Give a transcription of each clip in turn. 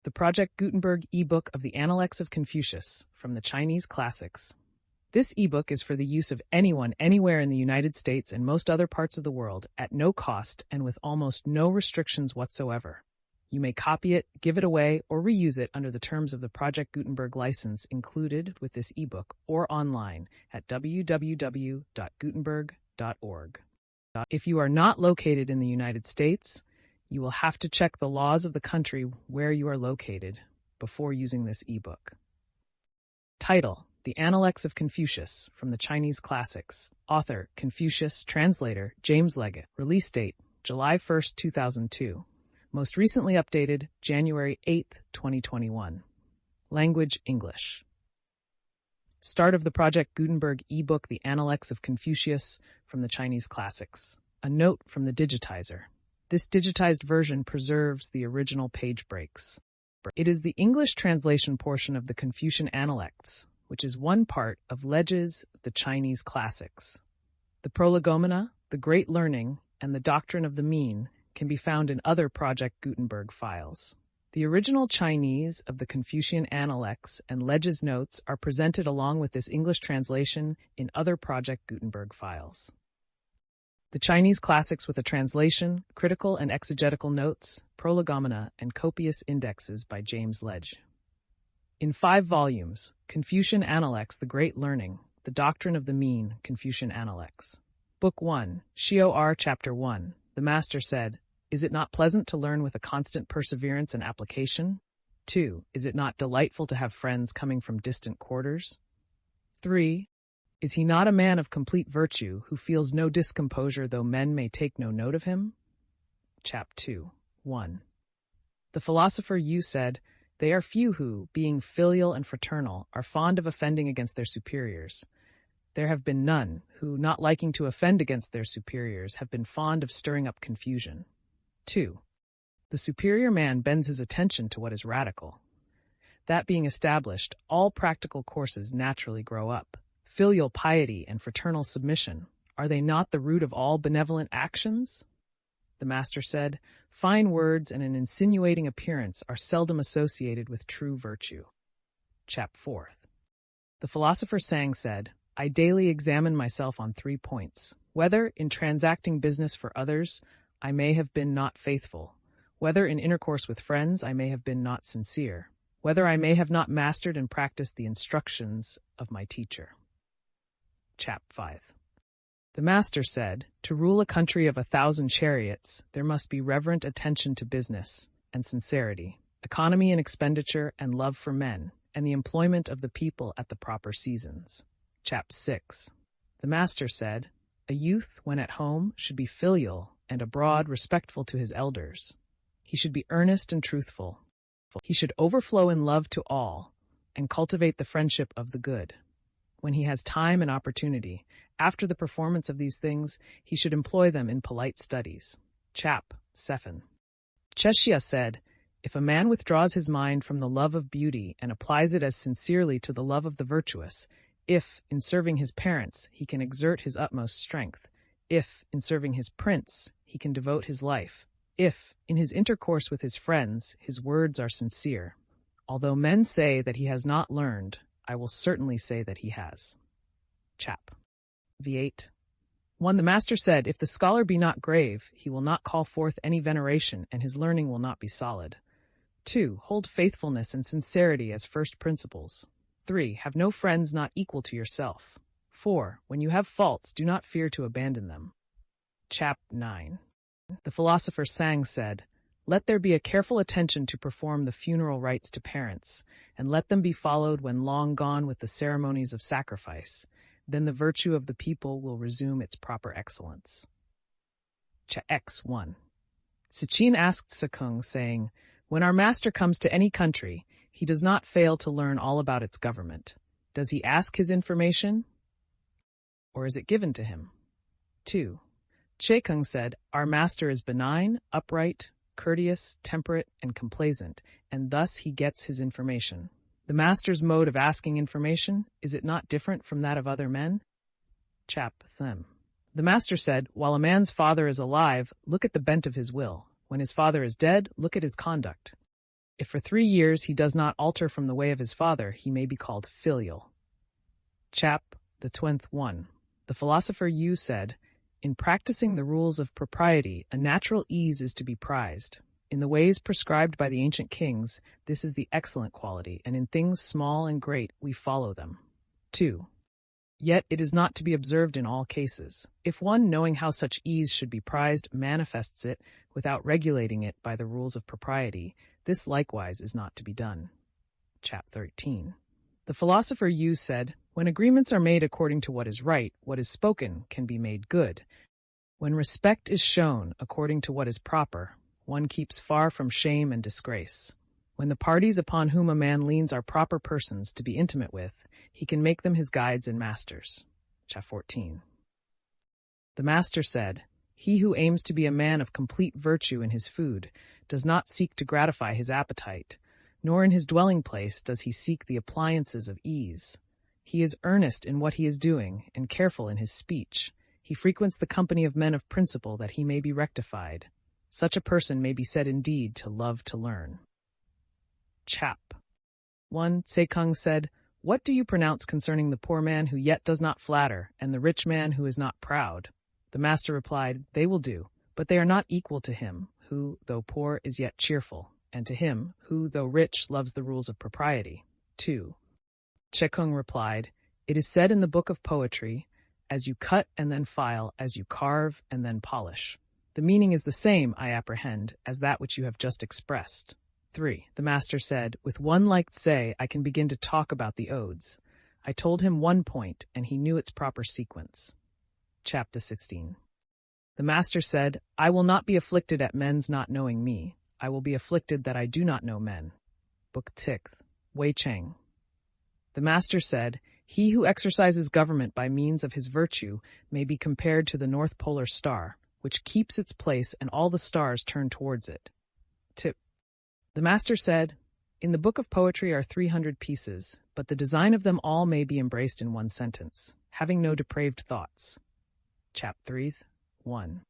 The Project Gutenberg ebook of the Analects of Confucius from the Chinese Classics. This ebook is for the use of anyone anywhere in the United States and most other parts of the world at no cost and with almost no restrictions whatsoever. You may copy it, give it away, or reuse it under the terms of the Project Gutenberg license included with this ebook or online at www.gutenberg.org. If you are not located in the United States, you will have to check the laws of the country where you are located before using this ebook. Title: The Analects of Confucius from the Chinese Classics. Author: Confucius. Translator: James Leggett. Release date: July 1, 2002. Most recently updated January 8, 2021. Language: English. Start of the Project Gutenberg ebook The Analects of Confucius from the Chinese Classics. A note from the digitizer. This digitized version preserves the original page breaks. It is the English translation portion of the Confucian Analects, which is one part of Leges, the Chinese Classics. The Prolegomena, the Great Learning, and the Doctrine of the Mean can be found in other Project Gutenberg files. The original Chinese of the Confucian Analects and Leges notes are presented along with this English translation in other Project Gutenberg files. The Chinese Classics with a translation, critical and exegetical notes, prolegomena, and copious indexes by James Leggett. In 5 volumes, Confucian Analects, The Great Learning, The Doctrine of the Mean, Confucian Analects. Book 1, Xiao Chapter 1. The Master said, "Is it not pleasant to learn with a constant perseverance and application? 2. Is it not delightful to have friends coming from distant quarters? 3. Is he not a man of complete virtue, who feels no discomposure though men may take no note of him?" Chap 2, 1. The philosopher Yu said, "They are few who, being filial and fraternal, are fond of offending against their superiors. There have been none who, not liking to offend against their superiors, have been fond of stirring up confusion." 2. The superior man bends his attention to what is radical. That being established, all practical courses naturally grow up. Filial piety and fraternal submission, are they not the root of all benevolent actions? The Master said, "Fine words and an insinuating appearance are seldom associated with true virtue." Chap 4. The philosopher Sang said, "I daily examine myself on 3 points. Whether, in transacting business for others, I may have been not faithful. Whether, in intercourse with friends, I may have been not sincere. Whether I may have not mastered and practiced the instructions of my teacher." Chap 5. The Master said, "To rule a country of 1,000 chariots, there must be reverent attention to business and sincerity, economy in expenditure and love for men, and the employment of the people at the proper seasons." Chap 6. The Master said, "A youth, when at home, should be filial and abroad respectful to his elders. He should be earnest and truthful. He should overflow in love to all and cultivate the friendship of the good. When he has time and opportunity, after the performance of these things, he should employ them in polite studies." Chap 7. Cheshia said, "If a man withdraws his mind from the love of beauty and applies it as sincerely to the love of the virtuous, if, in serving his parents, he can exert his utmost strength, if, in serving his prince, he can devote his life, if, in his intercourse with his friends, his words are sincere. Although men say that he has not learned, I will certainly say that he has." Chap. V8. 1. The Master said, "If the scholar be not grave, he will not call forth any veneration, and his learning will not be solid." 2. Hold faithfulness and sincerity as first principles. 3. Have no friends not equal to yourself. 4. When you have faults, do not fear to abandon them. Chap 9. The philosopher Sang said, "Let there be a careful attention to perform the funeral rites to parents, and let them be followed when long gone with the ceremonies of sacrifice. Then the virtue of the people will resume its proper excellence." X1. Sichin asked Sakung, saying, "When our master comes to any country, he does not fail to learn all about its government. Does he ask his information, or is it given to him?" 2. Chekung said, "Our master is benign, upright, courteous, temperate, and complaisant, and thus he gets his information. The master's mode of asking information, is it not different from that of other men?" Chap. Them. The Master said, "While a man's father is alive, look at the bent of his will. When his father is dead, look at his conduct. If for 3 years he does not alter from the way of his father, he may be called filial. Chap. the 20th. The philosopher Yu said, "In practicing the rules of propriety, a natural ease is to be prized. In the ways prescribed by the ancient kings, this is the excellent quality, and in things small and great we follow them." 2. Yet it is not to be observed in all cases. If one, knowing how such ease should be prized, manifests it without regulating it by the rules of propriety, this likewise is not to be done. Chap. 13. The philosopher Yu said, "When agreements are made according to what is right, what is spoken can be made good. When respect is shown according to what is proper, one keeps far from shame and disgrace. When the parties upon whom a man leans are proper persons to be intimate with, he can make them his guides and masters." Chap. 14. The master said, "He who aims to be a man of complete virtue in his food does not seek to gratify his appetite, nor in his dwelling place does he seek the appliances of ease. He is earnest in what he is doing and careful in his speech. He frequents the company of men of principle that he may be rectified. Such a person may be said indeed to love to learn." Chap. 1. Tse-kung said, "What do you pronounce concerning the poor man who yet does not flatter, and the rich man who is not proud?" The master replied, "They will do, but they are not equal to him who, though poor, is yet cheerful, and to him who, though rich, loves the rules of propriety." 2. Tse-kung replied, "It is said in the book of poetry, 'As you cut and then file, as you carve and then polish.' The meaning is the same, I apprehend, as that which you have just expressed." 3. The master said, "With one like Tse, I can begin to talk about the odes. I told him one point, and he knew its proper sequence." Chapter 16. The master said, "I will not be afflicted at men's not knowing me. I will be afflicted that I do not know men." Book 6. Wei Cheng. The master said, "He who exercises government by means of his virtue may be compared to the North Polar Star, which keeps its place and all the stars turn towards it." Tip. The master said, "In the book of poetry are 300 pieces, but the design of them all may be embraced in one sentence, having no depraved thoughts." Chap. 3. 1.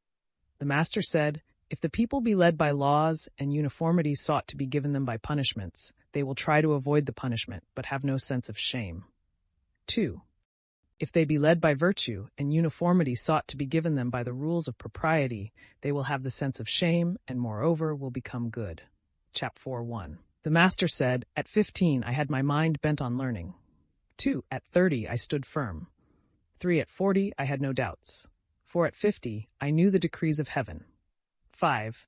The master said, "If the people be led by laws and uniformity sought to be given them by punishments, they will try to avoid the punishment, but have no sense of shame. 2. If they be led by virtue and uniformity sought to be given them by the rules of propriety, they will have the sense of shame and moreover will become good." Chap. 4:1. The master said, "At 15 I had my mind bent on learning. 2. At 30 I stood firm. 3. At 40 I had no doubts. 4. At 50 I knew the decrees of heaven. 5.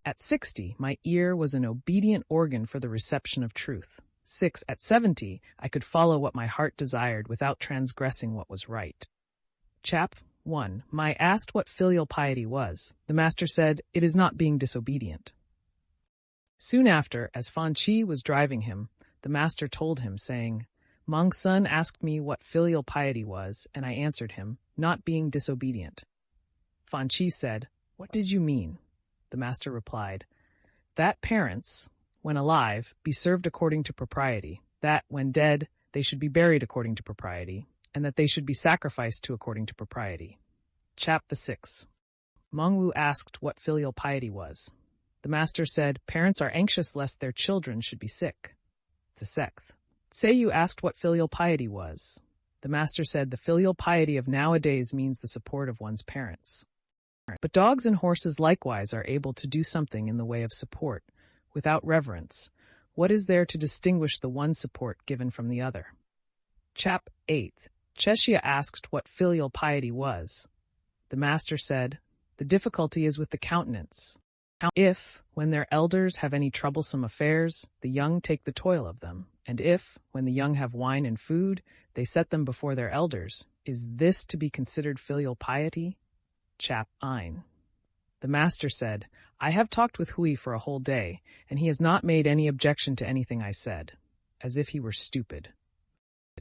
At 60 my ear was an obedient organ for the reception of truth. 6. At 70 I could follow what my heart desired without transgressing what was right." Chap. 1. My asked what filial piety was. The master said, "It is not being disobedient." Soon after, as Fan Chi was driving him, the master told him, saying, "Mong Sun asked me what filial piety was, and I answered him, 'Not being disobedient.'" Fan Chi said, "What did you mean?" The master replied, "That parents, when alive, be served according to propriety, that, when dead, they should be buried according to propriety, and that they should be sacrificed to according to propriety." Chap. 6. Mong Wu asked what filial piety was. The master said, "Parents are anxious lest their children should be sick." The sixth. Tse-yu asked what filial piety was. The master said, "The filial piety of nowadays means the support of one's parents. But dogs and horses likewise are able to do something in the way of support, without reverence. What is there to distinguish the one support given from the other?" Chap. 8. Cheshire asked what filial piety was. The master said, "The difficulty is with the countenance. If, when their elders have any troublesome affairs, the young take the toil of them, and if, when the young have wine and food, they set them before their elders, is this to be considered filial piety?" Chap. 9. The master said, "I have talked with Hui for a whole day, and he has not made any objection to anything I said, as if he were stupid.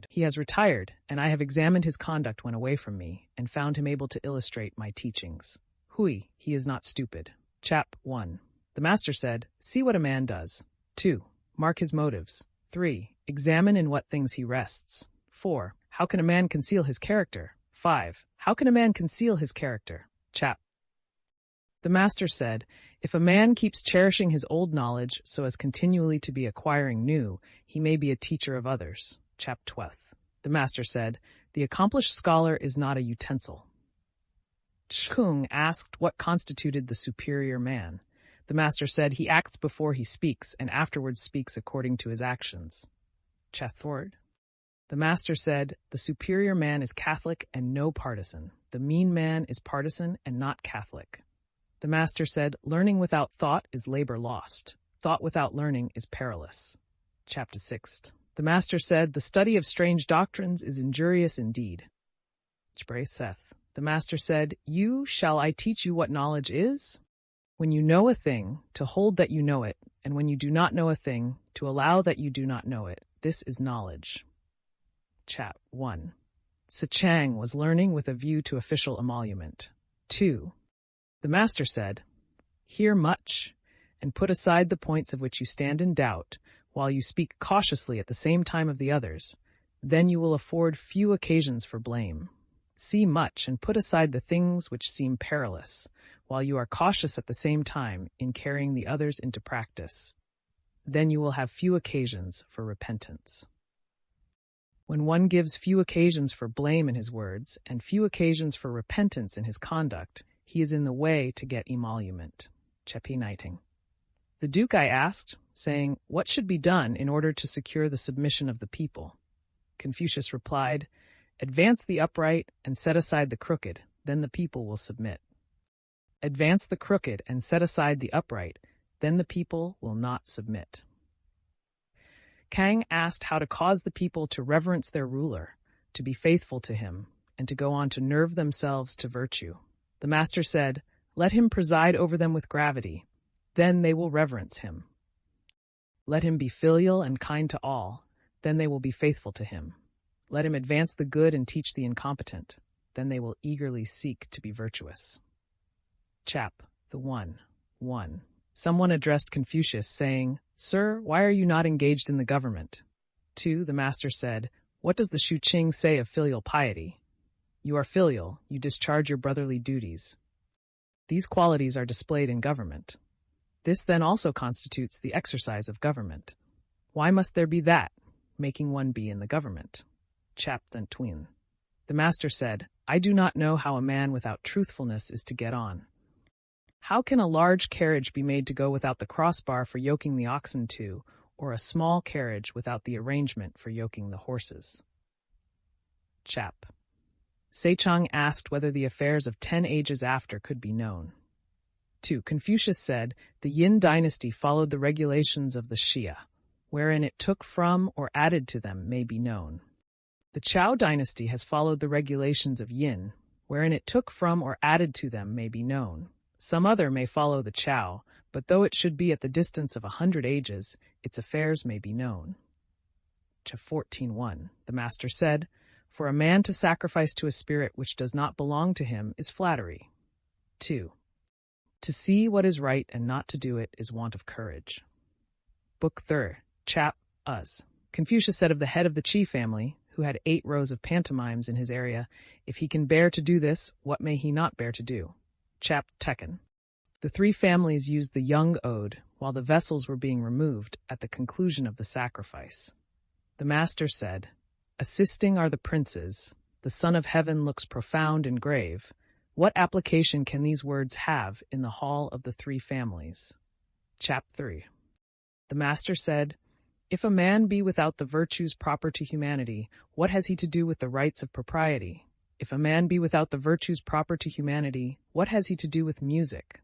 He has retired, and I have examined his conduct when away from me, and found him able to illustrate my teachings. Hui, he is not stupid." Chap. 1. The master said, "See what a man does. 2. Mark his motives. 3. Examine in what things he rests. 4. How can a man conceal his character? 5. How can a man conceal his character?" Chap. The master said, If a man keeps cherishing his old knowledge so as continually to be acquiring new, he may be a teacher of others. Chap 12. The master said, the accomplished scholar is not a utensil. Kung asked what constituted the superior man. The master said he acts before he speaks and afterwards speaks according to his actions. Chathword. The master said, the superior man is Catholic and no partisan. The mean man is partisan and not Catholic. The master said, learning without thought is labor lost. Thought without learning is perilous. Chapter 6. The master said, the study of strange doctrines is injurious indeed. Seth. The master said, shall I teach you what knowledge is? When you know a thing, to hold that you know it, and when you do not know a thing, to allow that you do not know it. This is knowledge. Chap 1. Sechang was learning with a view to official emolument. 2. The master said, hear much, and put aside the points of which you stand in doubt, while you speak cautiously at the same time of the others. Then you will afford few occasions for blame. See much, and put aside the things which seem perilous, while you are cautious at the same time in carrying the others into practice. Then you will have few occasions for repentance. When one gives few occasions for blame in his words, and few occasions for repentance in his conduct, he is in the way to get emolument. Chepi Knighting. The Duke I asked, saying, what should be done in order to secure the submission of the people? Confucius replied, advance the upright and set aside the crooked, then the people will submit. Advance the crooked and set aside the upright, then the people will not submit. Kang asked how to cause the people to reverence their ruler, to be faithful to him, and to go on to nerve themselves to virtue. The master said, let him preside over them with gravity, then they will reverence him. Let him be filial and kind to all, then they will be faithful to him. Let him advance the good and teach the incompetent, then they will eagerly seek to be virtuous. Chap. The 1. Someone addressed Confucius, saying, Sir, why are you not engaged in the government? 2. The master said, what does the Shu Qing say of filial piety? You are filial, you discharge your brotherly duties. These qualities are displayed in government. This then also constitutes the exercise of government. Why must there be that, making one be in the government? Chap. Then tween. The master said, I do not know how a man without truthfulness is to get on. How can a large carriage be made to go without the crossbar for yoking the oxen to, or a small carriage without the arrangement for yoking the horses? Chap. Sechang asked whether the affairs of 10 ages after could be known. 2. Confucius said, the Yin dynasty followed the regulations of the Xia, wherein it took from or added to them may be known. The Chao dynasty has followed the regulations of Yin, wherein it took from or added to them may be known. Some other may follow the Chao, but though it should be at the distance of 100 ages, its affairs may be known. 14.1. The master said, for a man to sacrifice to a spirit which does not belong to him is flattery. 2. To see what is right and not to do it is want of courage. Book 3rd, Chap. Us. Confucius said of the head of the Qi family, who had 8 rows of pantomimes in his area, if he can bear to do this, what may he not bear to do? Chap. Tekken. The 3 families used the Young Ode while the vessels were being removed at the conclusion of the sacrifice. The master said, assisting are the princes, the Son of Heaven looks profound and grave. What application can these words have in the hall of the 3 families? Chap. 3. The master said, if a man be without the virtues proper to humanity, what has he to do with the rights of propriety? If a man be without the virtues proper to humanity, what has he to do with music?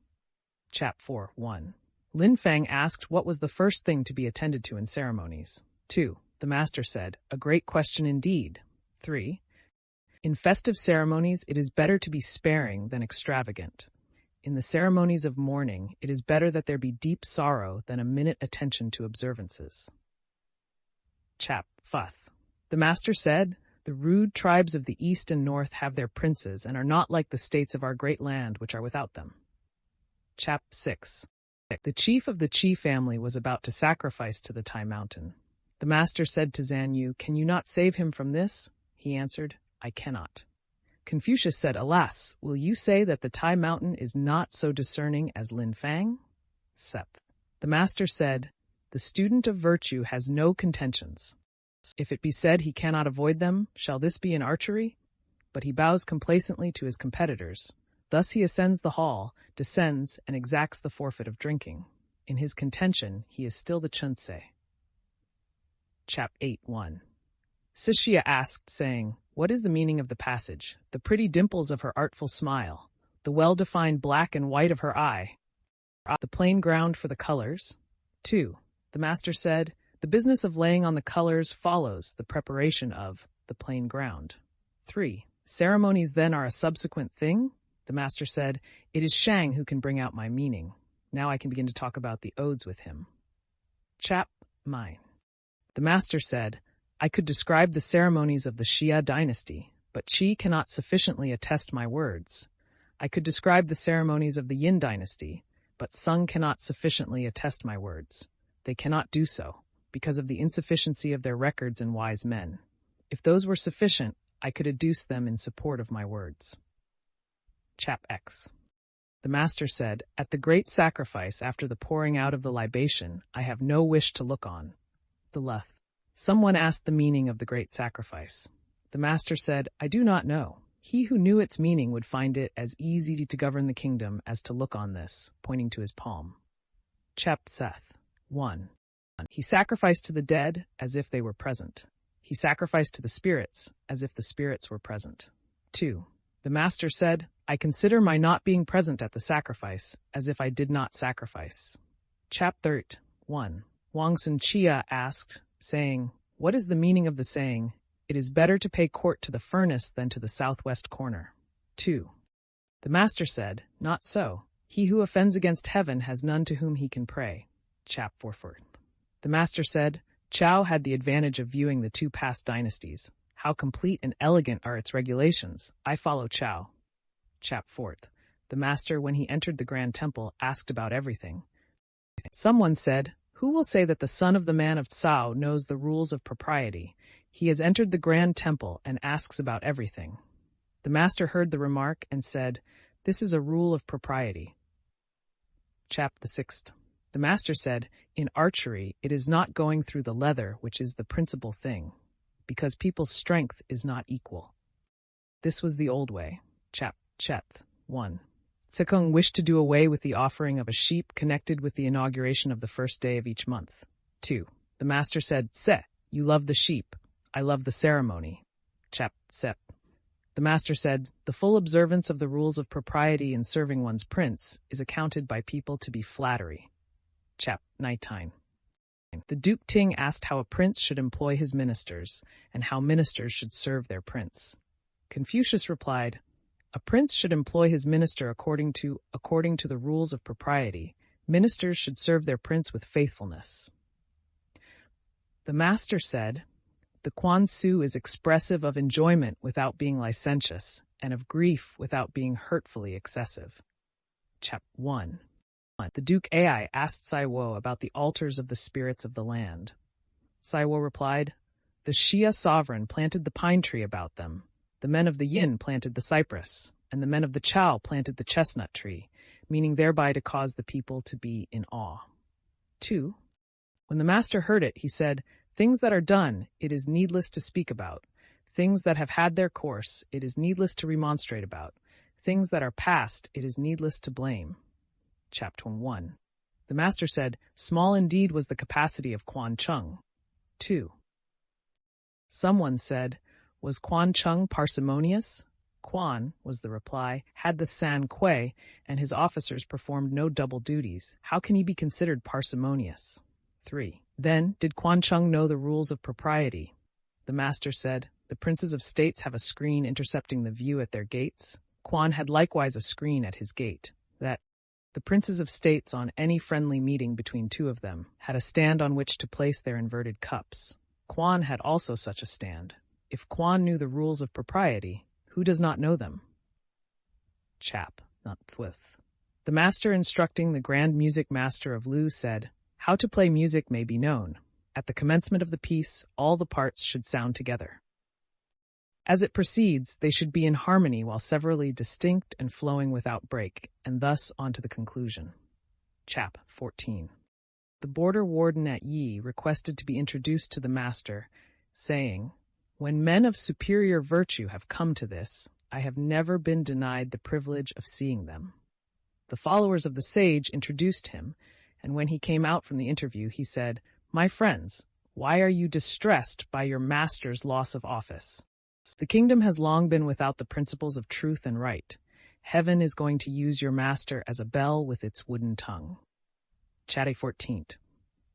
Chap. 4.1. Lin Fang asked what was the first thing to be attended to in ceremonies. 2. The master said, a great question indeed. 3. In festive ceremonies, it is better to be sparing than extravagant. In the ceremonies of mourning, it is better that there be deep sorrow than a minute attention to observances. Chap. 5. The master said, the rude tribes of the east and north have their princes and are not like the states of our great land which are without them. Chap. 6. The chief of the Qi family was about to sacrifice to the Tai mountain. The master said to Zan Yu, can you not save him from this? He answered, I cannot. Confucius said, alas, will you say that the Tai mountain is not so discerning as Lin Fang? Seth. The master said, "The student of virtue has no contentions. If it be said he cannot avoid them, shall this be in archery?" But he bows complacently to his competitors. Thus he ascends the hall, descends, and exacts the forfeit of drinking. In his contention, he is still the Chunsei. Chap 8:1. Sishya asked, saying, "What is the meaning of the passage? The pretty dimples of her artful smile, the well-defined black and white of her eye, the plain ground for the colors?" 2. The master said, "The business of laying on the colors follows the preparation of the plain ground." 3. Ceremonies then are a subsequent thing? The master said, "It is Shang who can bring out my meaning. Now I can begin to talk about the odes with him." Chap 9. The master said, "I could describe the ceremonies of the Xia dynasty, but Qi cannot sufficiently attest my words. I could describe the ceremonies of the Yin dynasty, but Sung cannot sufficiently attest my words. They cannot do so, because of the insufficiency of their records and wise men. If those were sufficient, I could adduce them in support of my words." Chap X. The master said, "At the great sacrifice after the pouring out of the libation, I have no wish to look on." The Leth. Someone asked the meaning of the great sacrifice. The master said, "I do not know. He who knew its meaning would find it as easy to govern the kingdom as to look on this," pointing to his palm. Chap Seth. 1. He sacrificed to the dead as if they were present. He sacrificed to the spirits as if the spirits were present. 2. The master said, "I consider my not being present at the sacrifice as if I did not sacrifice." Chap 1. Wangsun Chia asked, saying, "What is the meaning of the saying, 'It is better to pay court to the furnace than to the southwest corner'?" 2. The master said, "Not so. He who offends against heaven has none to whom he can pray." Chap 4. The master said, "Chao had the advantage of viewing the two past dynasties. How complete and elegant are its regulations. I follow Chao." Chap 4. The master, when he entered the grand temple, asked about everything. Someone said, "Who will say that the son of the man of Tsao knows the rules of propriety? He has entered the grand temple and asks about everything." The master heard the remark and said, "This is a rule of propriety." Chap 6. The master said, "In archery, it is not going through the leather which is the principal thing, because people's strength is not equal. This was the old way." Chap 1. Tsekung wished to do away with the offering of a sheep connected with the inauguration of the first day of each month. 2. The master said, "Se, you love the sheep. I love the ceremony." Chap 7. The master said, "The full observance of the rules of propriety in serving one's prince is accounted by people to be flattery." Chap 9. The Duke Ting asked how a prince should employ his ministers, and how ministers should serve their prince. Confucius replied, "A prince should employ his minister according to the rules of propriety. Ministers should serve their prince with faithfulness." The master said, "The Quan Su is expressive of enjoyment without being licentious, and of grief without being hurtfully excessive." Chap 1. The Duke Ai asked Saiwo about the altars of the spirits of the land. Saiwo replied, "The Xia sovereign planted the pine tree about them. The men of the Yin planted the cypress, and the men of the Chao planted the chestnut tree, meaning thereby to cause the people to be in awe." 2. When the master heard it, he said, "Things that are done, it is needless to speak about. Things that have had their course, it is needless to remonstrate about. Things that are past, it is needless to blame." Chapter 1. The master said, "Small indeed was the capacity of Quan Chung." 2. Someone said, "Was Quan Chung parsimonious?" Quan, was the reply, had the San Kuei, and his officers performed no double duties. How can he be considered parsimonious? 3. Then, did Quan Chung know the rules of propriety? The master said, "The princes of states have a screen intercepting the view at their gates. Quan had likewise a screen at his gate. That the princes of states, on any friendly meeting between two of them, had a stand on which to place their inverted cups. Quan had also such a stand. If Quan knew the rules of propriety, who does not know them?" Chap, not thwith. The master instructing the grand music master of Lu said, "How to play music may be known. At the commencement of the piece, all the parts should sound together. As it proceeds, they should be in harmony while severally distinct and flowing without break, and thus on to the conclusion." Chap 14. The border warden at Yi requested to be introduced to the master, saying, "When men of superior virtue have come to this, I have never been denied the privilege of seeing them." The followers of the sage introduced him, and when he came out from the interview, he said, "My friends, why are you distressed by your master's loss of office? The kingdom has long been without the principles of truth and right. Heaven is going to use your master as a bell with its wooden tongue." Chatty 14th.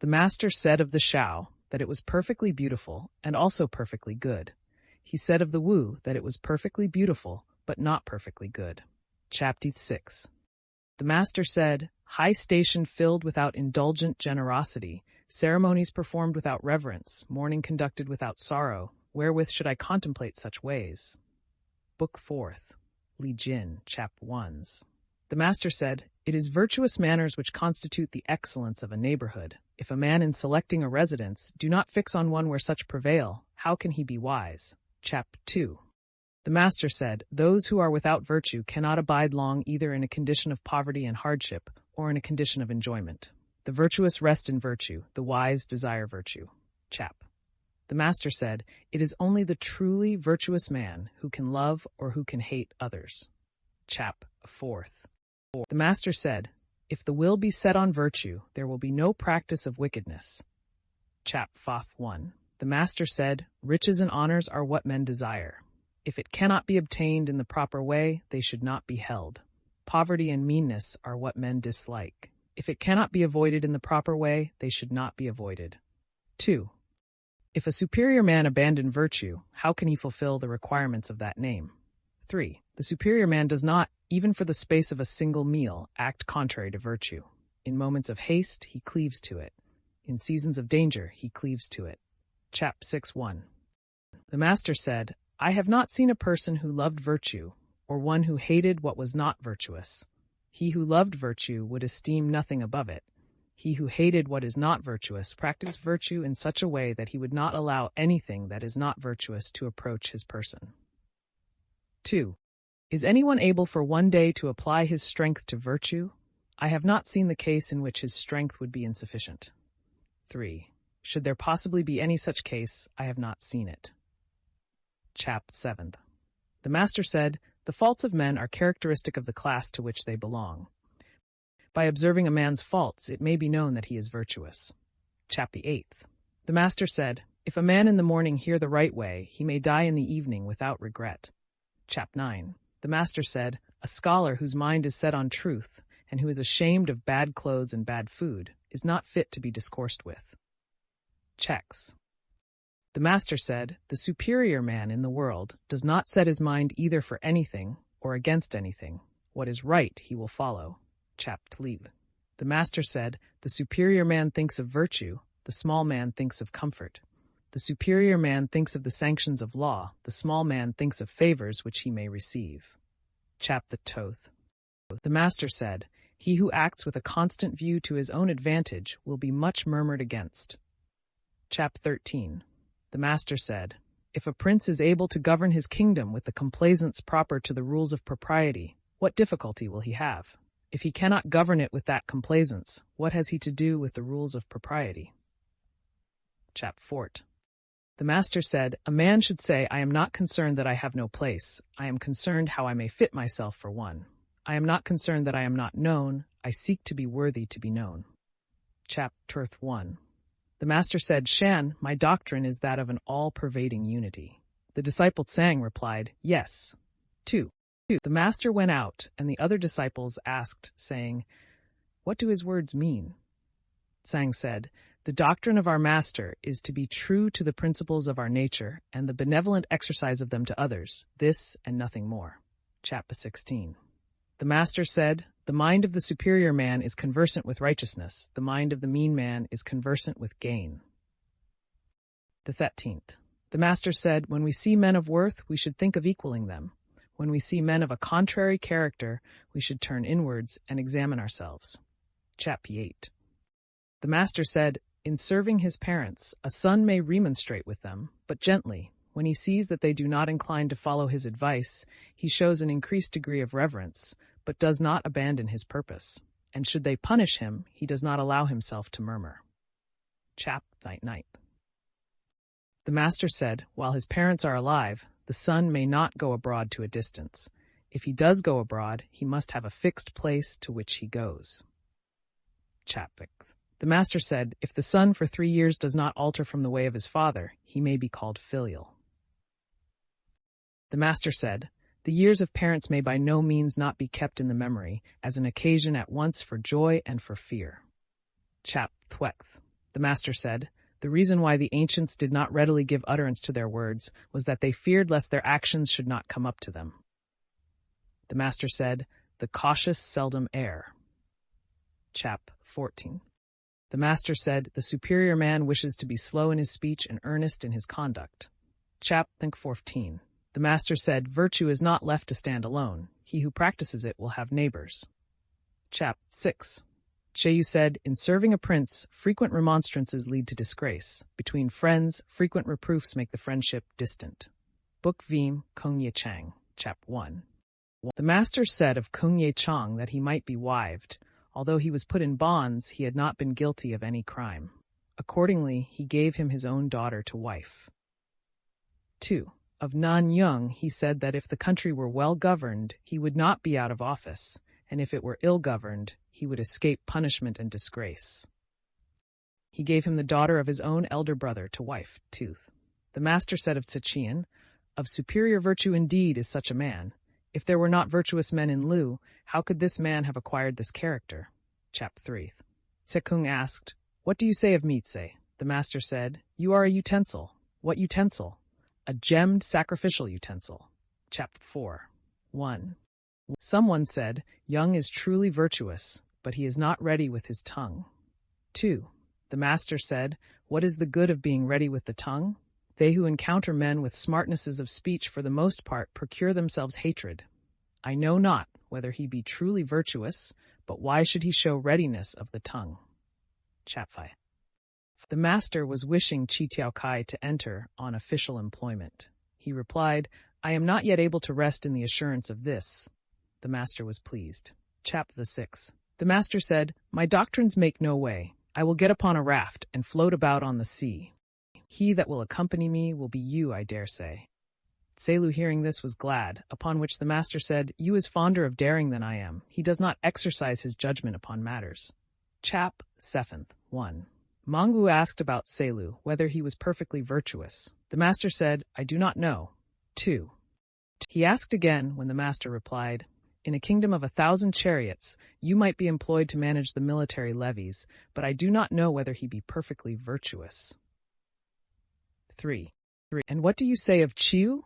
The master said of the Shao that it was perfectly beautiful and also perfectly good. He said of the Wu that it was perfectly beautiful but not perfectly good. Chapter 6. The master said, "High station filled without indulgent generosity, ceremonies performed without reverence, mourning conducted without sorrow, wherewith should I contemplate such ways?" Book 4th. Li Jin, Chap 1s. The master said, "It is virtuous manners which constitute the excellence of a neighborhood. If a man in selecting a residence do not fix on one where such prevail, how can he be wise?" Chap 2. The master said, "Those who are without virtue cannot abide long either in a condition of poverty and hardship or in a condition of enjoyment. The virtuous rest in virtue, the wise desire virtue." Chap. The master said, "It is only the truly virtuous man who can love or who can hate others." Chap 4th. The master said, "If the will be set on virtue, there will be no practice of wickedness." Chap 1. The master said, "Riches and honors are what men desire. If it cannot be obtained in the proper way, they should not be held. Poverty and meanness are what men dislike. If it cannot be avoided in the proper way, they should not be avoided." 2. If a superior man abandon virtue, how can he fulfill the requirements of that name? 3. The superior man does not, even for the space of a single meal, act contrary to virtue. In moments of haste, he cleaves to it. In seasons of danger, he cleaves to it. Chap 6.1. The master said, "I have not seen a person who loved virtue, or one who hated what was not virtuous. He who loved virtue would esteem nothing above it. He who hated what is not virtuous practiced virtue in such a way that he would not allow anything that is not virtuous to approach his person." 2. Is anyone able for one day to apply his strength to virtue? I have not seen the case in which his strength would be insufficient. 3. Should there possibly be any such case, I have not seen it. Chap 7. The master said, "The faults of men are characteristic of the class to which they belong. By observing a man's faults, it may be known that he is virtuous." Chap 8. The master said, "If a man in the morning hear the right way, he may die in the evening without regret." Chap 9. The master said, "A scholar whose mind is set on truth, and who is ashamed of bad clothes and bad food, is not fit to be discoursed with." Checks. The master said, "The superior man in the world does not set his mind either for anything or against anything. What is right he will follow." Chap Tlib. The master said, "The superior man thinks of virtue, the small man thinks of comfort. The superior man thinks of the sanctions of law, the small man thinks of favors which he may receive." Chap the Toth. The master said, "He who acts with a constant view to his own advantage will be much murmured against." Chap 13. The master said, "If a prince is able to govern his kingdom with the complaisance proper to the rules of propriety, what difficulty will he have? If he cannot govern it with that complaisance, what has he to do with the rules of propriety?" Chap 4. The master said, "A man should say, I am not concerned that I have no place. I am concerned how I may fit myself for one. I am not concerned that I am not known. I seek to be worthy to be known." Chap 1. The master said, "Shan, my doctrine is that of an all-pervading unity." The disciple Tsang replied, "Yes." 2. The master went out, and the other disciples asked, saying, "What do his words mean?" Tsang said, "The doctrine of our master is to be true to the principles of our nature and the benevolent exercise of them to others, this and nothing more." Chapter 16. The master said, "The mind of the superior man is conversant with righteousness, the mind of the mean man is conversant with gain." The 13th. The master said, "When we see men of worth, we should think of equaling them. When we see men of a contrary character, we should turn inwards and examine ourselves." Chapter 8. The master said, "In serving his parents, a son may remonstrate with them, but gently. When he sees that they do not incline to follow his advice, he shows an increased degree of reverence, but does not abandon his purpose. and should they punish him, he does not allow himself to murmur. Chap. 9. The master said, while his parents are alive, the son may not go abroad to a distance. If he does go abroad, he must have a fixed place to which he goes. Chap. The master said, if the son for 3 years does not alter from the way of his father, he may be called filial. The master said, the years of parents may by no means not be kept in the memory, as an occasion at once for joy and for fear. Chap. 12. The master said, the reason why the ancients did not readily give utterance to their words was that they feared lest their actions should not come up to them. The master said, the cautious seldom err. Chap. 14. The master said, the superior man wishes to be slow in his speech and earnest in his conduct. Chap. 14. The master said, virtue is not left to stand alone. He who practices it will have neighbors. Chap. 6. Cheyu said, in serving a prince, frequent remonstrances lead to disgrace. Between friends, frequent reproofs make the friendship distant. Book Vim, Kung Ye Chang, Chap. 1. The master said of Kung Ye Chang that he might be wived. Although he was put in bonds, he had not been guilty of any crime. Accordingly, he gave him his own daughter to wife. 2. Of Nan Yung, he said that if the country were well governed, he would not be out of office, and if it were ill-governed, he would escape punishment and disgrace. He gave him the daughter of his own elder brother to wife. 2. The master said of Tzechian, of superior virtue indeed is such a man. If there were not virtuous men in Lu, how could this man have acquired this character? Chap. 3. Tsekung asked, what do you say of Mitse? The master said, you are a utensil. What utensil? A gemmed sacrificial utensil. Chap. 4. 1. Someone said, Young is truly virtuous, but he is not ready with his tongue. 2. The master said, what is the good of being ready with the tongue? They who encounter men with smartnesses of speech for the most part procure themselves hatred. I know not whether he be truly virtuous, but why should he show readiness of the tongue? Chap. 5. The master was wishing Chi Tiao Kai to enter on official employment. He replied, I am not yet able to rest in the assurance of this. The master was pleased. Chap. 6. The master said, my doctrines make no way. I will get upon a raft and float about on the sea. He that will accompany me will be you, I dare say. Selu hearing this was glad, upon which the master said, you is fonder of daring than I am. He does not exercise his judgment upon matters. Chap. 7. 1. Mangu asked about Selu, whether he was perfectly virtuous. The master said, I do not know. 2. He asked again, when the master replied, in a kingdom of 1,000 chariots, you might be employed to manage the military levies, but I do not know whether he be perfectly virtuous. 3. And what do you say of Chiu?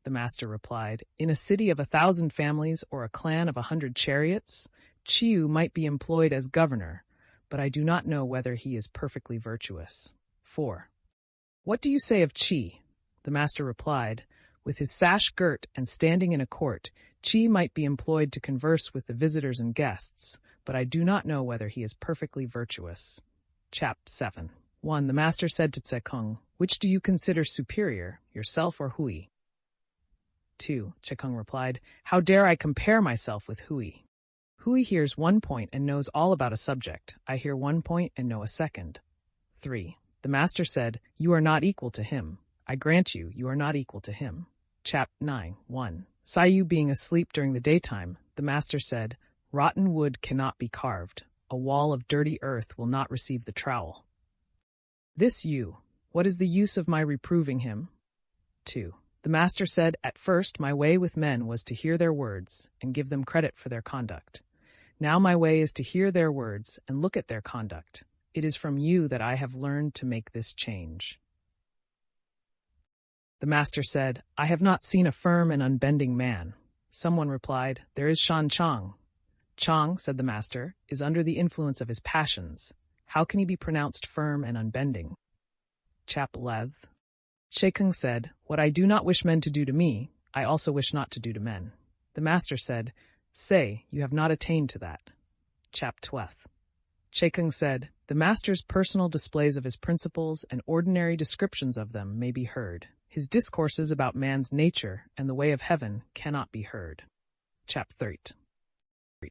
The master replied, in a city of 1,000 families or a clan of 100 chariots, Chiu might be employed as governor, but I do not know whether he is perfectly virtuous. 4. What do you say of Chi? The master replied, with his sash girt and standing in a court, Chi might be employed to converse with the visitors and guests, but I do not know whether he is perfectly virtuous. Chap. 7. 1. The master said to Tsekung, which do you consider superior, yourself or Hui? 2. Tsekung replied, how dare I compare myself with Hui? Hui hears one point and knows all about a subject. I hear one point and know a second. 3. The master said, you are not equal to him. I grant you, you are not equal to him. Chap. 9. 1. Sayu being asleep during the daytime, the master said, rotten wood cannot be carved. A wall of dirty earth will not receive the trowel. This you, what is the use of my reproving him? 2. The master said, at first my way with men was to hear their words and give them credit for their conduct. Now my way is to hear their words and look at their conduct. It is from you that I have learned to make this change. The master said, I have not seen a firm and unbending man. Someone replied, there is Shan Chang. Chang, said the master, is under the influence of his passions. How can he be pronounced firm and unbending? Chap. 11. Shekung said, what I do not wish men to do to me, I also wish not to do to men. The master said, say, you have not attained to that. Chap. 12. Shekung said, the master's personal displays of his principles and ordinary descriptions of them may be heard. His discourses about man's nature and the way of heaven cannot be heard. Chap. 13.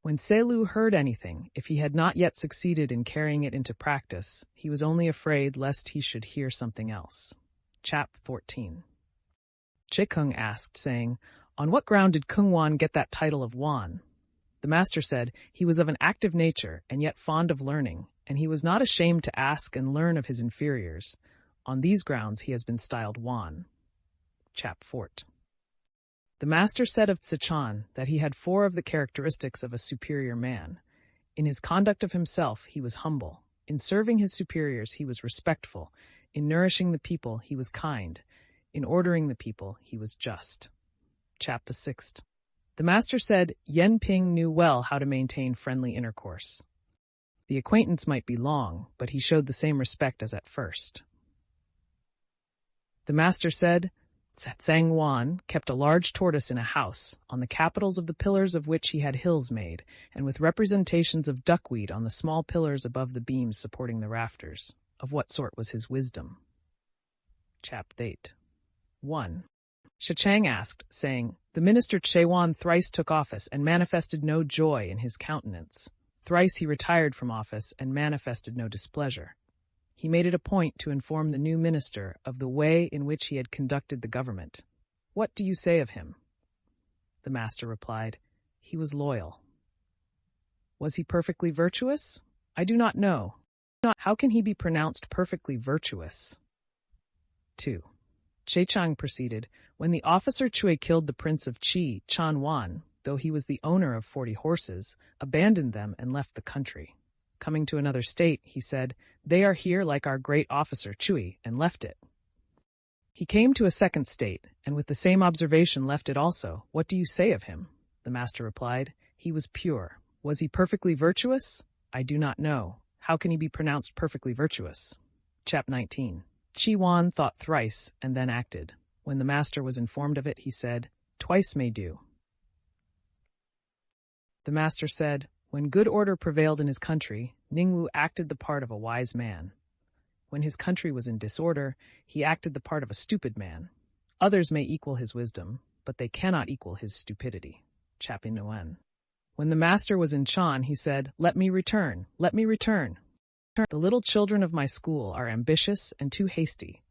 When Selu heard anything, if he had not yet succeeded in carrying it into practice, he was only afraid lest he should hear something else. Chap 14. Chikung asked, saying, "On what ground did Kung Wan get that title of Wan?" The master said, "He was of an active nature, and yet fond of learning, and he was not ashamed to ask and learn of his inferiors. On these grounds he has been styled Wan." Chap 4. The master said of Tzu-chan that he had 4 of the characteristics of a superior man. In his conduct of himself, he was humble. In serving his superiors, he was respectful. In nourishing the people, he was kind. In ordering the people, he was just. Chap 6. The master said Yen Ping knew well how to maintain friendly intercourse. The acquaintance might be long, but he showed the same respect as at first. The master said, Tsang Wan kept a large tortoise in a house, on the capitals of the pillars of which he had hills made, and with representations of duckweed on the small pillars above the beams supporting the rafters. Of what sort was his wisdom? Chap 8. 1. Shachang asked, saying, "The minister Chewan thrice took office and manifested no joy in his countenance. Thrice he retired from office and manifested no displeasure. He made it a point to inform the new minister of the way in which he had conducted the government. What do you say of him?" The master replied, "He was loyal." "Was he perfectly virtuous?" "I do not know. How can he be pronounced perfectly virtuous?" 2. Chechang proceeded, "When the officer Chui killed the prince of Qi, Chan Wan, though he was the owner of 40 horses, abandoned them and left the country. Coming to another state, he said, 'They are here like our great officer Chui,' and left it. He came to a second state, and with the same observation left it also. What do you say of him?" The master replied, "He was pure." "Was he perfectly virtuous?" "I do not know. How can he be pronounced perfectly virtuous?" Chap 19. Chi Wan thought thrice and then acted. When the master was informed of it, he said, "Twice may do." The master said, "When good order prevailed in his country, Ningwu acted the part of a wise man. When his country was in disorder, he acted the part of a stupid man. Others may equal his wisdom, but they cannot equal his stupidity." Chap Nguyen. When the master was in Chan, he said, "Let me return, let me return. The little children of my school are ambitious and too hasty.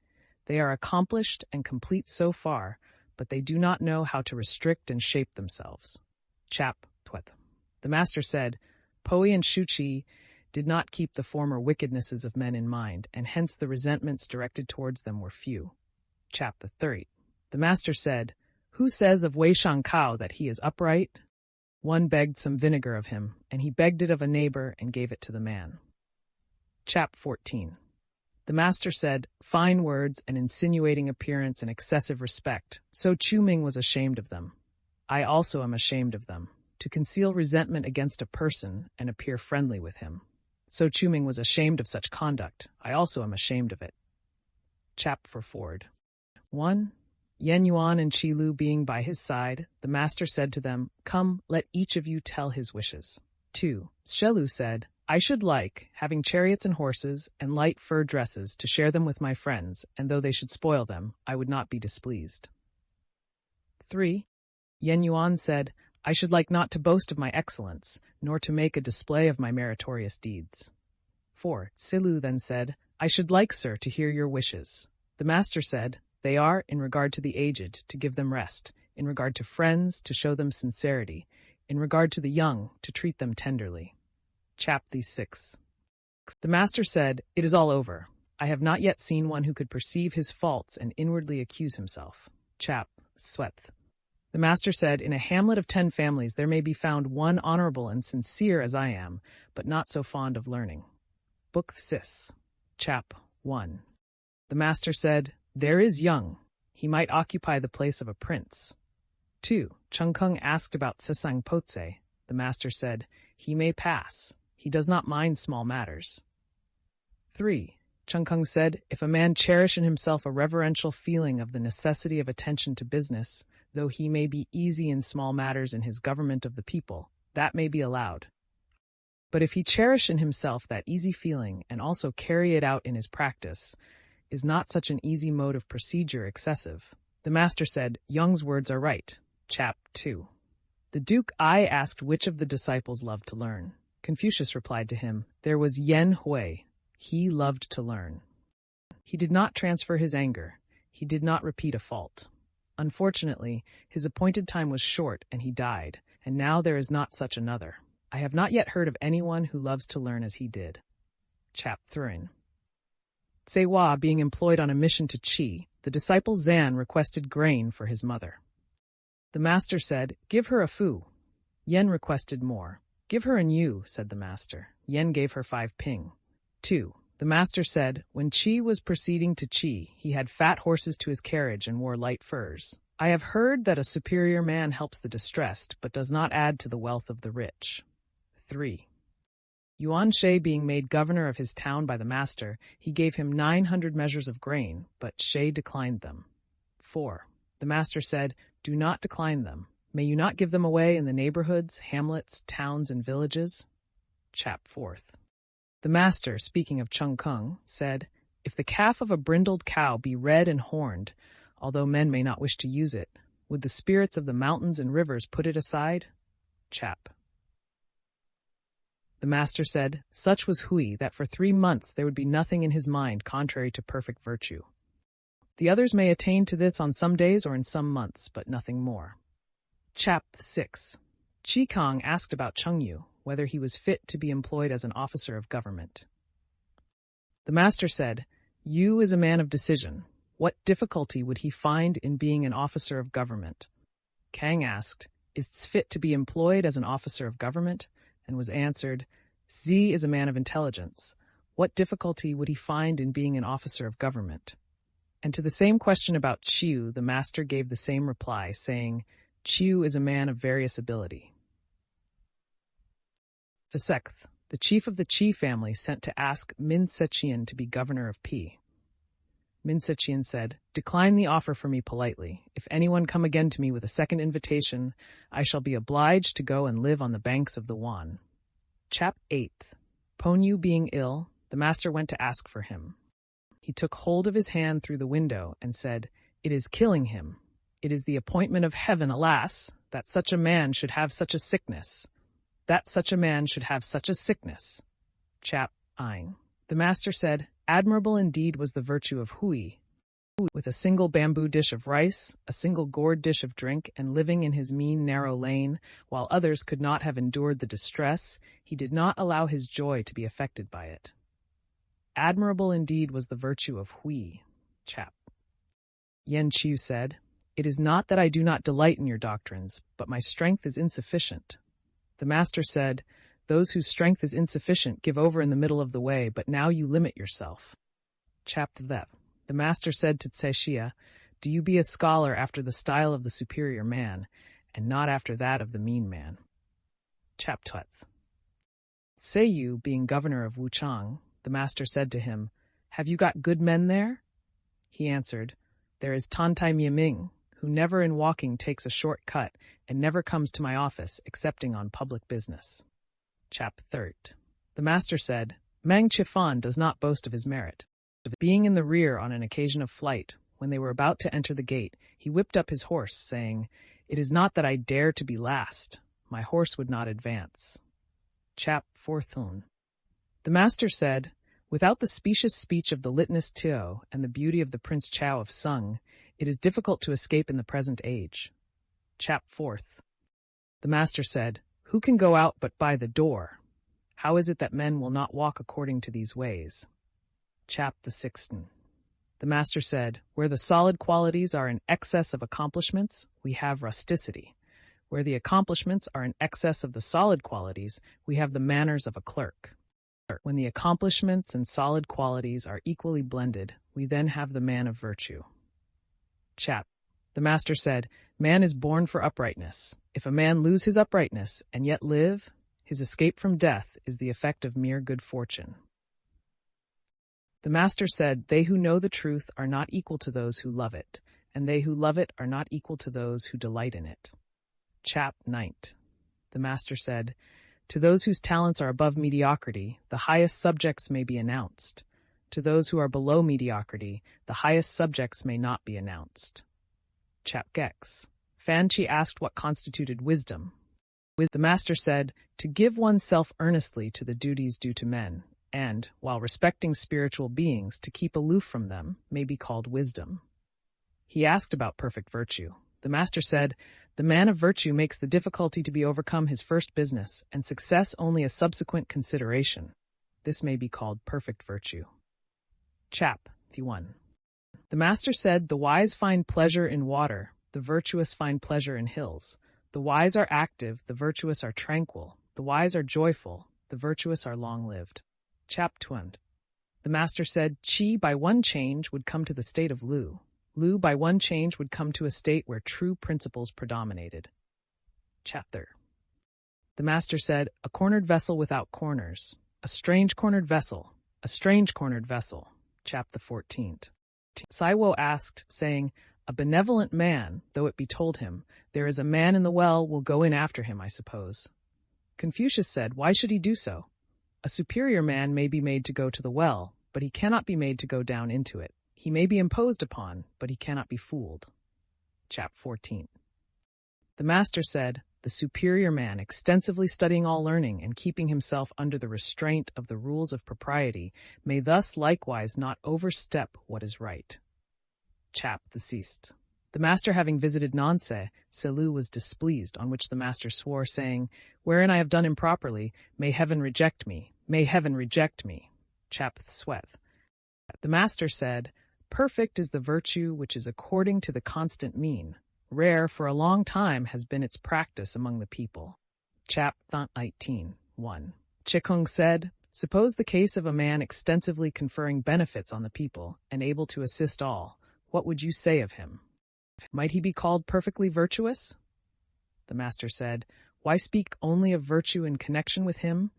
They are accomplished and complete so far, but they do not know how to restrict and shape themselves." Chap 12. The master said, "Poi and Shuchi did not keep the former wickednesses of men in mind, and hence the resentments directed towards them were few." Chap 30. The master said, "Who says of Wei Shangkao that he is upright?" One begged some vinegar of him, and he begged it of a neighbor and gave it to the man. Chap 14. The master said, "Fine words, an insinuating appearance, and excessive respect. So Chu-Ming was ashamed of them. I also am ashamed of them. To conceal resentment against a person and appear friendly with him. So Chu-Ming was ashamed of such conduct. I also am ashamed of it." Chap for Ford. 1. Yen Yuan and Qi Lu being by his side, the master said to them, "Come, let each of you tell his wishes." 2. Shelu said, "I should like, having chariots and horses, and light fur dresses, to share them with my friends, and though they should spoil them, I would not be displeased." 3. Yen Yuan said, "I should like not to boast of my excellence, nor to make a display of my meritorious deeds." 4. Silu then said, "I should like, sir, to hear your wishes." The master said, "They are, in regard to the aged, to give them rest, in regard to friends, to show them sincerity, in regard to the young, to treat them tenderly." Chap 6. The master said, "It is all over. I have not yet seen one who could perceive his faults and inwardly accuse himself." Chap Sweth. The master said, "In a hamlet of 10 families there may be found one honorable and sincere as I am, but not so fond of learning." Book Sis. Chap 1. The master said, "There is Young. He might occupy the place of a prince." 2. Chung Kung asked about Sesang Potse. The master said, "He may pass. He does not mind small matters." 3. Chung Kung said, "If a man cherish in himself a reverential feeling of the necessity of attention to business, though he may be easy in small matters in his government of the people, that may be allowed. But if he cherish in himself that easy feeling and also carry it out in his practice, is not such an easy mode of procedure excessive?" The master said, "Young's words are right." Chap 2. The Duke Ai asked which of the disciples loved to learn. Confucius replied to him, "There was Yen Hui. He loved to learn. He did not transfer his anger. He did not repeat a fault. Unfortunately, his appointed time was short and he died, and now there is not such another. I have not yet heard of anyone who loves to learn as he did." Chap 3. Tsewa being employed on a mission to Qi, the disciple Zan requested grain for his mother. The master said, "Give her a fu." Yen requested more. "Give her an yu," said the master. Yen gave her 5 ping. 2. The master said, when Qi was proceeding to Qi, he had fat horses to his carriage and wore light furs. I have heard that a superior man helps the distressed, but does not add to the wealth of the rich. 3. Yuan Shay being made governor of his town by the master, he gave him 900 measures of grain, but Shay declined them. 4. The master said, "Do not decline them. May you not give them away in the neighborhoods, hamlets, towns, and villages?" Chap 4. The master, speaking of Chung Kung, said, "If the calf of a brindled cow be red and horned, although men may not wish to use it, would the spirits of the mountains and rivers put it aside?" Chap. The master said, such was Hui that for 3 months there would be nothing in his mind contrary to perfect virtue. The others may attain to this on some days or in some months, but nothing more. Chap 6. Chi Kong asked about Chung Yu, whether he was fit to be employed as an officer of government. The master said, "Yu is a man of decision. What difficulty would he find in being an officer of government?" Kang asked, "Is fit to be employed as an officer of government?" and was answered, "Z is a man of intelligence. What difficulty would he find in being an officer of government?" And to the same question about Chiu, the master gave the same reply, saying, "Chiu is a man of various ability." The 6th, the chief of the Qi family sent to ask Min Sechian to be governor of Pi. Min Sechian said, "Decline the offer for me politely. If anyone come again to me with a second invitation, I shall be obliged to go and live on the banks of the Wan." Chap 8. Ponyu being ill, the master went to ask for him. He took hold of his hand through the window and said, "It is killing him. It is the appointment of heaven, alas, that such a man should have such a sickness. That such a man should have such a sickness." Chap 9. The master said, "Admirable indeed was the virtue of Hui. With a single bamboo dish of rice, a single gourd dish of drink, and living in his mean narrow lane, while others could not have endured the distress, he did not allow his joy to be affected by it. Admirable indeed was the virtue of Hui." Chap. Yen Chiu said, "It is not that I do not delight in your doctrines, but my strength is insufficient." The master said, "Those whose strength is insufficient give over in the middle of the way, but now you limit yourself." Chap. The master said to Tse, "Do you be a scholar after the style of the superior man, and not after that of the mean man." Chap. 12. Tse Yu, being governor of Wuchang, the master said to him, "Have you got good men there?" He answered, "There is Tantai Miaming, who never in walking takes a short cut, and never comes to my office excepting on public business." Chap. 3. The master said, "Mang Chifan does not boast of his merit. Being in the rear on an occasion of flight, when they were about to enter the gate, he whipped up his horse, saying, 'It is not that I dare to be last. My horse would not advance.'" Chap. 4. The master said, "Without the specious speech of the Litness Tio and the beauty of the Prince Chao of Sung, it is difficult to escape in the present age." Chap. 4. The master said, "Who can go out but by the door? How is it that men will not walk according to these ways?" Chap. 6. The master said, "Where the solid qualities are in excess of accomplishments, we have rusticity. Where the accomplishments are in excess of the solid qualities, we have the manners of a clerk. When the accomplishments and solid qualities are equally blended, we then have the man of virtue." Chap. The master said, "Man is born for uprightness. If a man lose his uprightness and yet live, his escape from death is the effect of mere good fortune." The master said, "They who know the truth are not equal to those who love it, and they who love it are not equal to those who delight in it." Chap. 9. The master said, "To those whose talents are above mediocrity, the highest subjects may be announced. To those who are below mediocrity, the highest subjects may not be announced." Chap. Gex. Fan Chi asked what constituted wisdom. The master said, to give oneself earnestly to the duties due to men, and, while respecting spiritual beings, to keep aloof from them, may be called wisdom. He asked about perfect virtue. The master said, the man of virtue makes the difficulty to be overcome his first business, and success only a subsequent consideration. This may be called perfect virtue. Chap. 1. The master said, the wise find pleasure in water, the virtuous find pleasure in hills. The wise are active, the virtuous are tranquil. The wise are joyful, the virtuous are long-lived. Chap. 2. The master said, Qi by one change would come to the state of Lu. Lu by one change would come to a state where true principles predominated. Chapter. The master said, a cornered vessel without corners, a strange cornered vessel, a strange cornered vessel. Chapter 14. Saiwo asked, saying, a benevolent man, though it be told him, there is a man in the well, will go in after him, I suppose. Confucius said, why should he do so? A superior man may be made to go to the well, but he cannot be made to go down into it. He may be imposed upon, but he cannot be fooled. Chap 14. The master said, the superior man, extensively studying all learning and keeping himself under the restraint of the rules of propriety, may thus likewise not overstep what is right. Chap deceased. The master having visited Nanse, Selu was displeased, on which the master swore, saying, wherein I have done improperly, may heaven reject me, may heaven reject me. Chap Sweth. The master said, perfect is the virtue which is according to the constant mean. Rare for a long time has been its practice among the people. Chap 19. 1. Chikung said, suppose the case of a man extensively conferring benefits on the people, and able to assist all. What would you say of him? Might he be called perfectly virtuous? The master said, why speak only of virtue in connection with him?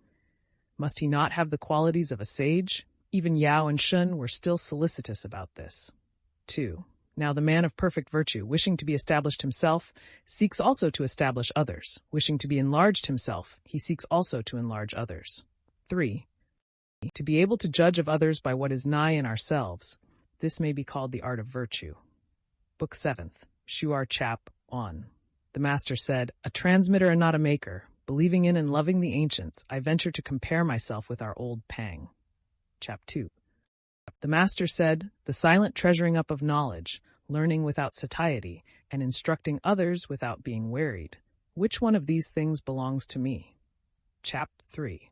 Must he not have the qualities of a sage? Even Yao and Shun were still solicitous about this. 2. Now the man of perfect virtue, wishing to be established himself, seeks also to establish others. Wishing to be enlarged himself, he seeks also to enlarge others. 3. To be able to judge of others by what is nigh in ourselves. This may be called the art of virtue. Book 7th. Shuar Chap on. The master said, a transmitter and not a maker. Believing in and loving the ancients, I venture to compare myself with our old Pang. Chap 2. The master said, the silent treasuring up of knowledge, learning without satiety, and instructing others without being wearied. Which one of these things belongs to me? Chap 3.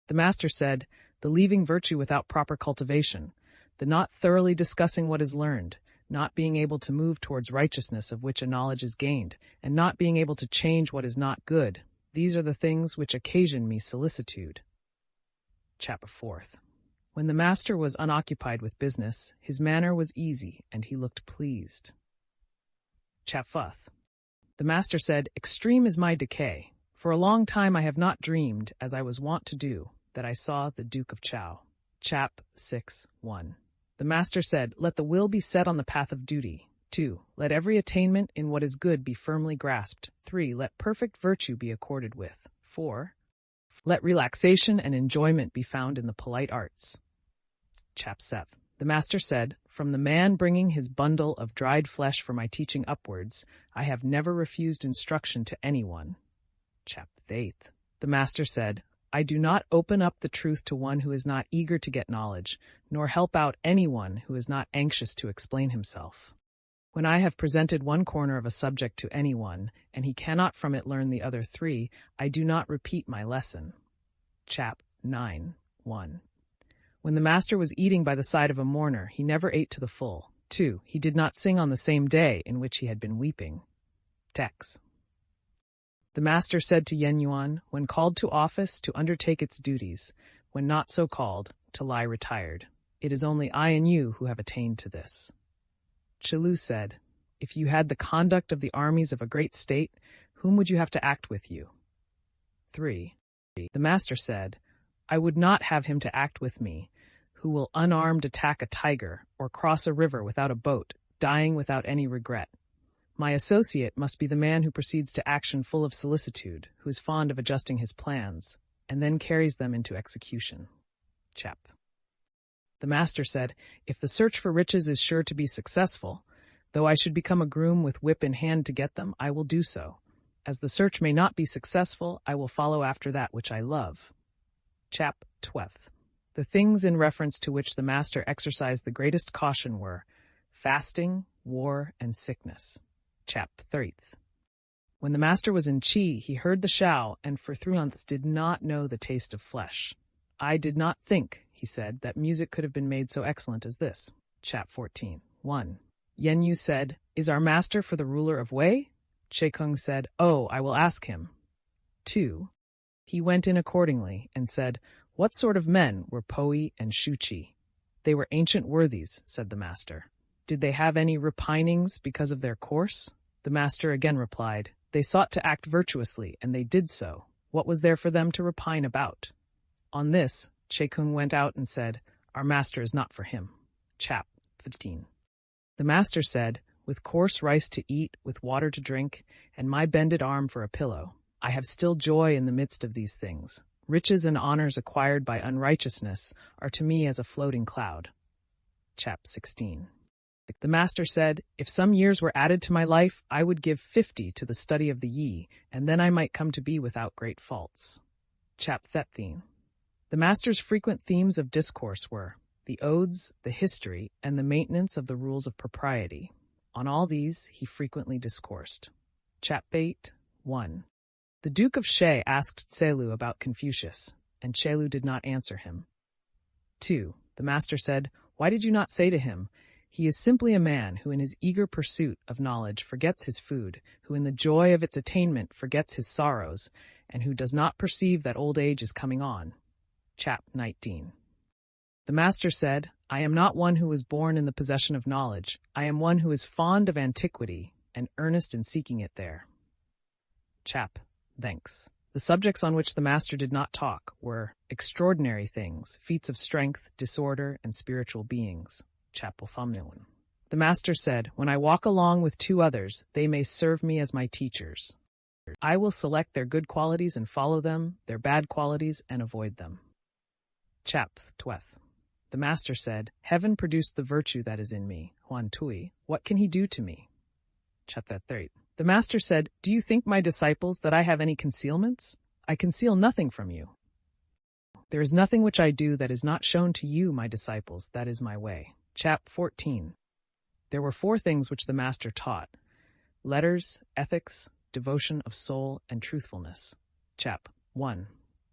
The master said, the leaving virtue without proper cultivation, the not thoroughly discussing what is learned, not being able to move towards righteousness of which a knowledge is gained, and not being able to change what is not good, these are the things which occasion me solicitude. Chapter 4th. When the master was unoccupied with business, his manner was easy, and he looked pleased. Chapter 5th. The master said, extreme is my decay. For a long time I have not dreamed, as I was wont to do, that I saw the Duke of Chao. Chap 6. 1. The master said, let the will be set on the path of duty. 2. Let every attainment in what is good be firmly grasped. 3. Let perfect virtue be accorded with. 4. Let relaxation and enjoyment be found in the polite arts. Chap 7. The master said, from the man bringing his bundle of dried flesh for my teaching upwards, I have never refused instruction to anyone. Chap 8. The master said, I do not open up the truth to one who is not eager to get knowledge, nor help out anyone who is not anxious to explain himself. When I have presented one corner of a subject to anyone, and he cannot from it learn the other 3, I do not repeat my lesson. Chap 9. 1. When the master was eating by the side of a mourner, he never ate to the full. 2. He did not sing on the same day in which he had been weeping. Text. The master said to Yen Yuan, when called to office, to undertake its duties, when not so called, to lie retired. It is only I and you who have attained to this. Chilu said, if you had the conduct of the armies of a great state, whom would you have to act with you? 3. The master said, I would not have him to act with me, who will unarmed attack a tiger, or cross a river without a boat, dying without any regret. My associate must be the man who proceeds to action full of solicitude, who is fond of adjusting his plans, and then carries them into execution. Chap. The master said, if the search for riches is sure to be successful, though I should become a groom with whip in hand to get them, I will do so. As the search may not be successful, I will follow after that which I love. Chap 12. The things in reference to which the master exercised the greatest caution were fasting, war, and sickness. Chap 30. When the master was in Qi, he heard the Shao, and for 3 months did not know the taste of flesh. I did not think, he said, that music could have been made so excellent as this. Chap 14. 1. Yen Yu said, Is our master for the ruler of Wei? Che Kung said, Oh, I will ask him. 2. He went in accordingly and said, What sort of men were Poi and Shuqi? They were ancient worthies, said the master. Did they have any repinings because of their course? The master again replied, They sought to act virtuously, and they did so. What was there for them to repine about? On this, Che Kung went out and said, Our master is not for him. Chap 15. The master said, With coarse rice to eat, with water to drink, and my bended arm for a pillow, I have still joy in the midst of these things. Riches and honors acquired by unrighteousness are to me as a floating cloud. Chap 16. The master said, If some years were added to my life, I would give 50 to the study of the Yi, and then I might come to be without great faults. Chap 13. The master's frequent themes of discourse were the odes, the history, and the maintenance of the rules of propriety. On all these he frequently discoursed. Chap 8. 1. The Duke of She asked Tselu about Confucius, and Chelu did not answer him. 2. The master said, Why did you not say to him, He is simply a man who in his eager pursuit of knowledge forgets his food, who in the joy of its attainment forgets his sorrows, and who does not perceive that old age is coming on. Chap 19. The master said, I am not one who was born in the possession of knowledge. I am one who is fond of antiquity and earnest in seeking it there. Chap. Thanks. The subjects on which the master did not talk were extraordinary things, feats of strength, disorder, and spiritual beings. Chapel thumbnail. The master said, When I walk along with 2 others, they may serve me as my teachers. I will select their good qualities and follow them, their bad qualities and avoid them. Chap 12. The master said, Heaven produced the virtue that is in me, Huan Tui. What can he do to me? Chap 30. The master said, Do you think, my disciples, that I have any concealments? I conceal nothing from you. There is nothing which I do that is not shown to you, my disciples. That is my way. Chap 14. There were 4 things which the master taught: letters, ethics, devotion of soul, and truthfulness. Chap 1.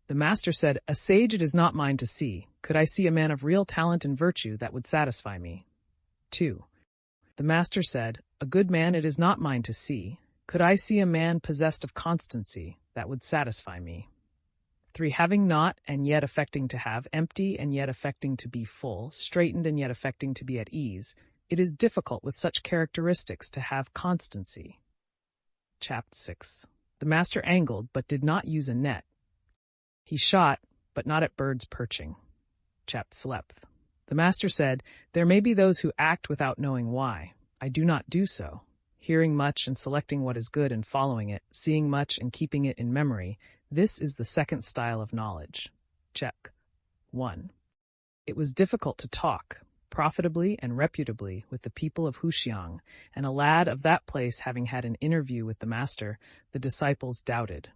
The master said, A sage it is not mine to see. Could I see a man of real talent and virtue, that would satisfy me. 2. The master said, A good man it is not mine to see. Could I see a man possessed of constancy, that would satisfy me. 3. Having not, and yet affecting to have, empty, and yet affecting to be full, straitened, and yet affecting to be at ease, it is difficult with such characteristics to have constancy. Chap 6. The master angled, but did not use a net. He shot, but not at birds perching. Chap 11. The master said, There may be those who act without knowing why. I do not do so. Hearing much and selecting what is good and following it, seeing much and keeping it in memory, this is the second style of knowledge. Check. 1. It was difficult to talk, profitably and reputably, with the people of Huxiang, and a lad of that place having had an interview with the master, the disciples doubted.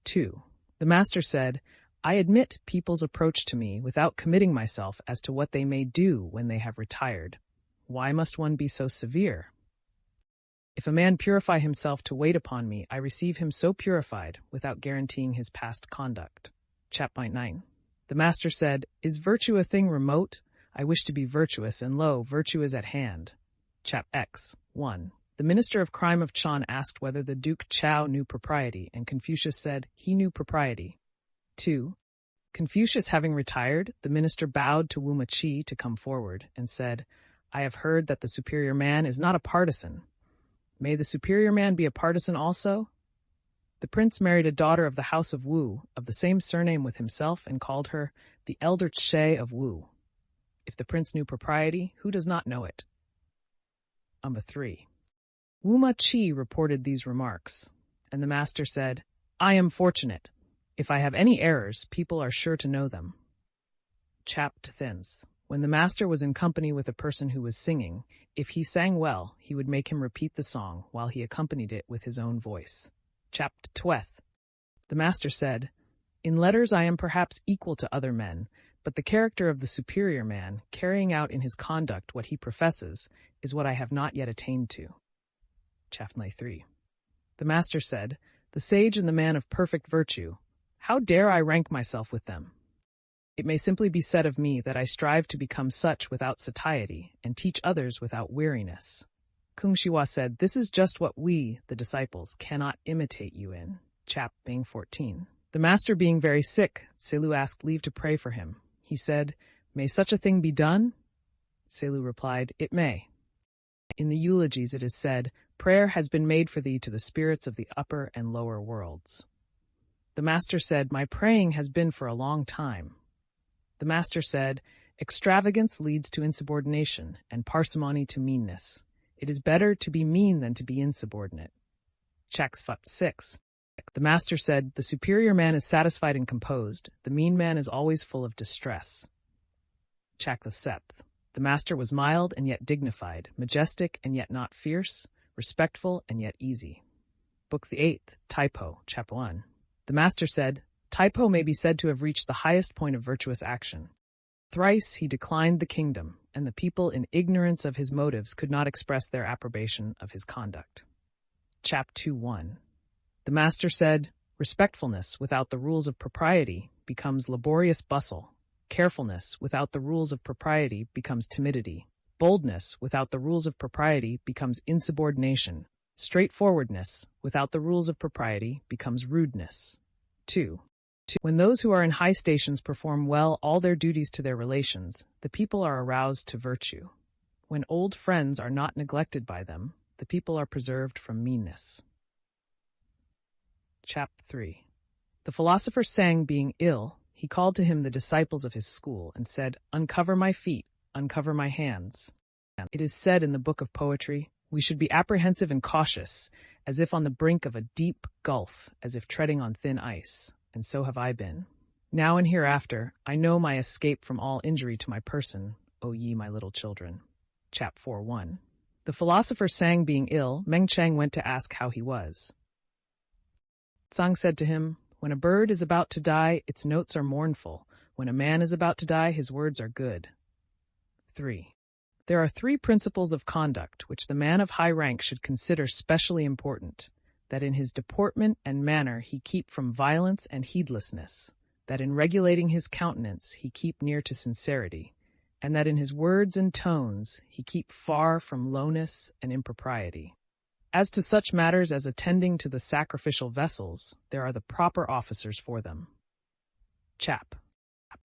2. The master said, I admit people's approach to me without committing myself as to what they may do when they have retired. Why must one be so severe? If a man purify himself to wait upon me, I receive him so purified, without guaranteeing his past conduct. Chap 9. The master said, Is virtue a thing remote? I wish to be virtuous, and lo, virtue is at hand. Chap X. 1. The minister of crime of Chan asked whether the Duke Chao knew propriety, and Confucius said he knew propriety. 2. Confucius having retired, the minister bowed to Wuma Chi to come forward, and said, I have heard that the superior man is not a partisan. May the superior man be a partisan also? The prince married a daughter of the house of Wu, of the same surname with himself, and called her the elder Che of Wu. If the prince knew propriety, who does not know it? 3. Wuma Chi reported these remarks, and the master said, I am fortunate. If I have any errors, people are sure to know them. Chap 10. When the master was in company with a person who was singing, if he sang well, he would make him repeat the song while he accompanied it with his own voice. Chapter 12. The master said, "In letters I am perhaps equal to other men, but the character of the superior man, carrying out in his conduct what he professes, is what I have not yet attained to." Chapter 3. The master said, "The sage and the man of perfect virtue, how dare I rank myself with them? It may simply be said of me that I strive to become such without satiety, and teach others without weariness." Kung Shiwa said, "This is just what we, the disciples, cannot imitate you in." Chapter 14. The master being very sick, Selu asked leave to pray for him. He said, "May such a thing be done?" Selu replied, "It may." In the eulogies it is said, "Prayer has been made for thee to the spirits of the upper and lower worlds." The master said, "My praying has been for a long time." The master said, "Extravagance leads to insubordination, and parsimony to meanness. It is better to be mean than to be insubordinate." Chapter 6. The master said, "The superior man is satisfied and composed. The mean man is always full of distress." Chapter 7. The master was mild and yet dignified, majestic and yet not fierce, respectful and yet easy. Book the 8th, Typo, Chapter 1. The master said, "Typo may be said to have reached the highest point of virtuous action. Thrice he declined the kingdom, and the people in ignorance of his motives could not express their approbation of his conduct." Chapter 1. The master said, "Respectfulness without the rules of propriety becomes laborious bustle. Carefulness without the rules of propriety becomes timidity. Boldness without the rules of propriety becomes insubordination. Straightforwardness without the rules of propriety becomes rudeness." 2. When those who are in high stations perform well all their duties to their relations, the people are aroused to virtue. When old friends are not neglected by them, the people are preserved from meanness. Chapter 3. The philosopher Sang being ill, he called to him the disciples of his school and said, "Uncover my feet, uncover my hands." It is said in the book of poetry, "We should be apprehensive and cautious, as if on the brink of a deep gulf, as if treading on thin ice." And so have I been. Now and hereafter, I know my escape from all injury to my person, O ye my little children. Chapter 4:1. The philosopher Sang being ill, Meng Chang went to ask how he was. Sang said to him, "When a bird is about to die, its notes are mournful. When a man is about to die, his words are good." 3. There are 3 principles of conduct which the man of high rank should consider specially important: that in his deportment and manner he keep from violence and heedlessness, that in regulating his countenance he keep near to sincerity, and that in his words and tones he keep far from lowness and impropriety. As to such matters as attending to the sacrificial vessels, there are the proper officers for them. Chap.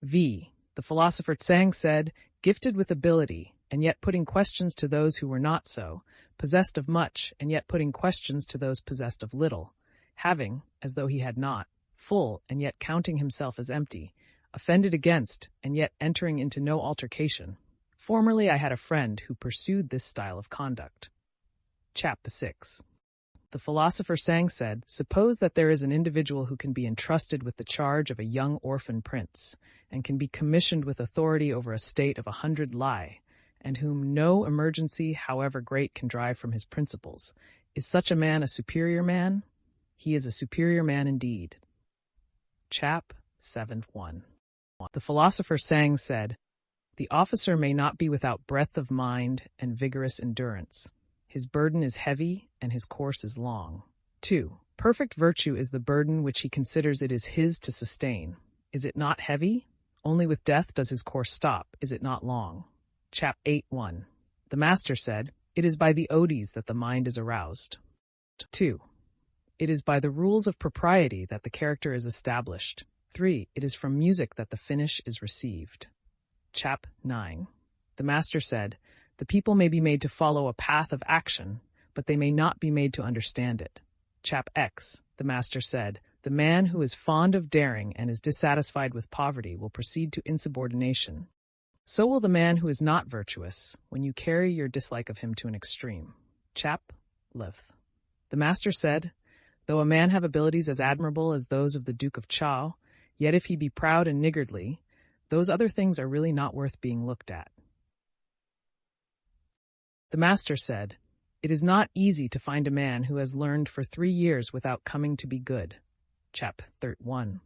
V. The philosopher Tsang said, "Gifted with ability, and yet putting questions to those who were not so, possessed of much, and yet putting questions to those possessed of little, having, as though he had not, full, and yet counting himself as empty, offended against, and yet entering into no altercation. Formerly I had a friend who pursued this style of conduct." Chapter 6. The philosopher Sang said, "Suppose that there is an individual who can be entrusted with the charge of a young orphan prince, and can be commissioned with authority over a state of 100 Lai, and whom no emergency, however great, can drive from his principles. Is such a man a superior man? He is a superior man indeed." Chap. 7:1. The philosopher Sang said, "The officer may not be without breadth of mind and vigorous endurance. His burden is heavy, and his course is long." 2. Perfect virtue is the burden which he considers it is his to sustain. Is it not heavy? Only with death does his course stop. Is it not long? Chap. 8:1. The master said, "It is by the odis that the mind is aroused." 2. It is by the rules of propriety that the character is established. 3. It is from music that the finish is received. Chap. 9. The master said, "The people may be made to follow a path of action, but they may not be made to understand it." Chap. X. The master said, "The man who is fond of daring and is dissatisfied with poverty will proceed to insubordination. So will the man who is not virtuous, when you carry your dislike of him to an extreme." Chap. Lith. The master said, "Though a man have abilities as admirable as those of the Duke of Chao, yet if he be proud and niggardly, those other things are really not worth being looked at." The master said, It is not easy to find a man who has learned for 3 years without coming to be good. Chap 31.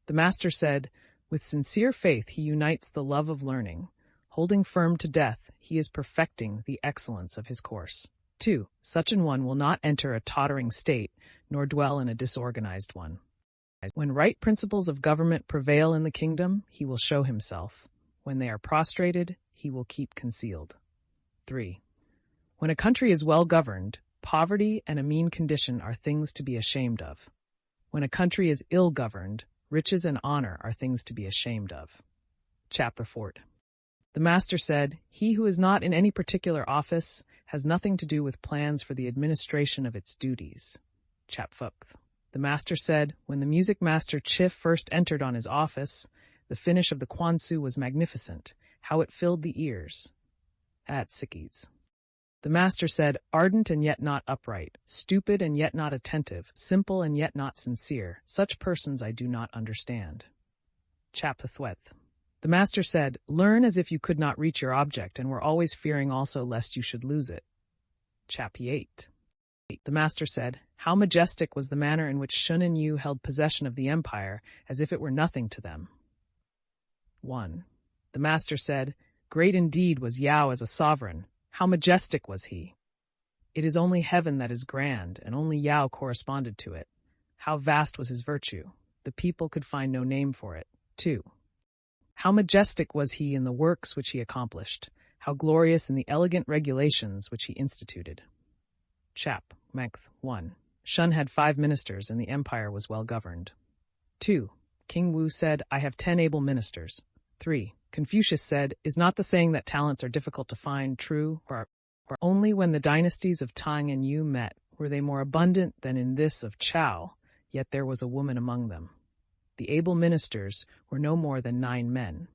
The master said, with sincere faith he unites the love of learning. Holding firm to death, he is perfecting the excellence of his course. 2. Such an one will not enter a tottering state, nor dwell in a disorganized one. When right principles of government prevail in the kingdom, he will show himself. When they are prostrated, he will keep concealed. 3. When a country is well governed, poverty and a mean condition are things to be ashamed of. When a country is ill governed, riches and honor are things to be ashamed of. Chapter 4. The master said, he who is not in any particular office has nothing to do with plans for the administration of its duties. Chap 5. The master said, when the music master Chif first entered on his office, the finish of the Kwansu was magnificent, how it filled the ears. At Sikis. The master said, ardent and yet not upright, stupid and yet not attentive, simple and yet not sincere, such persons I do not understand. Chap 5. The master said, learn as if you could not reach your object and were always fearing also lest you should lose it. Chap 8. The master said, how majestic was the manner in which Shun and Yu held possession of the empire, as if it were nothing to them. 1. The master said, great indeed was Yao as a sovereign, how majestic was he! It is only heaven that is grand, and only Yao corresponded to it. How vast was his virtue! The people could find no name for it. 2. How majestic was he in the works which he accomplished, how glorious in the elegant regulations which he instituted. Chap. Mength 1. Shun had 5 ministers, and the empire was well governed. 2. King Wu said, I have 10 able ministers. 3. Confucius said, is not the saying that talents are difficult to find true, or only when the dynasties of Tang and Yu met were they more abundant than in this of Chao, yet there was a woman among them. The able ministers were no more than 9 men.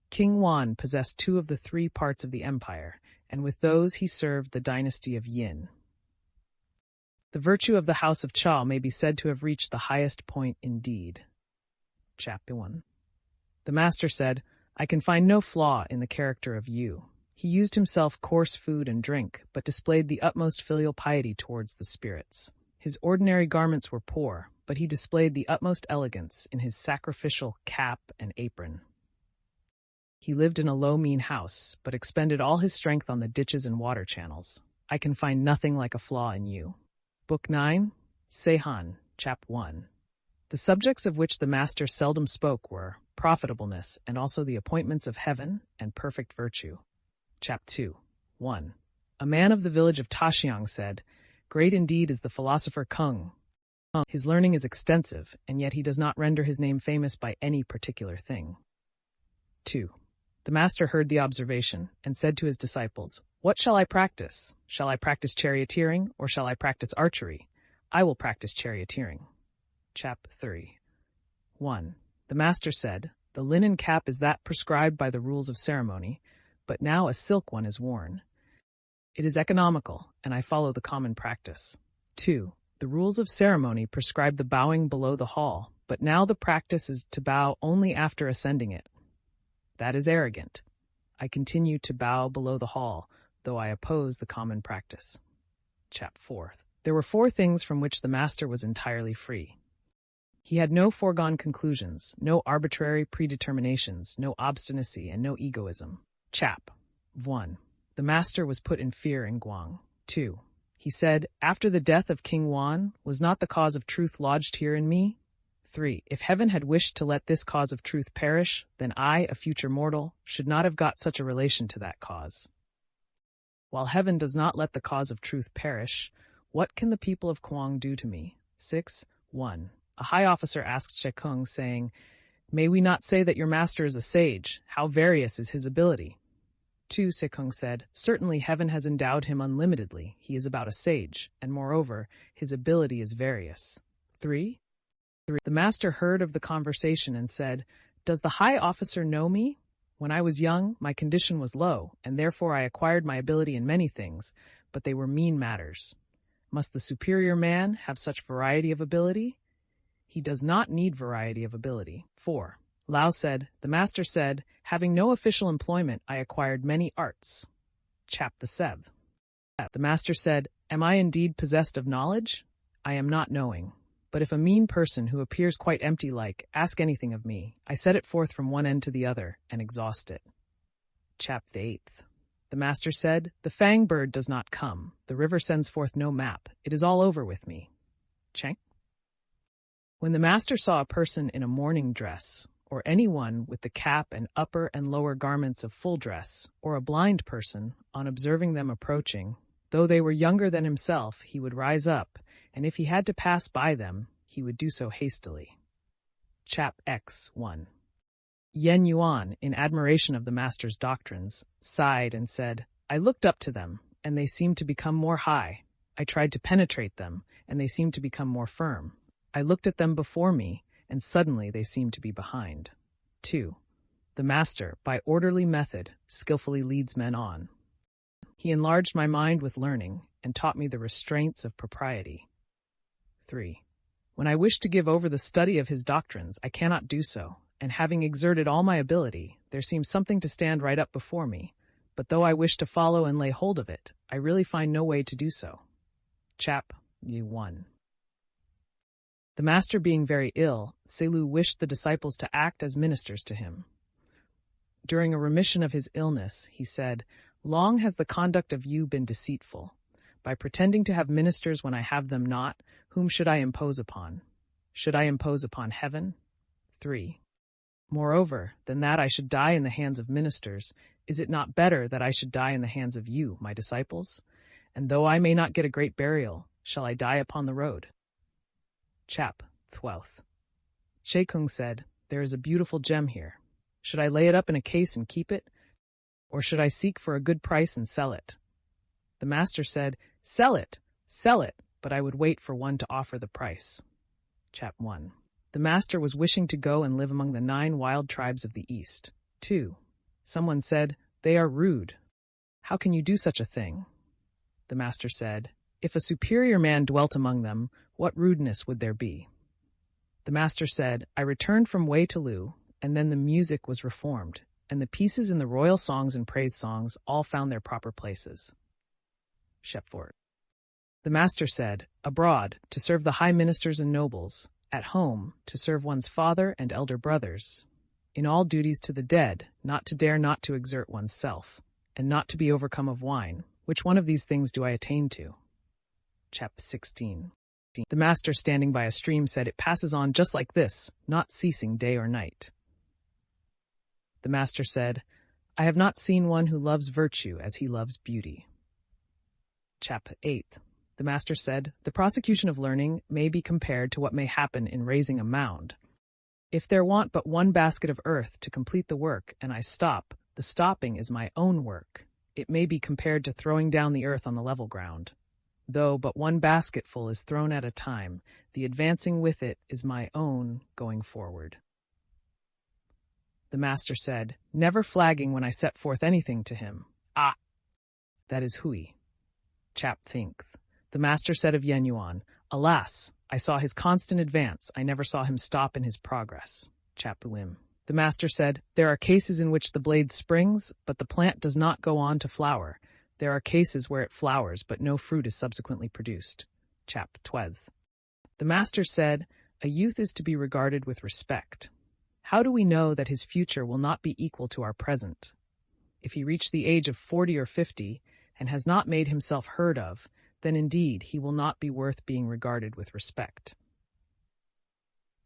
King Wan possessed 2 of the 3 parts of the empire, and with those he served the dynasty of Yin. The virtue of the house of Chao may be said to have reached the highest point indeed. Chapter 1. The master said, I can find no flaw in the character of Yu. He used himself coarse food and drink, but displayed the utmost filial piety towards the spirits. His ordinary garments were poor, but he displayed the utmost elegance in his sacrificial cap and apron. He lived in a low, mean house, but expended all his strength on the ditches and water channels. I can find nothing like a flaw in Yu. Book 9, Seihan, Chap 1. The subjects of which the master seldom spoke were profitableness and also the appointments of heaven and perfect virtue. Chap 2, 1. A man of the village of Taxiang said, great indeed is the philosopher Kung. His learning is extensive, and yet he does not render his name famous by any particular thing. 2. The master heard the observation and said to his disciples, what shall I practice? Shall I practice charioteering, or shall I practice archery? I will practice charioteering. Chap 3. 1. The master said, the linen cap is that prescribed by the rules of ceremony, but now a silk one is worn. It is economical, and I follow the common practice. 2. The rules of ceremony prescribe the bowing below the hall, but now the practice is to bow only after ascending it. That is arrogant. I continue to bow below the hall, though I oppose the common practice. Chap 4. There were 4 things from which the master was entirely free. He had no foregone conclusions, no arbitrary predeterminations, no obstinacy, and no egoism. Chap 1. The master was put in fear in Guang. 2. He said, after the death of King Wan, was not the cause of truth lodged here in me? 3. If heaven had wished to let this cause of truth perish, then I, a future mortal, should not have got such a relation to that cause. While heaven does not let the cause of truth perish, what can the people of Kuang do to me? 6. 1. A high officer asked Shekung, saying, may we not say that your master is a sage? How various is his ability? 2. Sekung said, certainly heaven has endowed him unlimitedly. He is about a sage, and moreover, his ability is various. 3. The master heard of the conversation and said, does the high officer know me? When I was young, my condition was low, and therefore I acquired my ability in many things, but they were mean matters. Must the superior man have such variety of ability? He does not need variety of ability. 4. Lao said, the master said, having no official employment, I acquired many arts. Chap the 7th. The master said, "Am I indeed possessed of knowledge? I am not knowing. But if a mean person who appears quite empty-like ask anything of me, I set it forth from one end to the other and exhaust it." Chapter 8th. The master said, "The fang bird does not come. The river sends forth no map. It is all over with me." Cheng. When the master saw a person in a mourning dress, or anyone with the cap and upper and lower garments of full dress, or a blind person, on observing them approaching, though they were younger than himself, he would rise up, and if he had to pass by them, he would do so hastily. Chap X1. Yen Yuan, in admiration of the master's doctrines, sighed and said, "I looked up to them, and they seemed to become more high. I tried to penetrate them, and they seemed to become more firm. I looked at them before me, and suddenly they seemed to be behind." 2. The master, by orderly method, skillfully leads men on. He enlarged my mind with learning, and taught me the restraints of propriety. 3. When I wish to give over the study of his doctrines, I cannot do so, and having exerted all my ability, there seems something to stand right up before me, but though I wish to follow and lay hold of it, I really find no way to do so. Chap. U1. The master being very ill, Selu wished the disciples to act as ministers to him. During a remission of his illness, he said, "Long has the conduct of you been deceitful. By pretending to have ministers when I have them not, whom should I impose upon? Should I impose upon heaven?" 3. Moreover, than that I should die in the hands of ministers, is it not better that I should die in the hands of you, my disciples? And though I may not get a great burial, shall I die upon the road? Chap. 12th. Shekung said, "There is a beautiful gem here. Should I lay it up in a case and keep it? Or should I seek for a good price and sell it?" The master said, sell it, but I would wait for one to offer the price." Chap 1. The master was wishing to go and live among the 9 wild tribes of the East. 2. Someone said, "They are rude. How can you do such a thing?" The master said, "If a superior man dwelt among them, what rudeness would there be?" The master said, "I returned from Wei to Lu, and then the music was reformed, and the pieces in the royal songs and praise songs all found their proper places." Shepfort. The master said, "Abroad, to serve the high ministers and nobles, at home, to serve one's father and elder brothers, in all duties to the dead, not to dare not to exert one's self, and not to be overcome of wine. Which one of these things do I attain to?" Chap 16. The master, standing by a stream, said, "It passes on just like this, not ceasing day or night." The master said, "I have not seen one who loves virtue as he loves beauty." Chap 8. The master said, "The prosecution of learning may be compared to what may happen in raising a mound. If there want but one basket of earth to complete the work, and I stop, the stopping is my own work. It may be compared to throwing down the earth on the level ground. Though but one basketful is thrown at a time, the advancing with it is my own going forward." The master said, never flagging when I set forth anything to him, "Ah, that is Hui." Chap thinkth. The master said of Yen Yuan, "Alas, I saw his constant advance, I never saw him stop in his progress." Chap Lim. The master said, "There are cases in which the blade springs, but the plant does not go on to flower. There are cases where it flowers, but no fruit is subsequently produced." Chap 12. The master said, "A youth is to be regarded with respect. How do we know that his future will not be equal to our present? If he reach the age of 40 or 50, and has not made himself heard of, then indeed he will not be worth being regarded with respect."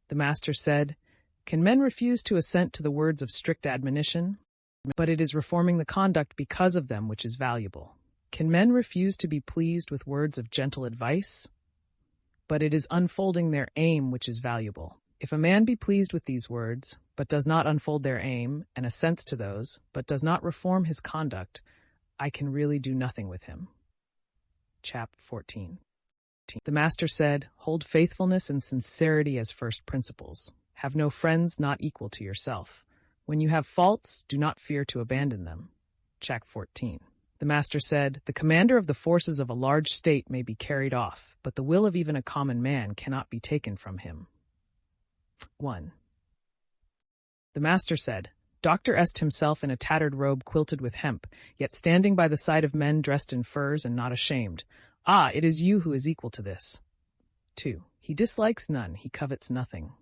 The master said, "Can men refuse to assent to the words of strict admonition? But it is reforming the conduct because of them which is valuable. Can men refuse to be pleased with words of gentle advice? But it is unfolding their aim which is valuable. If a man be pleased with these words, but does not unfold their aim, and assents to those, but does not reform his conduct, I can really do nothing with him." Chap 14. The master said, "Hold faithfulness and sincerity as first principles. Have no friends not equal to yourself. When you have faults, do not fear to abandon them." Chap 14. The master said, "The commander of the forces of a large state may be carried off, but the will of even a common man cannot be taken from him." 1. The master said, Dr. Est himself in a tattered robe quilted with hemp, yet standing by the side of men dressed in furs and not ashamed. Ah, it is you who is equal to this. 2. He dislikes none, he covets nothing.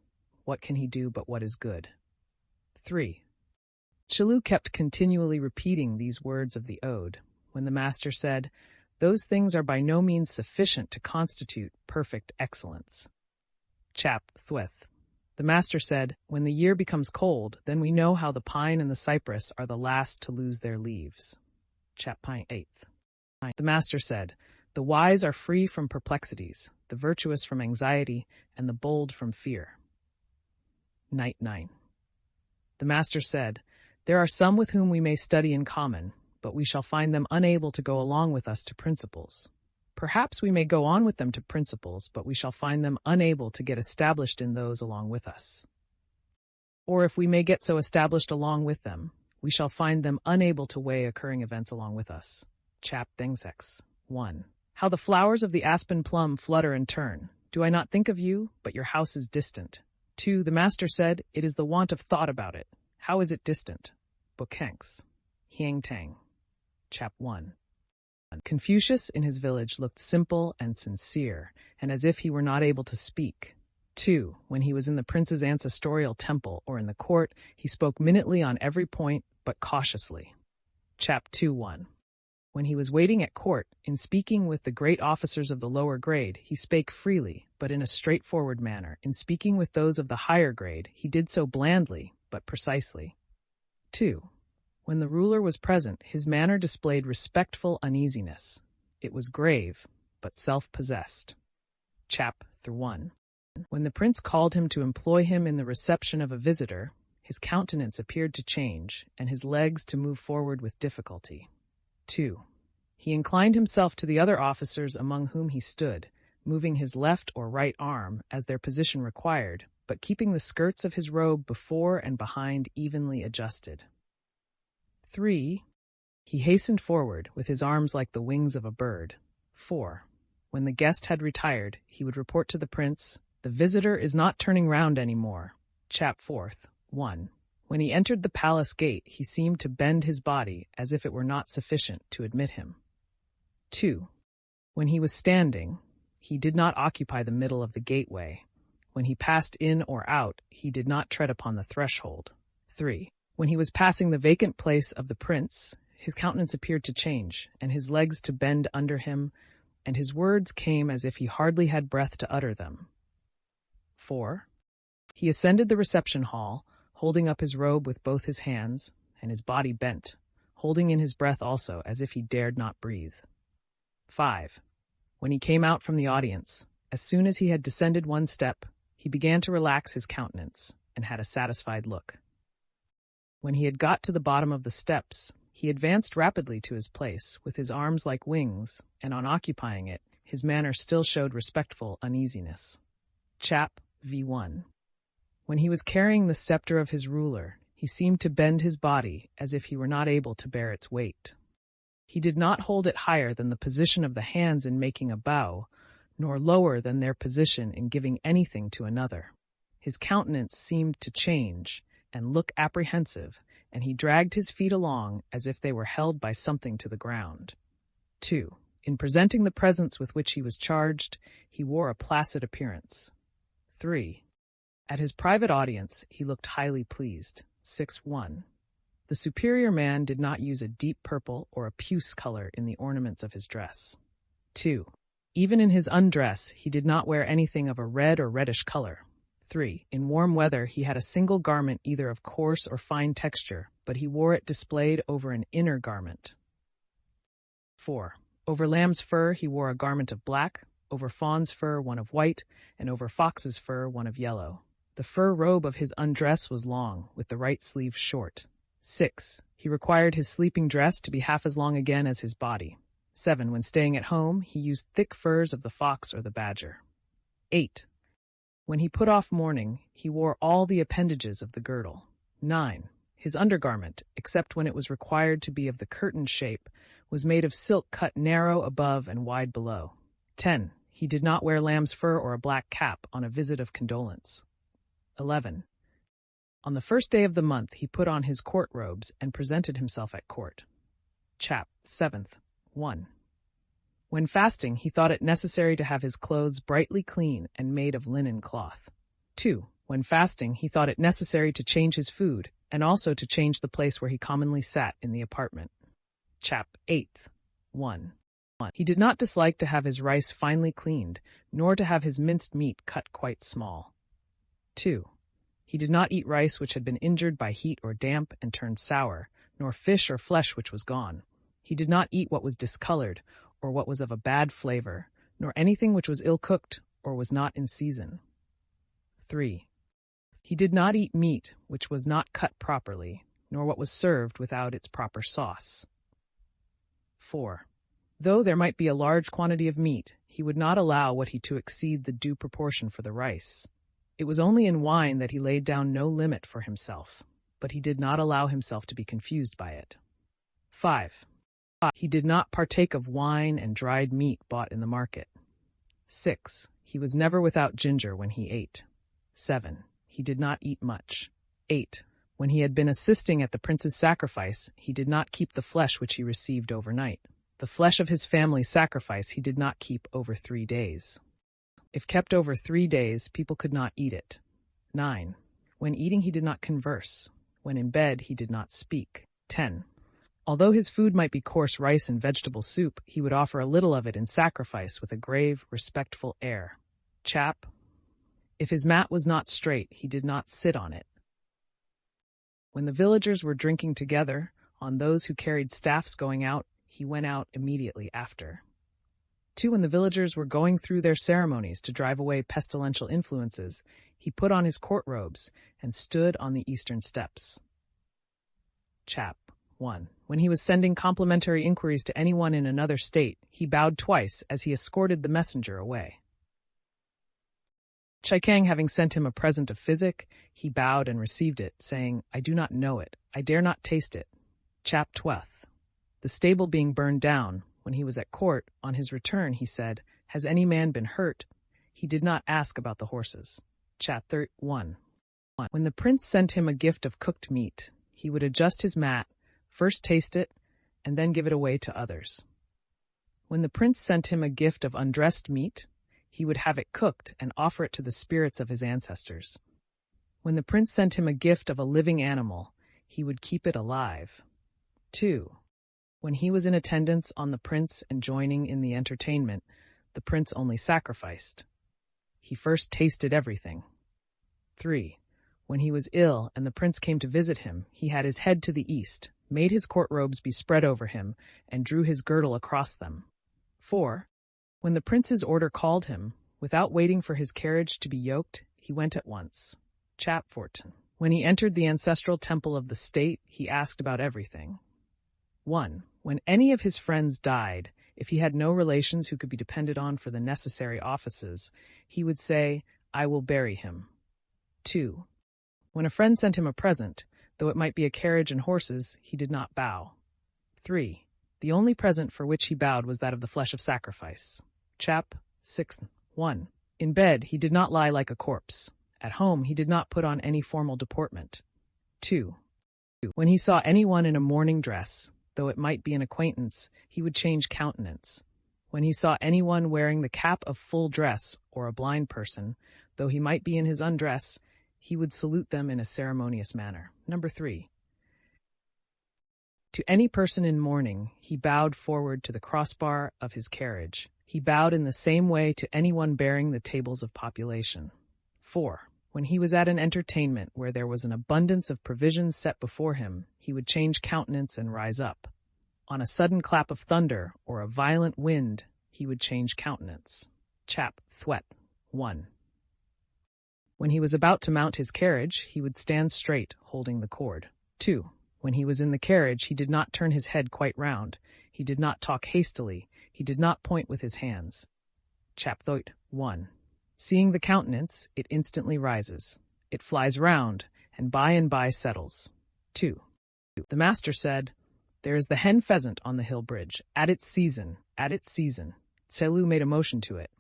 What can he do but what is good? 3. Chalu kept continually repeating these words of the ode, when the master said, "Those things are by no means sufficient to constitute perfect excellence." Chap. Thwith. The master said, "When the year becomes cold, then we know how the pine and the cypress are the last to lose their leaves." Chap. Pine 8th. The master said, "The wise are free from perplexities, the virtuous from anxiety, and the bold from fear." Night 9. The master said, "There are some with whom we may study in common, but we shall find them unable to go along with us to principles. Perhaps we may go on with them to principles, but we shall find them unable to get established in those along with us. Or if we may get so established along with them, we shall find them unable to weigh occurring events along with us." Chap. Dengsex. 1. How the flowers of the aspen plum flutter and turn. Do I not think of you, but your house is distant. 2. The master said, "It is the want of thought about it. How is it distant?" Bookhanks. Hiang Tang. Chap. 1. Confucius in his village looked simple and sincere, and as if he were not able to speak. 2. When he was in the prince's ancestorial temple or in the court, he spoke minutely on every point, but cautiously. Chap. 2.1. When he was waiting at court, in speaking with the great officers of the lower grade, he spake freely, but in a straightforward manner. In speaking with those of the higher grade, he did so blandly, but precisely. 2. When the ruler was present, his manner displayed respectful uneasiness. It was grave, but self-possessed. Chap. 1. When the prince called him to employ him in the reception of a visitor, his countenance appeared to change, and his legs to move forward with difficulty. 2. He inclined himself to the other officers among whom he stood, moving his left or right arm as their position required, but keeping the skirts of his robe before and behind evenly adjusted. 3. He hastened forward, with his arms like the wings of a bird. 4. When the guest had retired, he would report to the prince, "The visitor is not turning round any more." Chap. 4th. 1. When he entered the palace gate, he seemed to bend his body as if it were not sufficient to admit him. 2. When he was standing, he did not occupy the middle of the gateway. When he passed in or out, he did not tread upon the threshold. 3. When he was passing the vacant place of the prince, his countenance appeared to change, and his legs to bend under him, and his words came as if he hardly had breath to utter them. 4. He ascended the reception hall, holding up his robe with both his hands, and his body bent, holding in his breath also, as if he dared not breathe. 5. When he came out from the audience, as soon as he had descended one step, he began to relax his countenance, and had a satisfied look. When he had got to the bottom of the steps, he advanced rapidly to his place, with his arms like wings, and on occupying it, his manner still showed respectful uneasiness. Chap. V1. When he was carrying the scepter of his ruler, he seemed to bend his body as if he were not able to bear its weight. He did not hold it higher than the position of the hands in making a bow, nor lower than their position in giving anything to another. His countenance seemed to change and look apprehensive, and he dragged his feet along as if they were held by something to the ground. 2. In presenting the presents with which he was charged, he wore a placid appearance. 3. At his private audience, he looked highly pleased. 6.1. The superior man did not use a deep purple or a puce color in the ornaments of his dress. 2. Even in his undress, he did not wear anything of a red or reddish color. 3. In warm weather, he had a single garment either of coarse or fine texture, but he wore it displayed over an inner garment. 4. Over lamb's fur, he wore a garment of black, over fawn's fur one of white, and over fox's fur one of yellow. The fur robe of his undress was long, with the right sleeve short. 6. He required his sleeping dress to be half as long again as his body. 7. When staying at home, he used thick furs of the fox or the badger. 8. When he put off mourning, he wore all the appendages of the girdle. 9. His undergarment, except when it was required to be of the curtain shape, was made of silk cut narrow above and wide below. 10. He did not wear lamb's fur or a black cap on a visit of condolence. 11. On the first day of the month he put on his court robes and presented himself at court. Chap. 7th. 1. When fasting, he thought it necessary to have his clothes brightly clean and made of linen cloth. 2. When fasting, he thought it necessary to change his food, and also to change the place where he commonly sat in the apartment. Chap. 8th. 1. He did not dislike to have his rice finely cleaned, nor to have his minced meat cut quite small. 2. He did not eat rice which had been injured by heat or damp and turned sour, nor fish or flesh which was gone. He did not eat what was discolored, or what was of a bad flavor, nor anything which was ill-cooked, or was not in season. 3. He did not eat meat which was not cut properly, nor what was served without its proper sauce. 4. Though there might be a large quantity of meat, he would not allow what he to exceed the due proportion for the rice. It was only in wine that he laid down no limit for himself, but he did not allow himself to be confused by it. 5. He did not partake of wine and dried meat bought in the market. 6. He was never without ginger when he ate. 7. He did not eat much. 8. When he had been assisting at the prince's sacrifice, he did not keep the flesh which he received overnight. The flesh of his family's sacrifice he did not keep over 3 days. If kept over 3 days, people could not eat it. 9. When eating, he did not converse. When in bed, he did not speak. 10. Although his food might be coarse rice and vegetable soup, he would offer a little of it in sacrifice with a grave, respectful air. Chap. If his mat was not straight, he did not sit on it. When the villagers were drinking together, on those who carried staffs going out, he went out immediately after. 2. When the villagers were going through their ceremonies to drive away pestilential influences, he put on his court robes and stood on the eastern steps. Chap. 1. When he was sending complimentary inquiries to anyone in another state, he bowed twice as he escorted the messenger away. Chaikang having sent him a present of physic, he bowed and received it, saying, "I do not know it. I dare not taste it." Chap. 12. The stable being burned down, when he was at court, on his return he said, "Has any man been hurt?" He did not ask about the horses. Chap. 1. When the prince sent him a gift of cooked meat, he would adjust his mat, first taste it, and then give it away to others. When the prince sent him a gift of undressed meat, he would have it cooked and offer it to the spirits of his ancestors. When the prince sent him a gift of a living animal, he would keep it alive. 2. When he was in attendance on the prince and joining in the entertainment, the prince only sacrificed. He first tasted everything. 3. When he was ill and the prince came to visit him, he had his head to the east, made his court robes be spread over him, and drew his girdle across them. 4. When the prince's order called him, without waiting for his carriage to be yoked, he went at once. Chap. 14. When he entered the ancestral temple of the state, he asked about everything. 1. When any of his friends died, if he had no relations who could be depended on for the necessary offices, he would say, "I will bury him." 2. When a friend sent him a present, though it might be a carriage and horses, he did not bow. 3. The only present for which he bowed was that of the flesh of sacrifice. Chap. 6. 1. In bed, he did not lie like a corpse. At home, he did not put on any formal deportment. 2. When he saw anyone in a mourning dress, though it might be an acquaintance, he would change countenance. When he saw anyone wearing the cap of full dress, or a blind person, though he might be in his undress, he would salute them in a ceremonious manner. 3. To any person in mourning, he bowed forward to the crossbar of his carriage. He bowed in the same way to anyone bearing the tables of population. 4. When he was at an entertainment where there was an abundance of provisions set before him, he would change countenance and rise up. On a sudden clap of thunder or a violent wind, he would change countenance. Chap. 1. When he was about to mount his carriage, he would stand straight, holding the cord. 2. When he was in the carriage, he did not turn his head quite round. He did not talk hastily. He did not point with his hands. Chap. 1. Seeing the countenance, it instantly rises. It flies round, and by settles. 2. The master said, "There is the hen pheasant on the hill bridge. At its season, at its season." Tselu made a motion to it.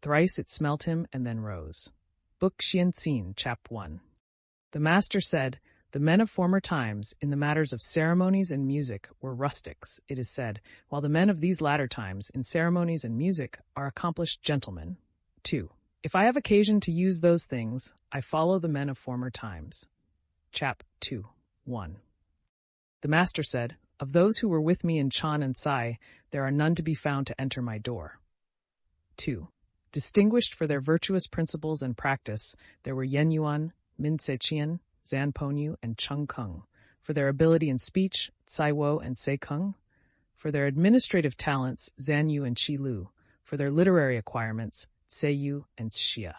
Thrice it smelt him and then rose. Book Xianxin, Chap. 1. The master said, "The men of former times, in the matters of ceremonies and music, were rustics, it is said, while the men of these latter times, in ceremonies and music, are accomplished gentlemen. 2. If I have occasion to use those things, I follow the men of former times." Chap 2. 1. The master said, "Of those who were with me in Chan and Sai, there are none to be found to enter my door." 2. Distinguished for their virtuous principles and practice, there were Yen Yuan, Min Seqian, Zan Ponyu, and Chung Kung. For their ability in speech, Tsai Wo and Se Kung. For their administrative talents, Zan Yu and Qi Lu. For their literary acquirements, Tse Yu and Xia.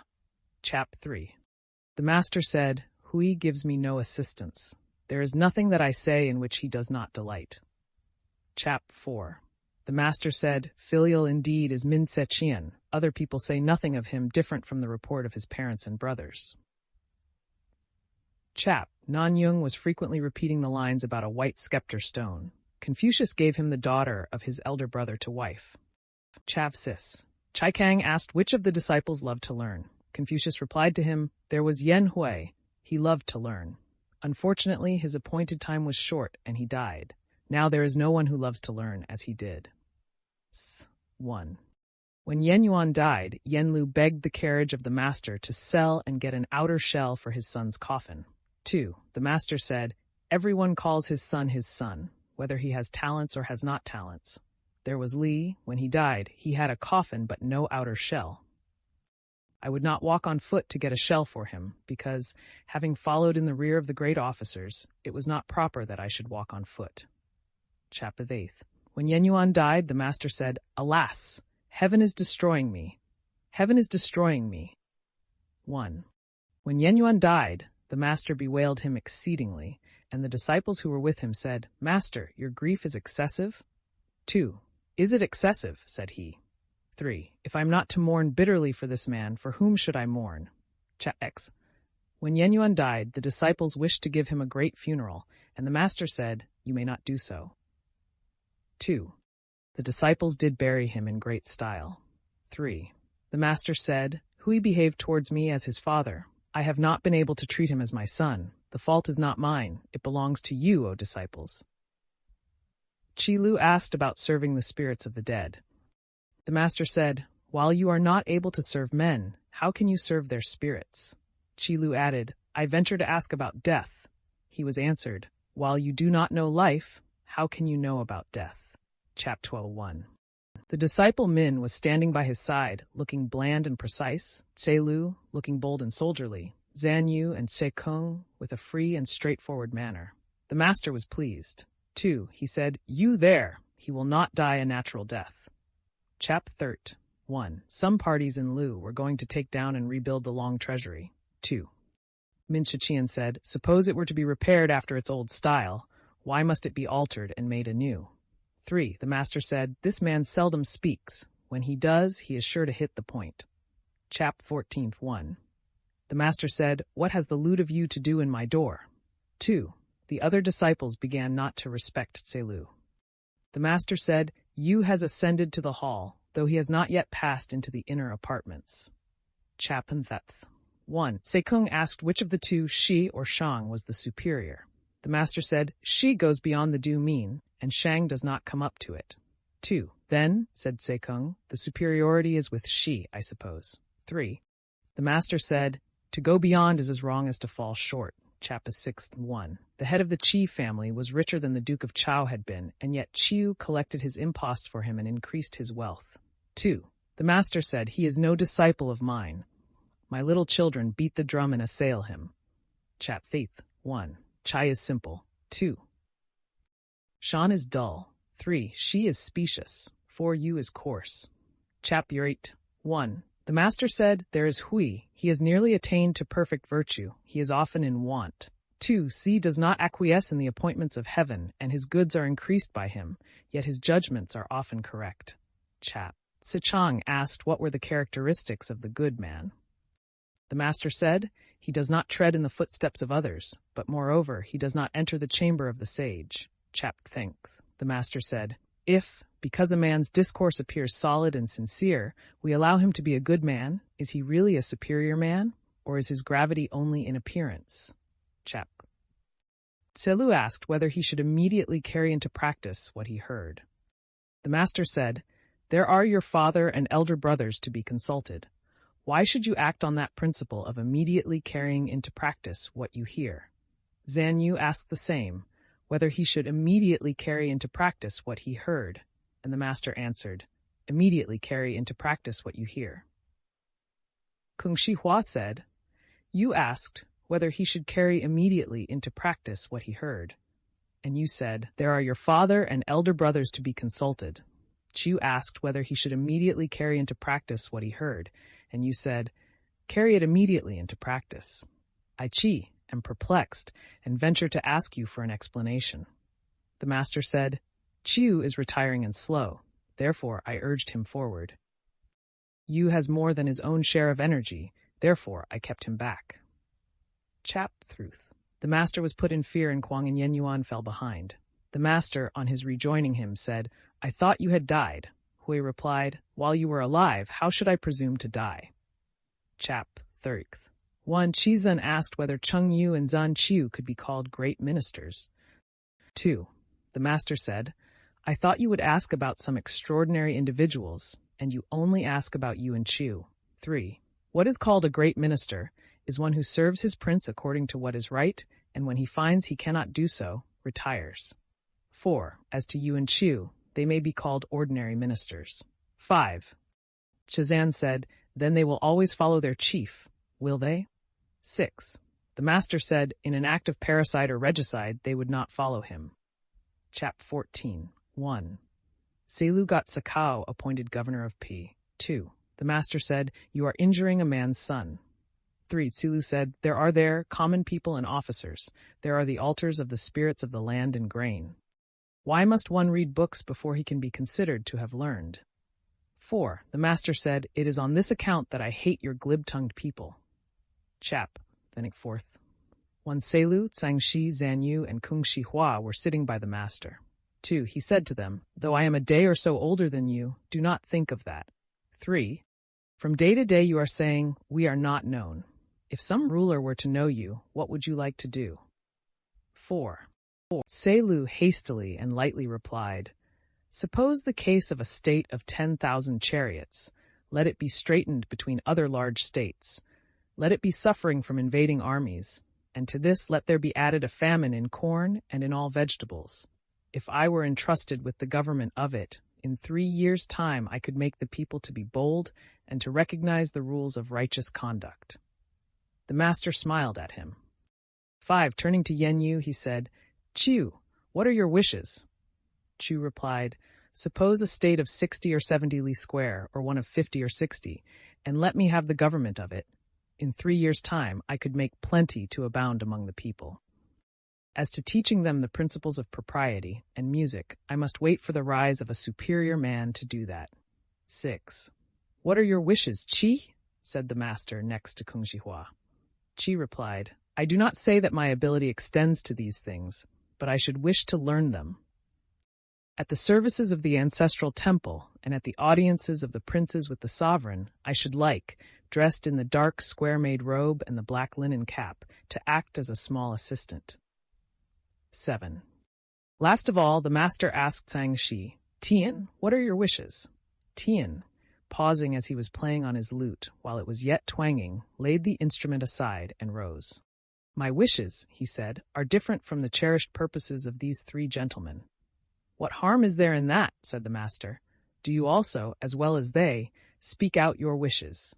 Chap 3. The master said, "Hui gives me no assistance. There is nothing that I say in which he does not delight." Chap 4. The master said, "Filial indeed is Min Seqian. Other people say nothing of him different from the report of his parents and brothers." Chap. Nan Yung was frequently repeating the lines about a white scepter stone. Confucius gave him the daughter of his elder brother to wife. Chap. Sis. Chai Kang asked which of the disciples loved to learn. Confucius replied to him, "There was Yen Hui. He loved to learn. Unfortunately, his appointed time was short, and he died. Now there is no one who loves to learn as he did." 1. When Yen Yuan died, Yen Lu begged the carriage of the master to sell and get an outer shell for his son's coffin. 2. The master said, "Everyone calls his son, whether he has talents or has not talents. There was Li, when he died, he had a coffin but no outer shell. I would not walk on foot to get a shell for him, because, having followed in the rear of the great officers, it was not proper that I should walk on foot." Chapter 8. When Yen Yuan died, the master said, "Alas! Heaven is destroying me. Heaven is destroying me." 1. When Yen Yuan died, the master bewailed him exceedingly, and the disciples who were with him said, "Master, your grief is excessive." 2. "Is it excessive?" said he. 3. "If I am not to mourn bitterly for this man, for whom should I mourn?" X. When Yen Yuan died, the disciples wished to give him a great funeral, and the master said, "You may not do so." 2. The disciples did bury him in great style. 3. The master said, "Hui behaved towards me as his father. I have not been able to treat him as my son. The fault is not mine. It belongs to you, O disciples." Qi Lu asked about serving the spirits of the dead. The master said, "While you are not able to serve men, how can you serve their spirits?" Qi Lu added, "I venture to ask about death." He was answered, "While you do not know life, how can you know about death?" Chapter 12:1. The disciple Min was standing by his side, looking bland and precise, Tse Lu looking bold and soldierly, Zan Yu and Se Kung with a free and straightforward manner. The master was pleased. 2. He said, "You there! He will not die a natural death." Chap 13. 1. Some parties in Lu were going to take down and rebuild the long treasury. 2. Min Shiqian said, "Suppose it were to be repaired after its old style, why must it be altered and made anew?" 3. The master said, "This man seldom speaks. When he does, he is sure to hit the point." Chap 14. 1. The master said, "What has the lewd of you to do in my door?" 2. The other disciples began not to respect Tse Lu. The master said, "Yu has ascended to the hall, though he has not yet passed into the inner apartments." Chap 1. Se Kung asked which of the two, Shi or Shang, was the superior. The master said, "Shi goes beyond the due mean, and Shang does not come up to it." 2. Then, said Se Kung, "the superiority is with Shi, I suppose." 3. The master said, "To go beyond is as wrong as to fall short." Chapter 6:1. The head of the Qi family was richer than the Duke of Chao had been, and yet Qiu collected his imposts for him and increased his wealth. 2. The master said, "He is no disciple of mine. My little children beat the drum and assail him." Chapter 1. Chai is simple. 2. Shan is dull. 3. Shi is specious. 4. Yu is coarse. Chapter 8. 1. The master said, "There is Hui. He has nearly attained to perfect virtue. He is often in want." 2. Si does not acquiesce in the appointments of heaven, and his goods are increased by him, yet his judgments are often correct. Chap. Sichang asked what were the characteristics of the good man. The master said, "He does not tread in the footsteps of others, but moreover, he does not enter the chamber of the sage." Chap. The master said, "If, because a man's discourse appears solid and sincere, we allow him to be a good man, is he really a superior man, or is his gravity only in appearance?" Chap. Tse-lu asked whether he should immediately carry into practice what he heard. The master said, "There are your father and elder brothers to be consulted. Why should you act on that principle of immediately carrying into practice what you hear?" Zan Yu asked the same, whether he should immediately carry into practice what he heard, and the master answered, "Immediately carry into practice what you hear." Kung Shi Hua said, "You asked whether he should carry immediately into practice what he heard, and you said, 'There are your father and elder brothers to be consulted.' Chu asked whether he should immediately carry into practice what he heard, and you said, 'Carry it immediately into practice.' I, Chi, am perplexed and venture to ask you for an explanation." The master said, "Chu is retiring and slow, therefore I urged him forward. Yu has more than his own share of energy, therefore I kept him back." Chap. Truth. The master was put in fear and Kuang and Yen Yuan fell behind. The master, on his rejoining him, said, "I thought you had died." Hui replied, "While you were alive, how should I presume to die?" Chap. 30th. 1. Chizan asked whether Cheng Yu and Zan Qiu could be called great ministers. 2. The master said, "I thought you would ask about some extraordinary individuals, and you only ask about Yu and Qiu." 3. What is called a great minister is one who serves his prince according to what is right, and when he finds he cannot do so, retires. 4. As to Yu and Qiu, they may be called ordinary ministers. 5. Chizan said, "Then they will always follow their chief, will they?" 6. The master said, in an act of parricide or regicide, they would not follow him. Chap. 14. 1. Tse-lu got Sakao appointed governor of Pi. 2. The master said, "You are injuring a man's son." 3. Tse-lu said, "There are there common people and officers. There are the altars of the spirits of the land and grain. Why must one read books before he can be considered to have learned?" 4. The master said, "It is on this account that I hate your glib-tongued people." Chap. Then 4th. 1. Tse-lu, Tsang-shi, Zan Yu, and Kung Shi Hua were sitting by the master. 2. He said to them, "Though I am a day or so older than you, do not think of that." 3. From day to day you are saying, "We are not known." If some ruler were to know you, what would you like to do? 4. Tse-lu hastily and lightly replied, "Suppose the case of a state of 10,000 chariots. Let it be straitened between other large states. Let it be suffering from invading armies, and to this let there be added a famine in corn and in all vegetables. If I were entrusted with the government of it, in 3 years' time I could make the people to be bold and to recognize the rules of righteous conduct." The master smiled at him. 5. Turning to Yen Yu, he said, "Chu, what are your wishes?" Chu replied, "Suppose a state of 60 or 70 li square, or one of 50 or 60, and let me have the government of it. In 3 years' time, I could make plenty to abound among the people. As to teaching them the principles of propriety and music, I must wait for the rise of a superior man to do that." 6. "What are your wishes, Chi?" said the master next to Kung Shi Hua. Chi replied, "I do not say that my ability extends to these things, but I should wish to learn them. At the services of the ancestral temple and at the audiences of the princes with the sovereign, I should like, dressed in the dark square-made robe and the black linen cap, to act as a small assistant." 7. Last of all, the master asked Tsang-shi, "Tian, what are your wishes?" Tian, pausing as he was playing on his lute while it was yet twanging, laid the instrument aside and rose. "My wishes," he said, "are different from the cherished purposes of these 3 gentlemen." "What harm is there in that?" said the master. "Do you also, as well as they, speak out your wishes."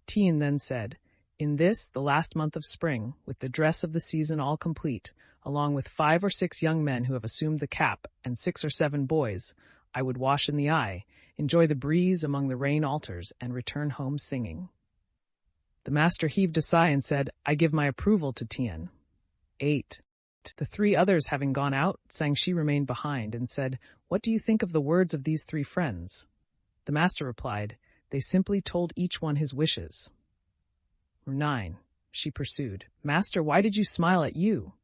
Tian then said, "In this, the last month of spring, with the dress of the season all complete, along with 5 or 6 young men who have assumed the cap, and 6 or 7 boys, I would wash in the eye, enjoy the breeze among the rain altars, and return home singing." The master heaved a sigh and said, "I give my approval to Tian." 8. The 3 others having gone out, Tsang-shi remained behind and said, "What do you think of the words of these 3 friends?" The master replied, "They simply told each one his wishes." 9. She pursued, "Master, why did you smile at you?"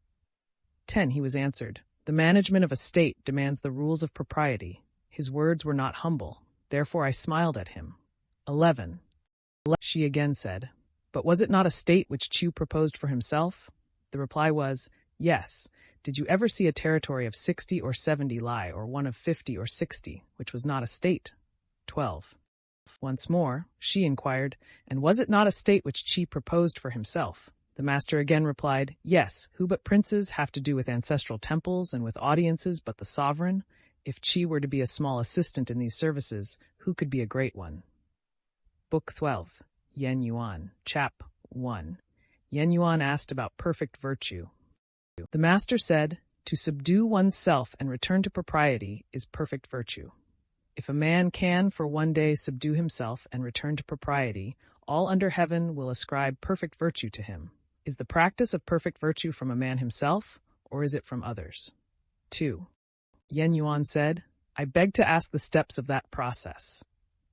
10. He was answered, "The management of a state demands the rules of propriety. His words were not humble, therefore I smiled at him." 11. She again said, "But was it not a state which Chu proposed for himself?" The reply was, yes. Did you ever see a territory of 60 or 70 li, or one of 50 or 60, which was not a state? 12. Once more, she inquired, and was it not a state which Chi proposed for himself? The master again replied, yes, who but princes have to do with ancestral temples and with audiences but the sovereign? If Chi were to be a small assistant in these services, who could be a great one? Book 12, Yen Yuan, Chap 1. Yen Yuan asked about perfect virtue. The master said, to subdue oneself and return to propriety is perfect virtue. If a man can for one day subdue himself and return to propriety, all under heaven will ascribe perfect virtue to him. Is the practice of perfect virtue from a man himself, or is it from others? 2. Yen Yuan said, I beg to ask the steps of that process.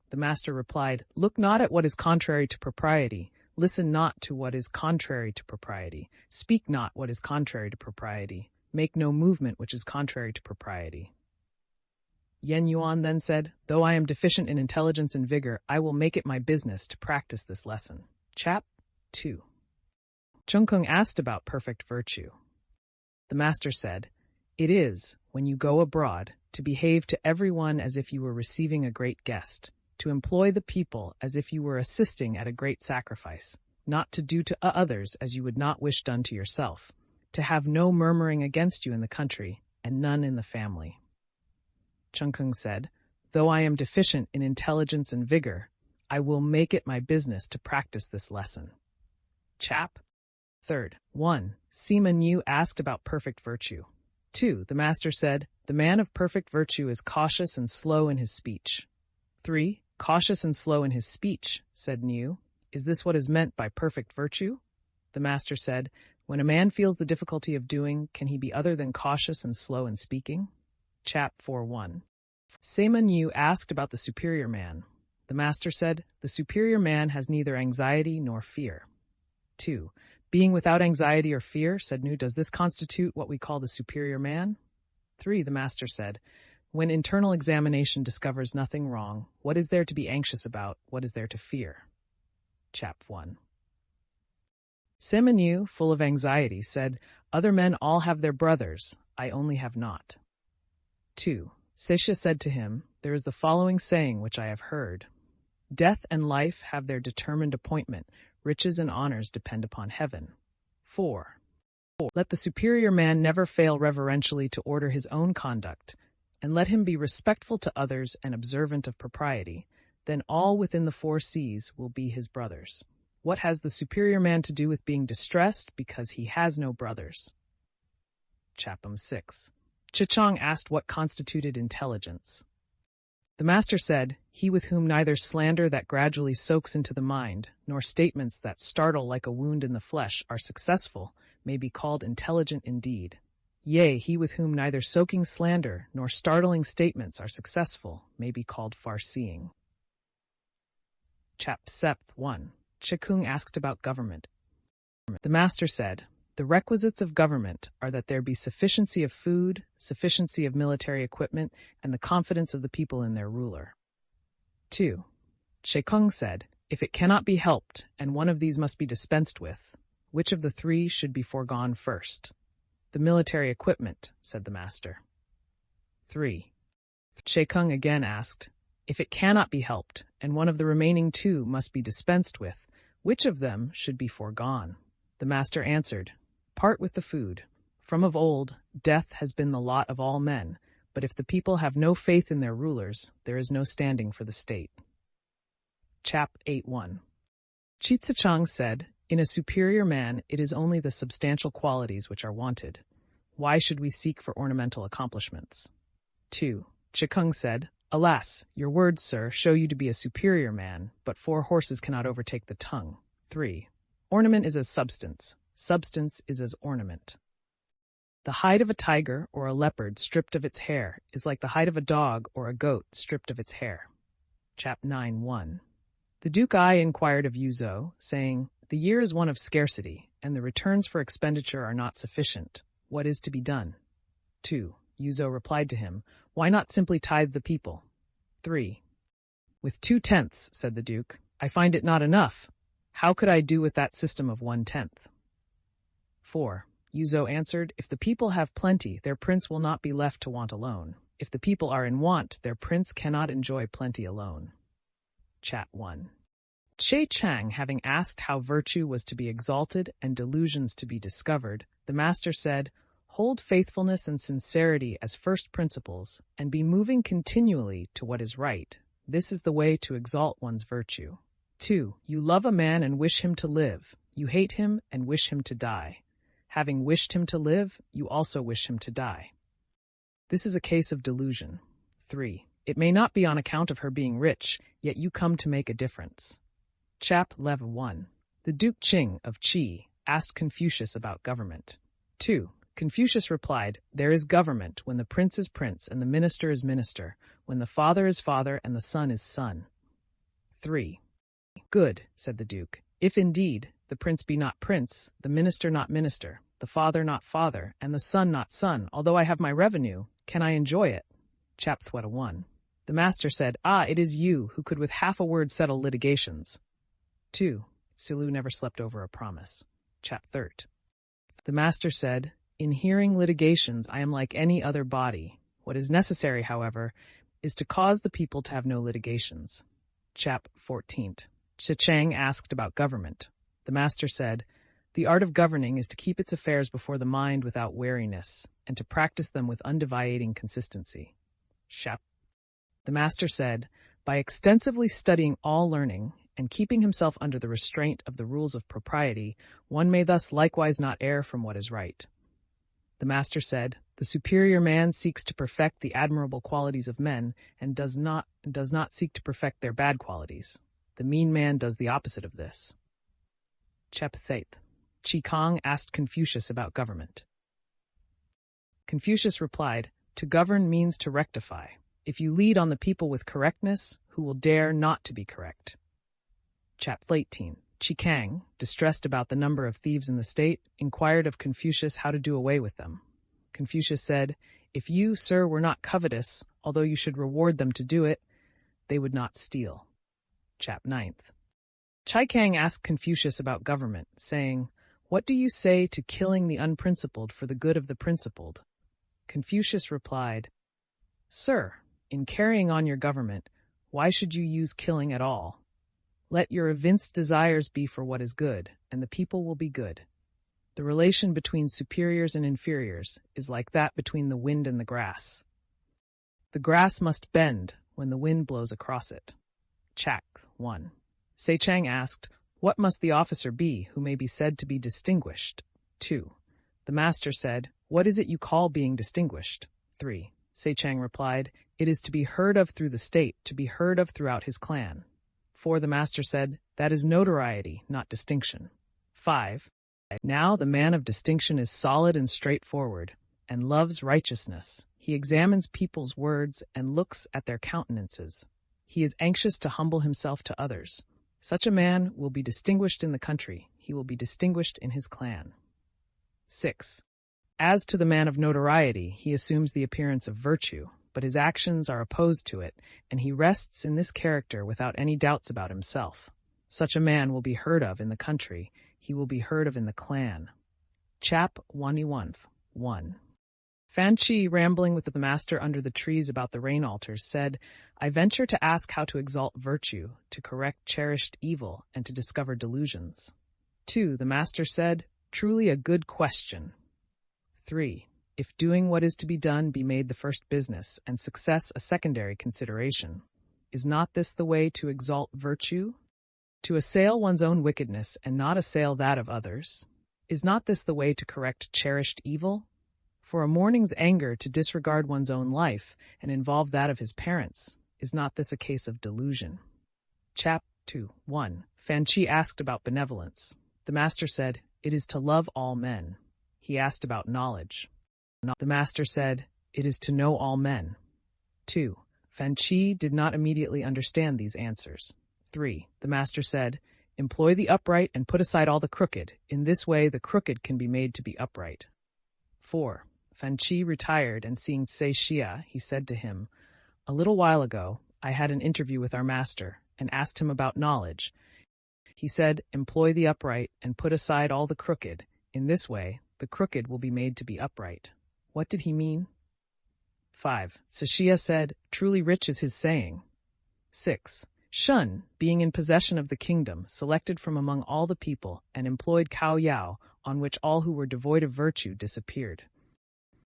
The master replied, look not at what is contrary to propriety, listen not to what is contrary to propriety, speak not what is contrary to propriety, make no movement which is contrary to propriety. Yen Yuan then said, though I am deficient in intelligence and vigor, I will make it my business to practice this lesson. Chap 2. Chungkung asked about perfect virtue. The master said, it is, when you go abroad, to behave to everyone as if you were receiving a great guest, to employ the people as if you were assisting at a great sacrifice, not to do to others as you would not wish done to yourself, to have no murmuring against you in the country, and none in the family. Chungkung said, though I am deficient in intelligence and vigor, I will make it my business to practice this lesson. Chap 3. 1. Sima Yu asked about perfect virtue. 2. The master said, the man of perfect virtue is cautious and slow in his speech. 3. Cautious and slow in his speech, said Niu. Is this what is meant by perfect virtue? The master said, when a man feels the difficulty of doing, can he be other than cautious and slow in speaking? Chap 4.1. Sima Yu asked about the superior man. The master said, the superior man has neither anxiety nor fear. 2. Being without anxiety or fear, said Nu, does this constitute what we call the superior man? 3. The master said, when internal examination discovers nothing wrong, what is there to be anxious about? What is there to fear? Chap 1. Sima Yu, full of anxiety, said, other men all have their brothers, I only have not. 2. Seisha said to him, there is the following saying which I have heard. Death and life have their determined appointment, riches and honors depend upon heaven. 4. Let the superior man never fail reverentially to order his own conduct, and let him be respectful to others and observant of propriety, then all within the 4 seas will be his brothers. What has the superior man to do with being distressed because he has no brothers? Chapum 6. Chichang asked what constituted intelligence. The master said, he with whom neither slander that gradually soaks into the mind, nor statements that startle like a wound in the flesh are successful, may be called intelligent indeed. Yea, he with whom neither soaking slander nor startling statements are successful may be called far-seeing. Chap 1. Chikung asked about government. The master said, the requisites of government are that there be sufficiency of food, sufficiency of military equipment, and the confidence of the people in their ruler. 2. Shekung said, if it cannot be helped, and one of these must be dispensed with, which of the 3 should be foregone first? The military equipment, said the master. 3. Shekung again asked, if it cannot be helped, and one of the remaining 2 must be dispensed with, which of them should be foregone? The master answered, part with the food. From of old, death has been the lot of all men, but if the people have no faith in their rulers, there is no standing for the state. Chap 8.1. Chitsa-chang said, in a superior man, it is only the substantial qualities which are wanted. Why should we seek for ornamental accomplishments? 2. Chikung said, alas, your words, sir, show you to be a superior man, but 4 horses cannot overtake the tongue. 3. Ornament is as substance. Substance is as ornament. The hide of a tiger or a leopard stripped of its hair is like the hide of a dog or a goat stripped of its hair. Chap 9.1. The Duke I inquired of Yuzo, saying, the year is one of scarcity, and the returns for expenditure are not sufficient. What is to be done? 2. Yuzo replied to him, why not simply tithe the people? 3. With 2/10, said the Duke, I find it not enough. How could I do with that system of 1/10? 4. Yuzo answered, "If the people have plenty, their prince will not be left to want alone. If the people are in want, their prince cannot enjoy plenty alone." Chat 1. Che Chang, having asked how virtue was to be exalted and delusions to be discovered, the master said, "Hold faithfulness and sincerity as first principles, and be moving continually to what is right. This is the way to exalt one's virtue. 2. You love a man and wish him to live. You hate him and wish him to die. Having wished him to live, you also wish him to die. This is a case of delusion. 3. It may not be on account of her being rich, yet you come to make a difference." Chap Lev 1. The Duke Qing of Qi asked Confucius about government. 2. Confucius replied, "There is government when the prince is prince and the minister is minister, when the father is father and the son is son." 3. "Good," said the Duke, "if indeed the prince be not prince, the minister not minister, the father not father, and the son not son, although I have my revenue, can I enjoy it?" Chap Thweta 1. The master said, "Ah, it is you who could with half a word settle litigations." 2. Silu never slept over a promise. Chap 3. The master said, "In hearing litigations, I am like any other body. What is necessary, however, is to cause the people to have no litigations." Chap 14. Che Chang asked about government. The master said, "The art of governing is to keep its affairs before the mind without weariness, and to practice them with undividing consistency." Chap. The master said, "By extensively studying all learning, and keeping himself under the restraint of the rules of propriety, one may thus likewise not err from what is right." The master said, "The superior man seeks to perfect the admirable qualities of men, and does not seek to perfect their bad qualities. The mean man does the opposite of this." Chepthaith. Chi Kong asked Confucius about government. Confucius replied, "To govern means to rectify. If you lead on the people with correctness, who will dare not to be correct?" Chapter 18. Chi Kang, distressed about the number of thieves in the state, inquired of Confucius how to do away with them. Confucius said, "If you, sir, were not covetous, although you should reward them to do it, they would not steal." Chap 9th. Chi Kang asked Confucius about government, saying, "What do you say to killing the unprincipled for the good of the principled?" Confucius replied, "Sir, in carrying on your government, why should you use killing at all? Let your evinced desires be for what is good, and the people will be good. The relation between superiors and inferiors is like that between the wind and the grass. The grass must bend when the wind blows across it." Chak 1. Se Chang asked, "What must the officer be who may be said to be distinguished?" 2. The master said, "What is it you call being distinguished?" 3. Se Chang replied, "It is to be heard of through the state, to be heard of throughout his clan." 4. The master said, "That is notoriety, not distinction." 5. Now the man of distinction is solid and straightforward, and loves righteousness. He examines people's words and looks at their countenances. He is anxious to humble himself to others. Such a man will be distinguished in the country. He will be distinguished in his clan. 6. As to the man of notoriety, he assumes the appearance of virtue, but his actions are opposed to it, and he rests in this character without any doubts about himself. Such a man will be heard of in the country. He will be heard of in the clan. Chap 21. 1. Fan Chi, rambling with the master under the trees about the rain altars, said, "I venture to ask how to exalt virtue, to correct cherished evil, and to discover delusions." 2. The master said, "Truly a good question." 3. If doing what is to be done be made the first business, and success a secondary consideration, is not this the way to exalt virtue? To assail one's own wickedness and not assail that of others? Is not this the way to correct cherished evil? For a morning's anger to disregard one's own life and involve that of his parents, is not this a case of delusion? Chap 2. 1. Fan Chi asked about benevolence. The master said, "It is to love all men." He asked about knowledge. The master said, "It is to know all men." 2. Fan Chi did not immediately understand these answers. 3. The master said, "Employ the upright and put aside all the crooked. In this way the crooked can be made to be upright." 4. Fan Chi retired, and seeing Tse Xia, he said to him, "A little while ago, I had an interview with our master, and asked him about knowledge. He said, 'Employ the upright and put aside all the crooked. In this way, the crooked will be made to be upright. What did he mean? 5. Sashia said, truly rich is his saying. 6. Shun, being in possession of the kingdom, selected from among all the people, and employed Cao Yao, on which all who were devoid of virtue disappeared.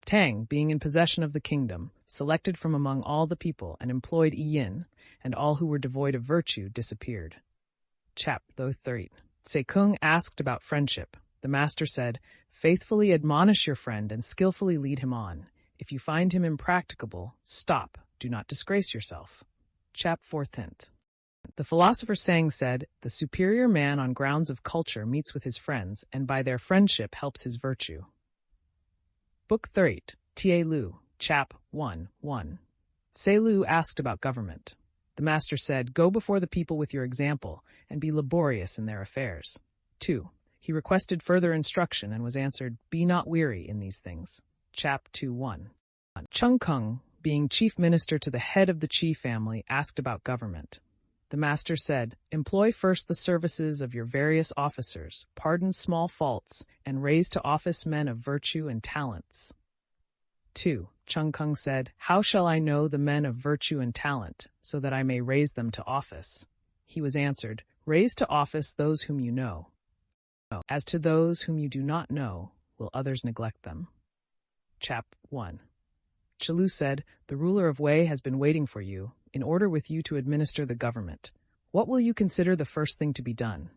Tang, being in possession of the kingdom, selected from among all the people, and employed Yin, and all who were devoid of virtue disappeared. Chapter 3. Sekung asked about friendship. The master said, faithfully admonish your friend and skillfully lead him on. If you find him impracticable, stop. Do not disgrace yourself. Chap 4th hint. The philosopher Sang said, the superior man on grounds of culture meets with his friends, and by their friendship helps his virtue. Book 3, T.A. Lu, Chap 1:1. Se Lu asked about government. The master said, go before the people with your example, and be laborious in their affairs. 2. He requested further instruction and was answered, be not weary in these things. Chap 2:1. Chung Kung, being chief minister to the head of the Qi family, asked about government. The master said, employ first the services of your various officers, pardon small faults, and raise to office men of virtue and talents. 2. Chung Kung said, how shall I know the men of virtue and talent, so that I may raise them to office? He was answered, raise to office those whom you know. As to those whom you do not know, will others neglect them? Chap 1. Chalu said, the ruler of Wei has been waiting for you, in order with you to administer the government. What will you consider the first thing to be done?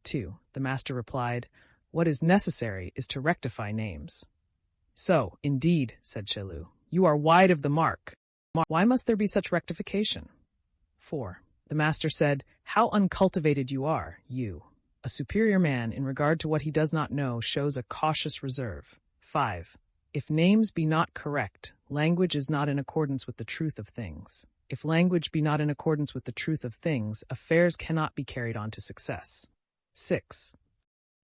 2. The master replied, what is necessary is to rectify names. So, indeed, said Chalu, you are wide of the mark. Why must there be such rectification? 4. The master said, how uncultivated you are, you. A superior man, in regard to what he does not know, shows a cautious reserve. 5. If names be not correct, language is not in accordance with the truth of things. If language be not in accordance with the truth of things, affairs cannot be carried on to success. 6.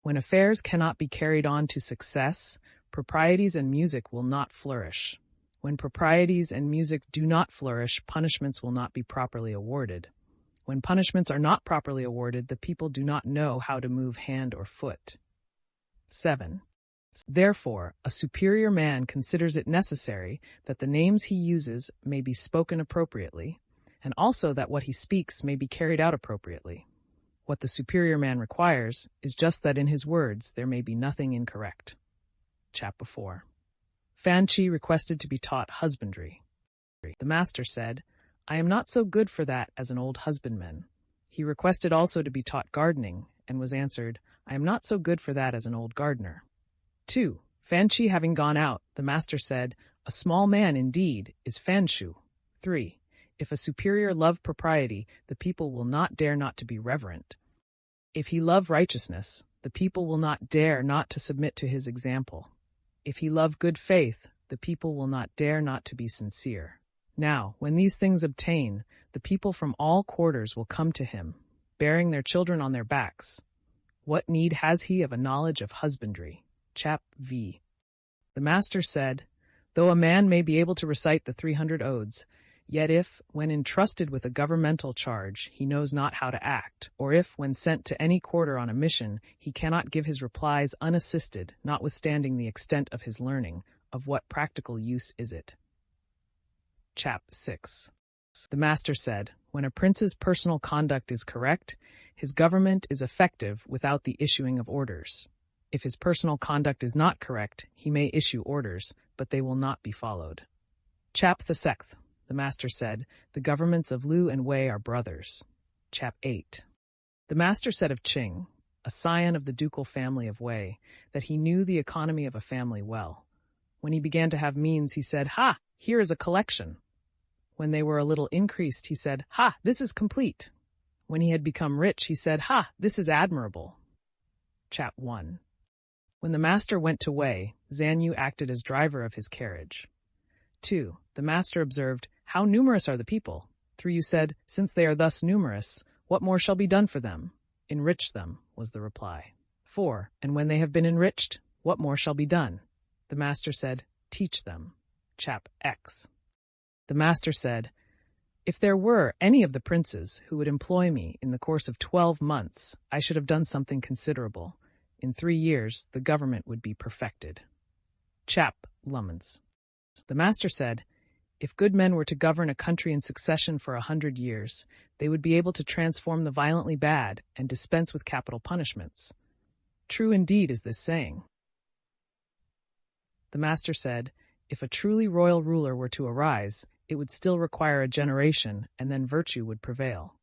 When affairs cannot be carried on to success, proprieties and music will not flourish. When proprieties and music do not flourish, punishments will not be properly awarded. When punishments are not properly awarded, the people do not know how to move hand or foot. 7. Therefore, a superior man considers it necessary that the names he uses may be spoken appropriately, and also that what he speaks may be carried out appropriately. What the superior man requires is just that in his words there may be nothing incorrect. Chapter 4. Fan Chi requested to be taught husbandry. The master said, I am not so good for that as an old husbandman. He requested also to be taught gardening, and was answered, I am not so good for that as an old gardener. 2. Fan Chi having gone out, the master said, a small man indeed is Fan Shu. 3. If a superior love propriety, the people will not dare not to be reverent. If he love righteousness, the people will not dare not to submit to his example. If he love good faith, the people will not dare not to be sincere. Now, when these things obtain, the people from all quarters will come to him, bearing their children on their backs. What need has he of a knowledge of husbandry? Chap V. The master said, though a man may be able to recite the 300 odes, yet if, when entrusted with a governmental charge, he knows not how to act, or if, when sent to any quarter on a mission, he cannot give his replies unassisted, notwithstanding the extent of his learning, of what practical use is it? Chap 6. The master said, when a prince's personal conduct is correct, his government is effective without the issuing of orders. If his personal conduct is not correct, he may issue orders, but they will not be followed. Chap the 6th. The master said, the governments of Lu and Wei are brothers. Chap 8. The master said of Qing, a scion of the ducal family of Wei, that he knew the economy of a family well. When he began to have means, he said, ha, here is a collection. When they were a little increased, he said, ha, this is complete. When he had become rich, he said, ha, this is admirable. Chap 1. When the master went to Wei, Zan Yu acted as driver of his carriage. 2. The master observed, how numerous are the people? 3. You said, since they are thus numerous, what more shall be done for them? Enrich them, was the reply. 4. And when they have been enriched, what more shall be done? The master said, teach them. Chap X. The master said, if there were any of the princes who would employ me in the course of 12 months, I should have done something considerable. In 3 years, the government would be perfected. Chap Lummens. The master said, if good men were to govern a country in succession for 100 years, they would be able to transform the violently bad and dispense with capital punishments. True indeed is this saying. The master said, if a truly royal ruler were to arise, it would still require a generation, and then virtue would prevail.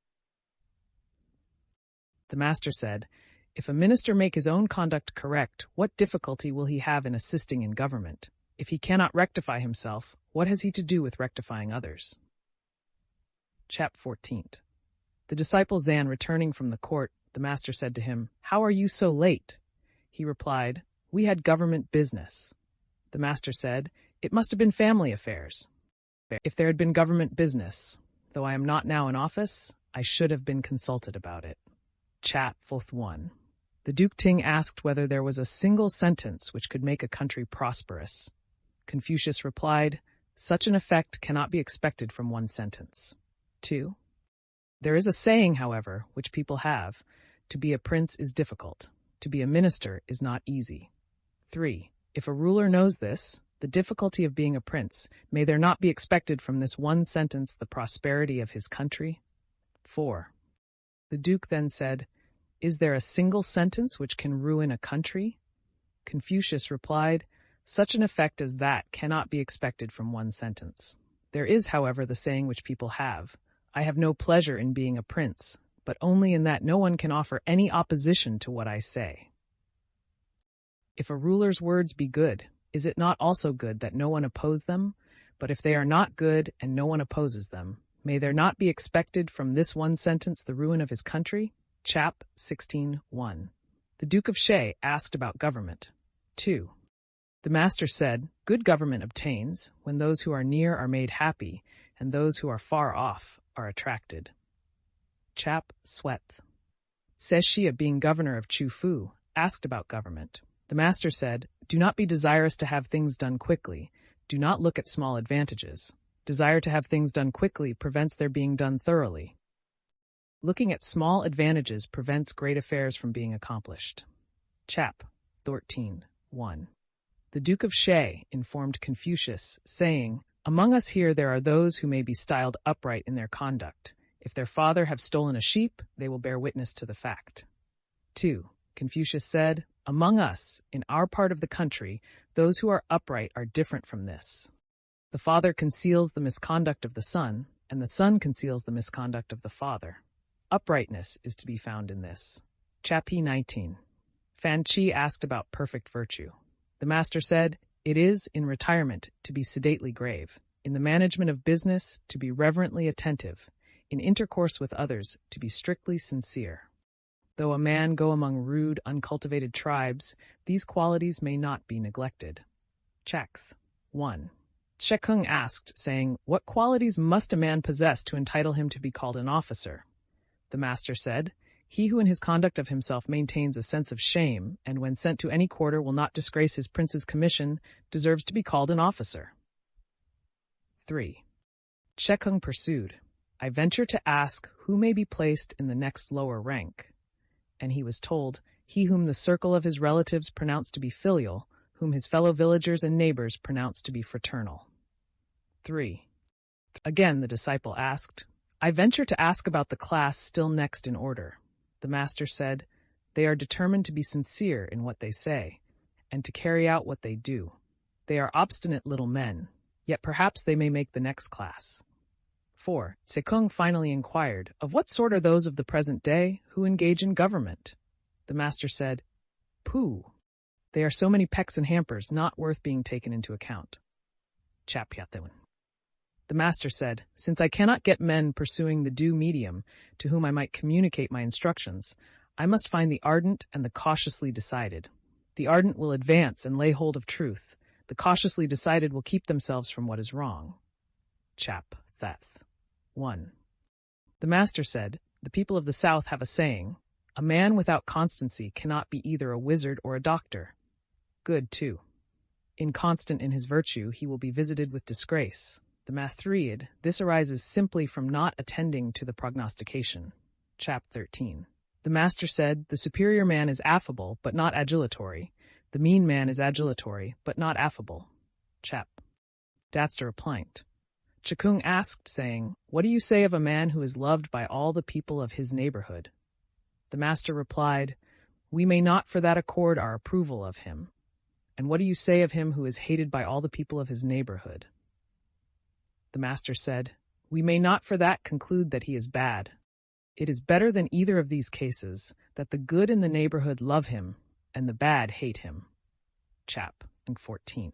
The master said, if a minister make his own conduct correct, what difficulty will he have in assisting in government? If he cannot rectify himself, what has he to do with rectifying others? Chap 14. The disciple Zan returning from the court, the master said to him, how are you so late? He replied, we had government business. The master said, it must have been family affairs. If there had been government business, though I am not now in office, I should have been consulted about it. Chat 1. The Duke Ting asked whether there was a single sentence which could make a country prosperous. Confucius replied, such an effect cannot be expected from one sentence. 2. There is a saying, however, which people have, to be a prince is difficult, to be a minister is not easy. 3. If a ruler knows this, the difficulty of being a prince, may there not be expected from this one sentence the prosperity of his country? 4. The Duke then said, is there a single sentence which can ruin a country? Confucius replied, such an effect as that cannot be expected from one sentence. There is, however, the saying which people have, I have no pleasure in being a prince, but only in that no one can offer any opposition to what I say. If a ruler's words be good, is it not also good that no one oppose them? But if they are not good and no one opposes them, may there not be expected from this one sentence the ruin of his country? Chap 16:1. The Duke of Shay asked about government. 2. The master said, good government obtains when those who are near are made happy and those who are far off are attracted. Chap Sweth. Says Shia, being governor of Chufu, asked about government. The master said, do not be desirous to have things done quickly. Do not look at small advantages. Desire to have things done quickly prevents their being done thoroughly. Looking at small advantages prevents great affairs from being accomplished. Chap 13:1. The Duke of Shay informed Confucius, saying, among us here there are those who may be styled upright in their conduct. If their father have stolen a sheep, they will bear witness to the fact. 2. Confucius said, among us, in our part of the country, those who are upright are different from this. The father conceals the misconduct of the son, and the son conceals the misconduct of the father. Uprightness is to be found in this. Chap 19. Fan Chi asked about perfect virtue. The master said, it is, in retirement, to be sedately grave, in the management of business, to be reverently attentive, in intercourse with others, to be strictly sincere. Though a man go among rude, uncultivated tribes, these qualities may not be neglected. Chaks 1. Shekung asked, saying, what qualities must a man possess to entitle him to be called an officer? The master said, he who in his conduct of himself maintains a sense of shame, and when sent to any quarter will not disgrace his prince's commission, deserves to be called an officer. 3. Shekung pursued, I venture to ask who may be placed in the next lower rank. And he was told, he whom the circle of his relatives pronounce to be filial, whom his fellow villagers and neighbors pronounce to be fraternal. 3. Again the disciple asked, I venture to ask about the class still next in order. The master said, they are determined to be sincere in what they say, and to carry out what they do. They are obstinate little men, yet perhaps they may make the next class. 4. Sekung finally inquired, of what sort are those of the present day who engage in government? The master said, pooh, they are so many pecks and hampers not worth being taken into account. Chapyathewin. The master said, since I cannot get men pursuing the due medium to whom I might communicate my instructions, I must find the ardent and the cautiously decided. The ardent will advance and lay hold of truth. The cautiously decided will keep themselves from what is wrong. Chap Theth. 1. The master said, the people of the South have a saying, a man without constancy cannot be either a wizard or a doctor. Good, too. Inconstant in his virtue, he will be visited with disgrace. The Mathriad, this arises simply from not attending to the prognostication. Chap 13. The master said, the superior man is affable, but not adulatory. The mean man is adulatory, but not affable. Chap. Datster a plaint. Chikung asked, saying, what do you say of a man who is loved by all the people of his neighborhood? The master replied, we may not for that accord our approval of him. And what do you say of him who is hated by all the people of his neighborhood? The master said, we may not for that conclude that he is bad. It is better than either of these cases that the good in the neighborhood love him and the bad hate him. Chap. 14.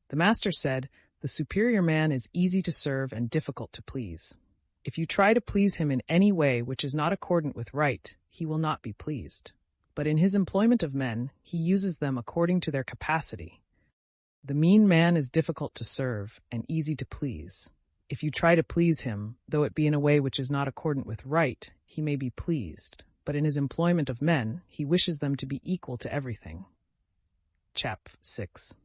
The master said, the superior man is easy to serve and difficult to please. If you try to please him in any way which is not accordant with right, he will not be pleased. But in his employment of men, he uses them according to their capacity. The mean man is difficult to serve and easy to please. If you try to please him, though it be in a way which is not accordant with right, he may be pleased. But in his employment of men, he wishes them to be equal to everything. Chap. 6.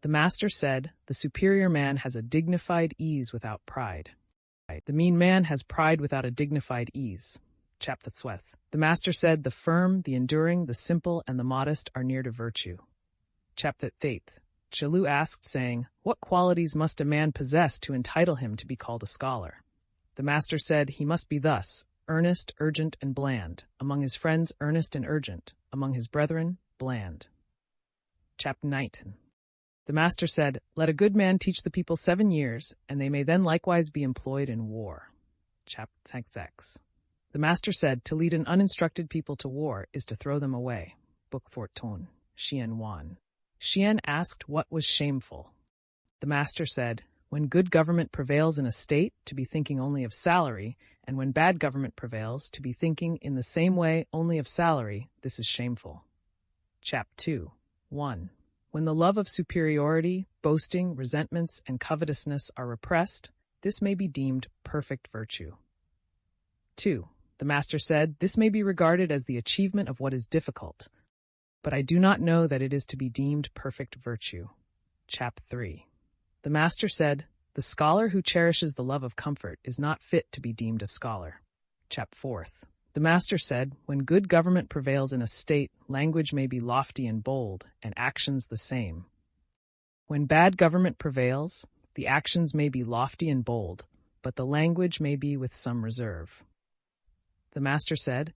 The master said, the superior man has a dignified ease without pride. The mean man has pride without a dignified ease. Chap. 12. The master said, the firm, the enduring, the simple, and the modest are near to virtue. Chap. 8. Chalu asked, saying, what qualities must a man possess to entitle him to be called a scholar? The master said, he must be thus, earnest, urgent, and bland. Among his friends, earnest and urgent. Among his brethren, bland. Chapter 19. The master said, let a good man teach the people 7 years, and they may then likewise be employed in war. Chapter 6. The master said, to lead an uninstructed people to war is to throw them away. Book 14. Xian 1. Xian asked what was shameful. The master said, when good government prevails in a state, to be thinking only of salary, and when bad government prevails, to be thinking in the same way only of salary, this is shameful. Chap. 2. 1. When the love of superiority, boasting, resentments, and covetousness are repressed, this may be deemed perfect virtue. 2. The master said, this may be regarded as the achievement of what is difficult, but I do not know that it is to be deemed perfect virtue. Chap. 3. The master said, the scholar who cherishes the love of comfort is not fit to be deemed a scholar. Chap. 4. The master said, when good government prevails in a state, language may be lofty and bold, and actions the same. When bad government prevails, the actions may be lofty and bold, but the language may be with some reserve. The master said,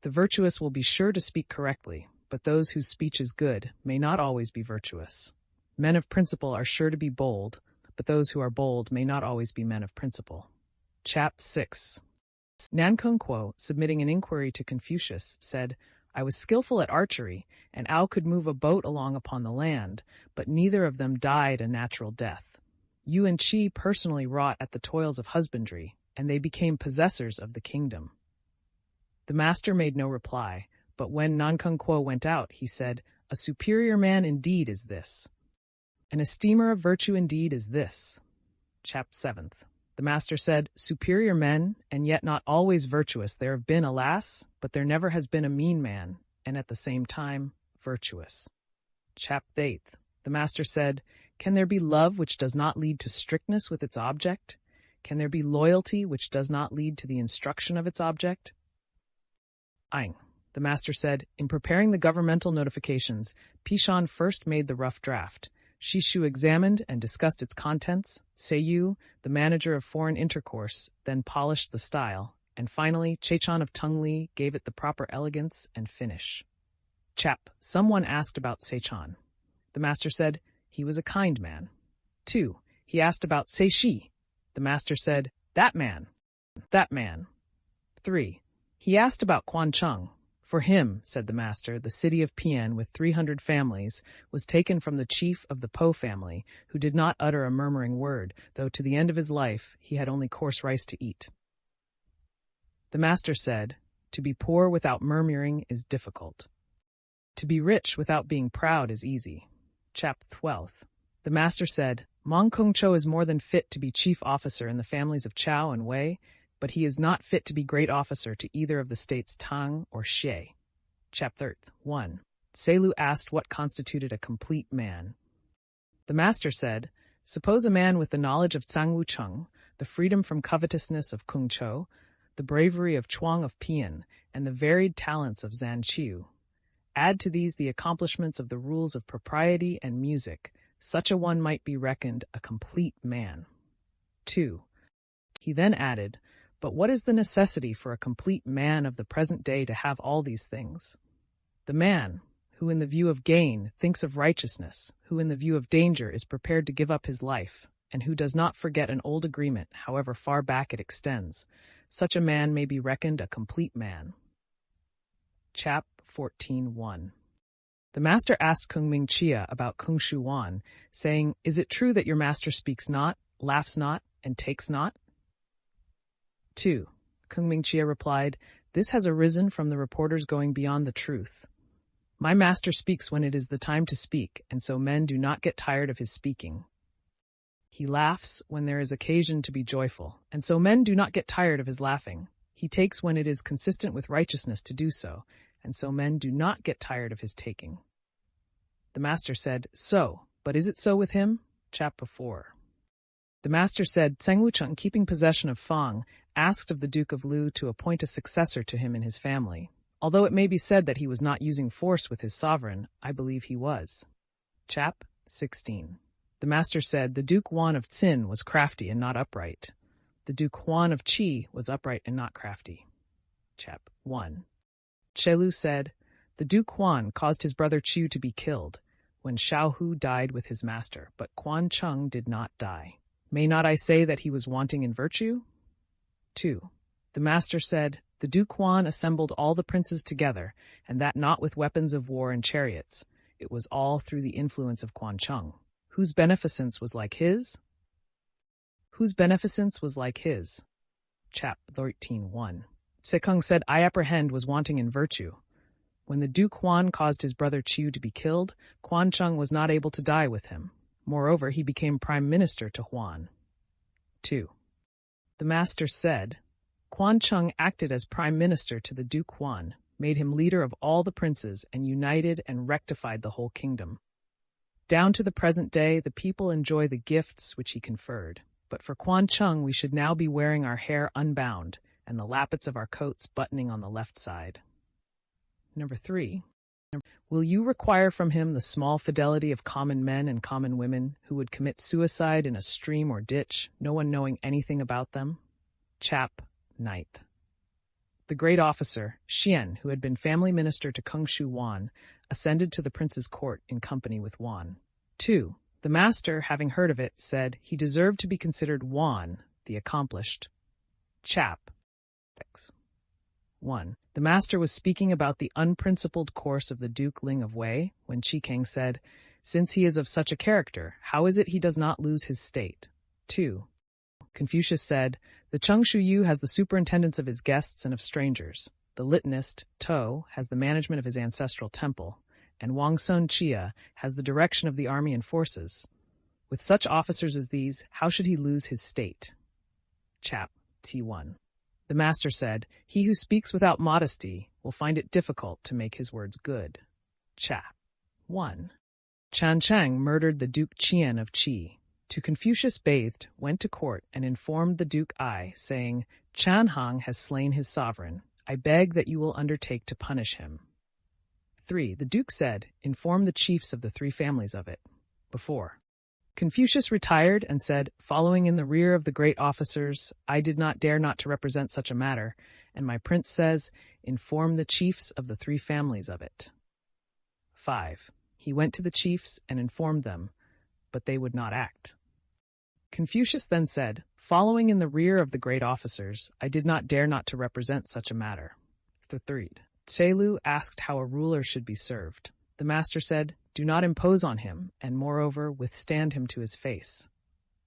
the virtuous will be sure to speak correctly, but those whose speech is good may not always be virtuous. Men of principle are sure to be bold, but those who are bold may not always be men of principle. Chap. 6. Nankung Kuo, submitting an inquiry to Confucius, said, I was skillful at archery, and Ao could move a boat along upon the land, but neither of them died a natural death. Yu and Qi personally wrought at the toils of husbandry, and they became possessors of the kingdom. The master made no reply, but when Nankung Kuo went out, he said, a superior man indeed is this. An esteemer of virtue indeed is this. Chap. 7. The master said, superior men, and yet not always virtuous, there have been, alas, but there never has been a mean man, and at the same time, virtuous. Chap. 8. The master said, can there be love which does not lead to strictness with its object? Can there be loyalty which does not lead to the instruction of its object? Aing. The master said, in preparing the governmental notifications, Pishan first made the rough draft. Shishu examined and discussed its contents. Seiyu, the manager of foreign intercourse, then polished the style, and finally Chechan of Tongli gave it the proper elegance and finish. Chap. Someone asked about Sechan. The master said, he was a kind man. 2. He asked about Seishi. The master said, that man. That man. 3. He asked about Quan Chung. For him, said the master, the city of Pian with 300 families was taken from the chief of the Po family, who did not utter a murmuring word, though to the end of his life he had only coarse rice to eat. The master said, to be poor without murmuring is difficult. To be rich without being proud is easy. Chap. 12. The master said, Mong Kung Cho is more than fit to be chief officer in the families of Chao and Wei, but he is not fit to be great officer to either of the states Tang or Xie. Chapter 1. Selu asked what constituted a complete man. The master said, suppose a man with the knowledge of Tsang Wu Chung, the freedom from covetousness of Kung Cho, the bravery of Chuang of Pian, and the varied talents of Zan Qiu. Add to these the accomplishments of the rules of propriety and music, such a one might be reckoned a complete man. 2. He then added, but what is the necessity for a complete man of the present day to have all these things? The man, who in the view of gain thinks of righteousness, who in the view of danger is prepared to give up his life, and who does not forget an old agreement, however far back it extends, such a man may be reckoned a complete man. Chap 14:1. The master asked Kungming Chia about Kung Shu Wan, saying, is it true that your master speaks not, laughs not, and takes not? 2. Kungming Chia replied, this has arisen from the reporters going beyond the truth. My master speaks when it is the time to speak, and so men do not get tired of his speaking. He laughs when there is occasion to be joyful, and so men do not get tired of his laughing. He takes when it is consistent with righteousness to do so, and so men do not get tired of his taking. The master said, so, but is it so with him? Chapter 4. The master said, Tseng Wucheng, keeping possession of Fang, asked of the Duke of Lu to appoint a successor to him in his family. Although it may be said that he was not using force with his sovereign, I believe he was. Chap 16. The master said, the Duke Wan of Tsin was crafty and not upright. The Duke Huan of Qi was upright and not crafty. Chap 1. Chelu said, the Duke Huan caused his brother Chu to be killed, when Xiao Hu died with his master, but Quan Chung did not die. May not I say that he was wanting in virtue? 2. The master said, the Duke Huan assembled all the princes together, and that not with weapons of war and chariots. It was all through the influence of Quan Chung. Whose beneficence was like his? Whose beneficence was like his? Chap 13:1. Sekung said, I apprehend was wanting in virtue. When the Duke Huan caused his brother Chu to be killed, Quan Chung was not able to die with him. Moreover, he became prime minister to Huan. 2. The master said, Quan Chung acted as prime minister to the Duke Huan, made him leader of all the princes, and united and rectified the whole kingdom. Down to the present day, the people enjoy the gifts which he conferred. But for Quan Chung, we should now be wearing our hair unbound, and the lappets of our coats buttoning on the left side. Number 3. Will you require from him the small fidelity of common men and common women who would commit suicide in a stream or ditch, no one knowing anything about them? Chap 9. The great officer, Xian, who had been family minister to Kung Shu Wan, ascended to the prince's court in company with Wan. 2. The master, having heard of it, said he deserved to be considered Wan, the accomplished. Chap 6. 1. The master was speaking about the unprincipled course of the Duke Ling of Wei, when Chi Kang said, since he is of such a character, how is it he does not lose his state? 2. Confucius said, the Chung Shu Yu has the superintendence of his guests and of strangers. The litanist, To, has the management of his ancestral temple, and Wang Sun Chia has the direction of the army and forces. With such officers as these, how should he lose his state? Chap T1. The master said, he who speaks without modesty will find it difficult to make his words good. Chap 1. Chan Chang murdered the Duke Qian of Qi. To Confucius bathed, went to court, and informed the Duke Ai, saying, Chan Hong has slain his sovereign. I beg that you will undertake to punish him. 3. The Duke said, inform the chiefs of the 3 families of it. Before. Confucius retired and said, following in the rear of the great officers, I did not dare not to represent such a matter, and my prince says, inform the chiefs of the 3 families of it. 5. He went to the chiefs and informed them, but they would not act. Confucius then said, following in the rear of the great officers, I did not dare not to represent such a matter. 3. Chelu asked how a ruler should be served. The master said, do not impose on him, and moreover, withstand him to his face.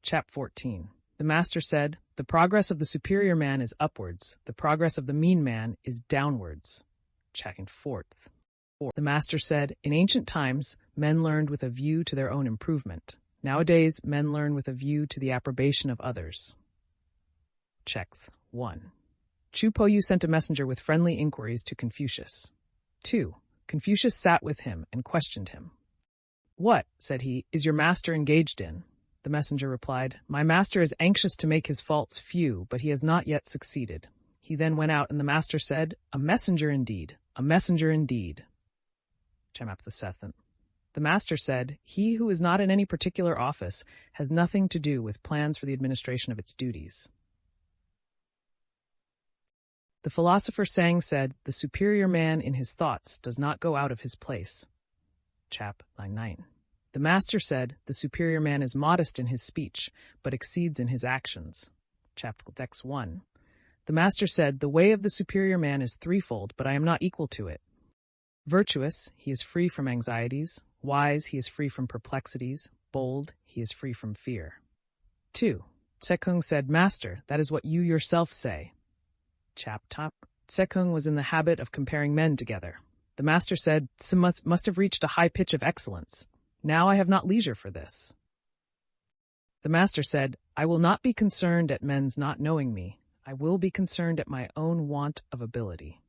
Chap 14. The master said, the progress of the superior man is upwards, the progress of the mean man is downwards. Chapter 4. The master said, in ancient times, men learned with a view to their own improvement. Nowadays, men learn with a view to the approbation of others. Checks 1. Chu Poyu sent a messenger with friendly inquiries to Confucius. 2. Confucius sat with him and questioned him. What, said he, is your master engaged in? The messenger replied, my master is anxious to make his faults few, but he has not yet succeeded. He then went out, and the master said, "A messenger indeed, a messenger indeed." Chapter the 7th. The master said, "He who is not in any particular office has nothing to do with plans for the administration of its duties." The philosopher Sang said, "The superior man in his thoughts does not go out of his place." Chap 9. The master said, "The superior man is modest in his speech, but exceeds in his actions." Chap Dex 1. The master said, "The way of the superior man is threefold, but I am not equal to it. Virtuous, he is free from anxieties. Wise, he is free from perplexities. Bold, he is free from fear." 2. Tsekung said, "Master, that is what you yourself say." Chap Top. Tsekung was in the habit of comparing men together. The master said, "Some must have reached a high pitch of excellence. Now I have not leisure for this." The master said, "I will not be concerned at men's not knowing me. I will be concerned at my own want of ability."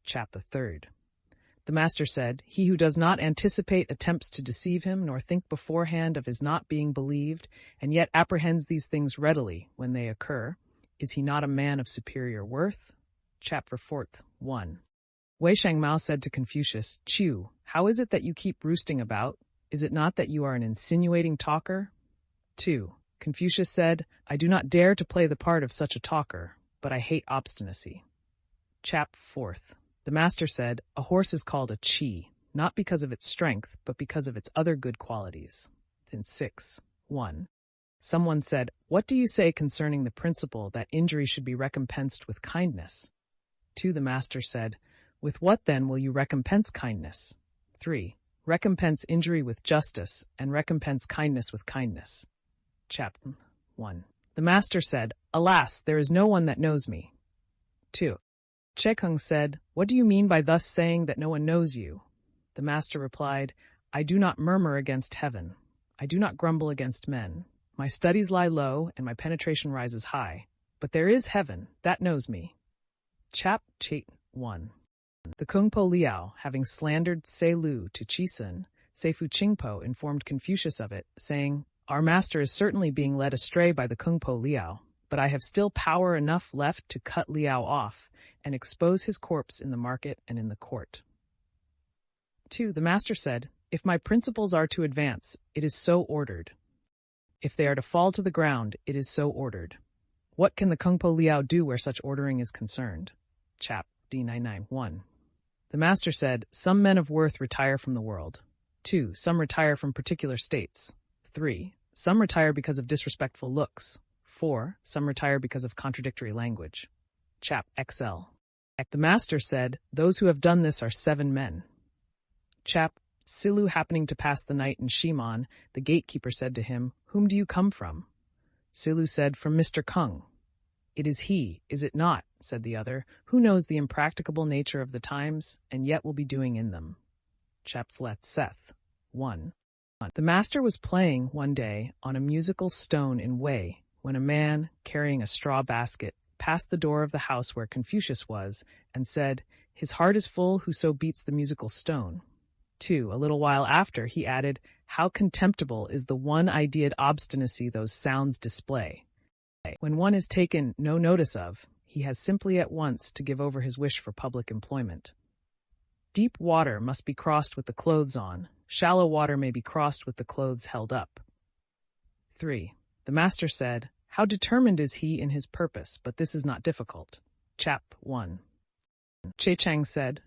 Chap the 3rd. The master said, "He who does not anticipate attempts to deceive him, nor think beforehand of his not being believed, and yet apprehends these things readily when they occur, is he not a man of superior worth?" Chapter 4th. 1. Wei Shangmao said to Confucius, "Chu, how is it that you keep roosting about? Is it not that you are an insinuating talker?" 2. Confucius said, "I do not dare to play the part of such a talker, but I hate obstinacy." Chap 4th. The master said, "A horse is called a chi, not because of its strength, but because of its other good qualities." In 6. 1. Someone said, "What do you say concerning the principle that injury should be recompensed with kindness?" 2. The master said, "With what then will you recompense kindness?" 3. Recompense injury with justice, and recompense kindness with kindness. Chapter 1. The master said, "Alas, there is no one that knows me." 2. Tsekung said, "What do you mean by thus saying that no one knows you?" The master replied, "I do not murmur against heaven. I do not grumble against men. My studies lie low, and my penetration rises high. But there is heaven, that knows me." Chap 1. The Kungpo Liao, having slandered Se Lu to Chisun, Seifu Qingpo informed Confucius of it, saying, "Our master is certainly being led astray by the Kungpo Liao, but I have still power enough left to cut Liao off and expose his corpse in the market and in the court." 2. The master said, "If my principles are to advance, it is so ordered. If they are to fall to the ground, it is so ordered. What can the Kungpo Liao do where such ordering is concerned?" Chap D99 1. The master said, "Some men of worth retire from the world. 2. Some retire from particular states. 3. Some retire because of disrespectful looks. 4. Some retire because of contradictory language." Chap XL. The master said, "Those who have done this are 7 men." Chap Silu happening to pass the night in Shimon, the gatekeeper said to him, "Whom do you come from?" Silu said, "From Mr. Kung." "It is he, is it not?" said the other, "who knows the impracticable nature of the times, and yet will be doing in them." Chapslet Seth 1. The master was playing one day on a musical stone in Wei, when a man, carrying a straw basket, passed the door of the house where Confucius was, and said, "His heart is full whoso beats the musical stone." 2. A little while after, he added, "How contemptible is the one-ideaed obstinacy those sounds display. When one is taken no notice of, he has simply at once to give over his wish for public employment. Deep water must be crossed with the clothes on. Shallow water may be crossed with the clothes held up." 3. The master said, "How determined is he in his purpose, but this is not difficult." Chap 1. Che Chang said,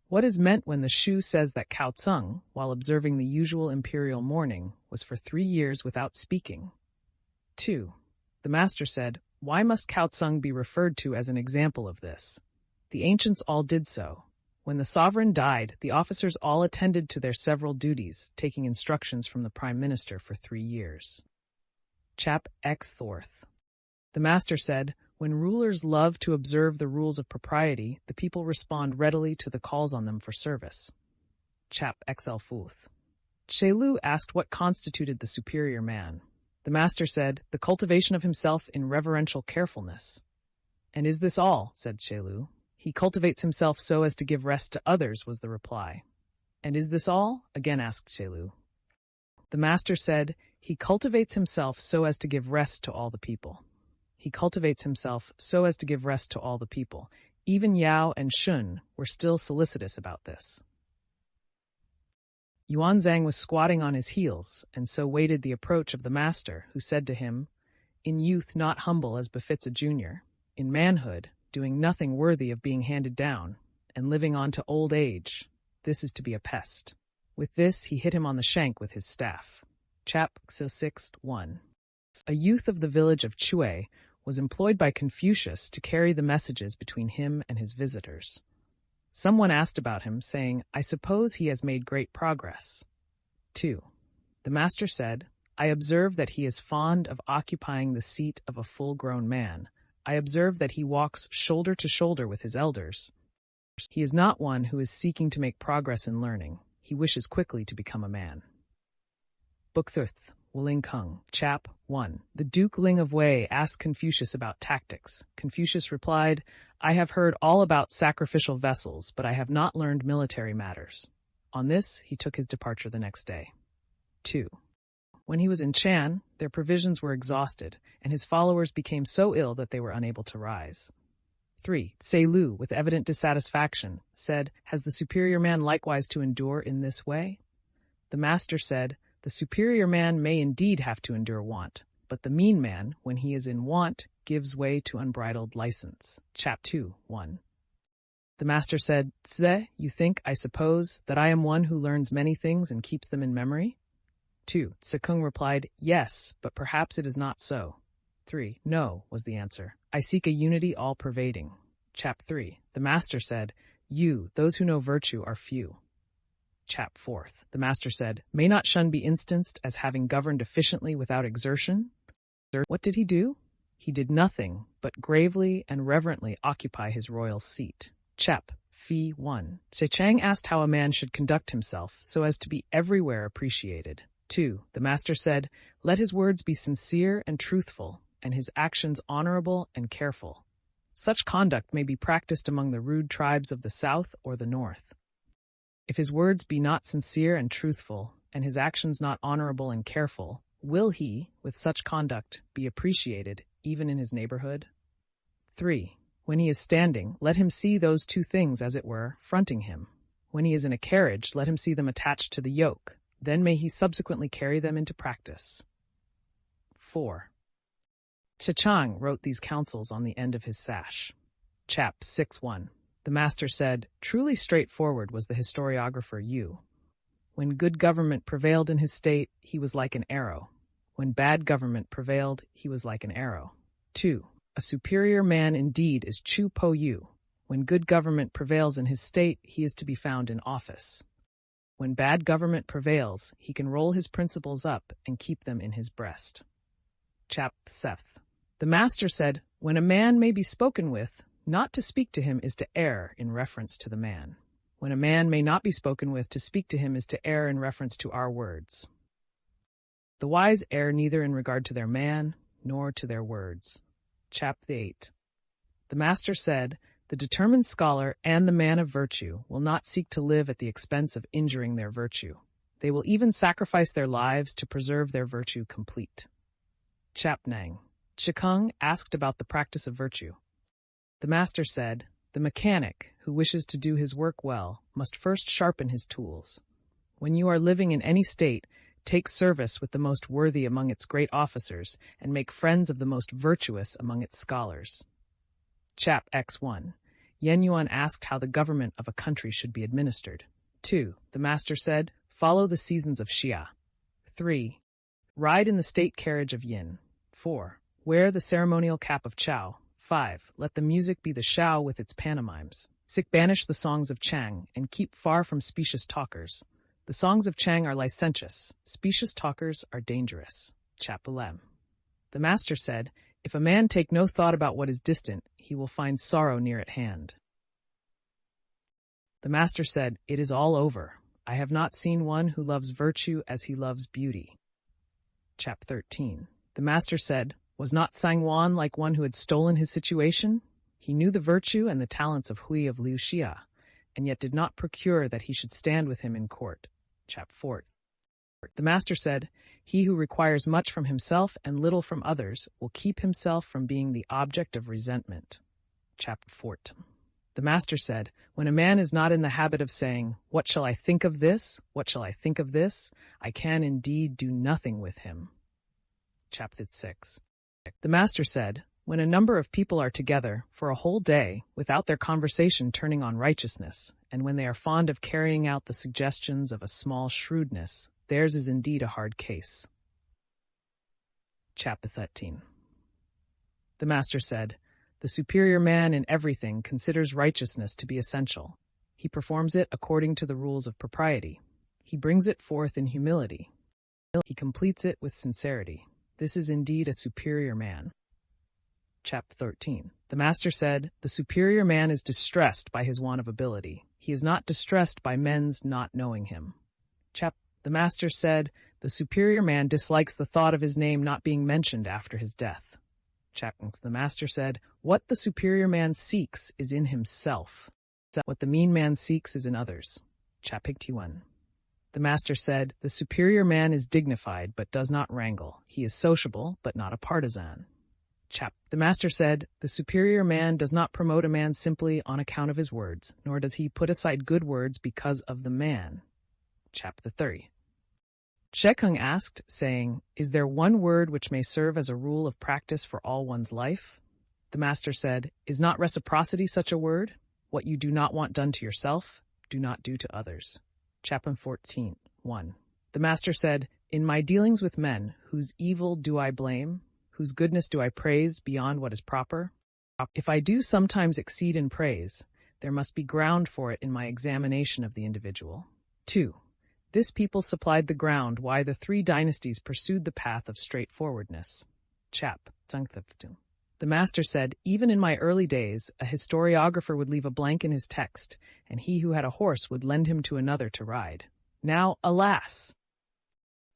"What is meant when the Shu says that Cao Tsung, while observing the usual imperial mourning, was for 3 years without speaking?" 2. The master said, "Why must Cao Tsung be referred to as an example of this? The ancients all did so. When the sovereign died, the officers all attended to their several duties, taking instructions from the prime minister for 3 years." Chap X Thorth. The master said, "When rulers love to observe the rules of propriety, the people respond readily to the calls on them for service." Chap XL Futh. Che Lu asked what constituted the superior man. The master said, "The cultivation of himself in reverential carefulness." "And is this all?" said Che Lu. "He cultivates himself so as to give rest to others," was the reply. "And is this all?" again asked Che Lu. The master said, "He cultivates himself so as to give rest to all the people." He cultivates himself so as to give rest to all the people. Even Yao and Shun were still solicitous about this. Yuanzhang was squatting on his heels, and so waited the approach of the master, who said to him, "In youth not humble as befits a junior, in manhood doing nothing worthy of being handed down, and living on to old age, this is to be a pest." With this he hit him on the shank with his staff. Chap 6:1. A youth of the village of Chue was employed by Confucius to carry the messages between him and his visitors. Someone asked about him, saying, "I suppose he has made great progress." 2. The master said, "I observe that he is fond of occupying the seat of a full-grown man. I observe that he walks shoulder to shoulder with his elders. He is not one who is seeking to make progress in learning. He wishes quickly to become a man." Book 3, Wuling Kung, Chap 1. The Duke Ling of Wei asked Confucius about tactics. Confucius replied, "I have heard all about sacrificial vessels, but I have not learned military matters." On this, he took his departure the next day. 2. When he was in Chan, their provisions were exhausted, and his followers became so ill that they were unable to rise. 3. Tse Lu, with evident dissatisfaction, said, "Has the superior man likewise to endure in this way?" The master said, "The superior man may indeed have to endure want, but the mean man, when he is in want, gives way to unbridled license." Chap 2:1. The master said, "Tse, you think, I suppose, that I am one who learns many things and keeps them in memory?" 2. Tse Kung replied, "Yes, but perhaps it is not so." 3. "No," was the answer. "I seek a unity all-pervading." Chap 3. The master said, "You, those who know virtue, are few." Chap 4. The master said, "May not Shun be instanced as having governed efficiently without exertion?" What did he do? He did nothing but gravely and reverently occupy his royal seat. Chap Phi 1. Tse Chang asked how a man should conduct himself so as to be everywhere appreciated. 2. The master said, "Let his words be sincere and truthful, and his actions honorable and careful. Such conduct may be practiced among the rude tribes of the south or the north. If his words be not sincere and truthful, and his actions not honorable and careful, will he, with such conduct, be appreciated even in his neighborhood?" 3. When he is standing, let him see those two things, as it were, fronting him. When he is in a carriage, let him see them attached to the yoke. Then may he subsequently carry them into practice. 4. Tse Chang wrote these counsels on the end of his sash. Chap 6:1. The master said, "Truly straightforward was the historiographer Yu. When good government prevailed in his state, he was like an arrow. When bad government prevailed, he was like an arrow." 2. A superior man indeed is Chu Po Yu. When good government prevails in his state, he is to be found in office. When bad government prevails, he can roll his principles up and keep them in his breast. Chap Seth. The master said, "When a man may be spoken with, not to speak to him is to err in reference to the man. When a man may not be spoken with, to speak to him is to err in reference to our words. The wise err neither in regard to their man nor to their words." Chap 8. The master said, "The determined scholar and the man of virtue will not seek to live at the expense of injuring their virtue. They will even sacrifice their lives to preserve their virtue complete." Chap Nang. Shikung asked about the practice of virtue. The master said, "The mechanic, who wishes to do his work well, must first sharpen his tools. When you are living in any state, take service with the most worthy among its great officers, and make friends of the most virtuous among its scholars." Chap X1. Yen Yuan asked how the government of a country should be administered. 2. The master said, "Follow the seasons of Xia." 3. Ride in the state carriage of Yin. 4. Wear the ceremonial cap of Chao. 5. Let the music be the Shao with its pantomimes. 6. Banish the songs of Chang, and keep far from specious talkers. The songs of Chang are licentious. Specious talkers are dangerous. Chap 11. The master said, "If a man take no thought about what is distant, he will find sorrow near at hand." The master said, "It is all over. I have not seen one who loves virtue as he loves beauty." Chap 13. The master said, "Was not Sangwan like one who had stolen his situation? He knew the virtue and the talents of Hui of Liu Xia, and yet did not procure that he should stand with him in court." Chap 4. The master said, "He who requires much from himself and little from others will keep himself from being the object of resentment." Chapter 14. The master said, "When a man is not in the habit of saying, 'What shall I think of this? What shall I think of this?' I can indeed do nothing with him." Chapter 6. The master said, "When a number of people are together for a whole day without their conversation turning on righteousness, and when they are fond of carrying out the suggestions of a small shrewdness, theirs is indeed a hard case." Chapter 13. The master said, "The superior man in everything considers righteousness to be essential. He performs it according to the rules of propriety. He brings it forth in humility. He completes it with sincerity. This is indeed a superior man." Chapter 13. The master said, "The superior man is distressed by his want of ability. He is not distressed by men's not knowing him." The master said, "The superior man dislikes the thought of his name not being mentioned after his death." The master said, "What the superior man seeks is in himself. What the mean man seeks is in others." Chapter 1. The master said, "The superior man is dignified but does not wrangle. He is sociable but not a partisan." The master said, "The superior man does not promote a man simply on account of his words, nor does he put aside good words because of the man." Chapter 3. Shekung asked, saying, "Is there one word which may serve as a rule of practice for all one's life?" The master said, "Is not reciprocity such a word? What you do not want done to yourself, do not do to others." Chapter 14. 1. The master said, "In my dealings with men, whose evil do I blame? Whose goodness do I praise beyond what is proper? If I do sometimes exceed in praise, there must be ground for it in my examination of the individual." 2. This people supplied the ground why the 3 dynasties pursued the path of straightforwardness. The master said, "Even in my early days, a historiographer would leave a blank in his text, and he who had a horse would lend him to another to ride. Now, alas!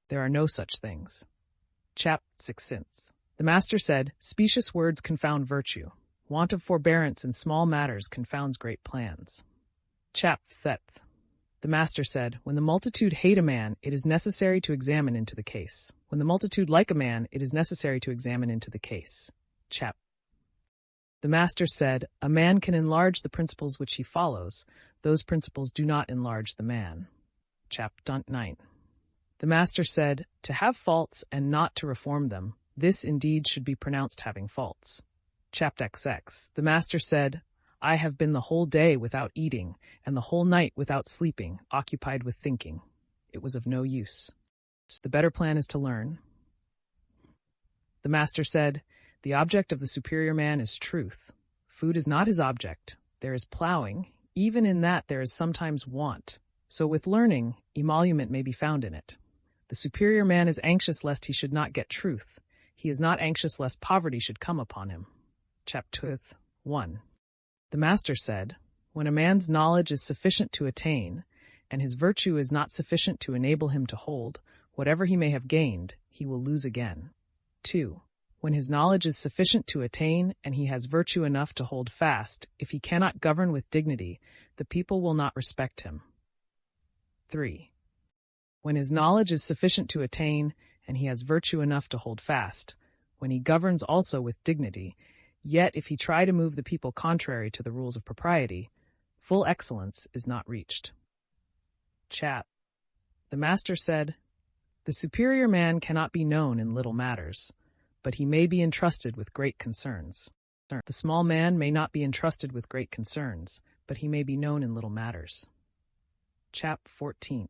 There are no such things." Chapter 6. The master said, "Specious words confound virtue. Want of forbearance in small matters confounds great plans." Chapter 7. The master said, "When the multitude hate a man, it is necessary to examine into the case. When the multitude like a man, it is necessary to examine into the case." The master said, "A man can enlarge the principles which he follows. Those principles do not enlarge the man." Chapter 9. The master said, "To have faults and not to reform them, this indeed should be pronounced having faults." Chapter XX. The master said, "I have been the whole day without eating, and the whole night without sleeping, occupied with thinking. It was of no use. The better plan is to learn." The master said, "The object of the superior man is truth. Food is not his object. There is plowing. Even in that there is sometimes want. So with learning, emolument may be found in it. The superior man is anxious lest he should not get truth. He is not anxious lest poverty should come upon him." Chapter 1. The master said, "When a man's knowledge is sufficient to attain, and his virtue is not sufficient to enable him to hold, whatever he may have gained, he will lose again. 2. When his knowledge is sufficient to attain, and he has virtue enough to hold fast, if he cannot govern with dignity, the people will not respect him. 3. When his knowledge is sufficient to attain, and he has virtue enough to hold fast, when he governs also with dignity, yet if he try to move the people contrary to the rules of propriety, full excellence is not reached." The master said, "The superior man cannot be known in little matters, but he may be entrusted with great concerns. The small man may not be entrusted with great concerns, but he may be known in little matters." Chapter 14.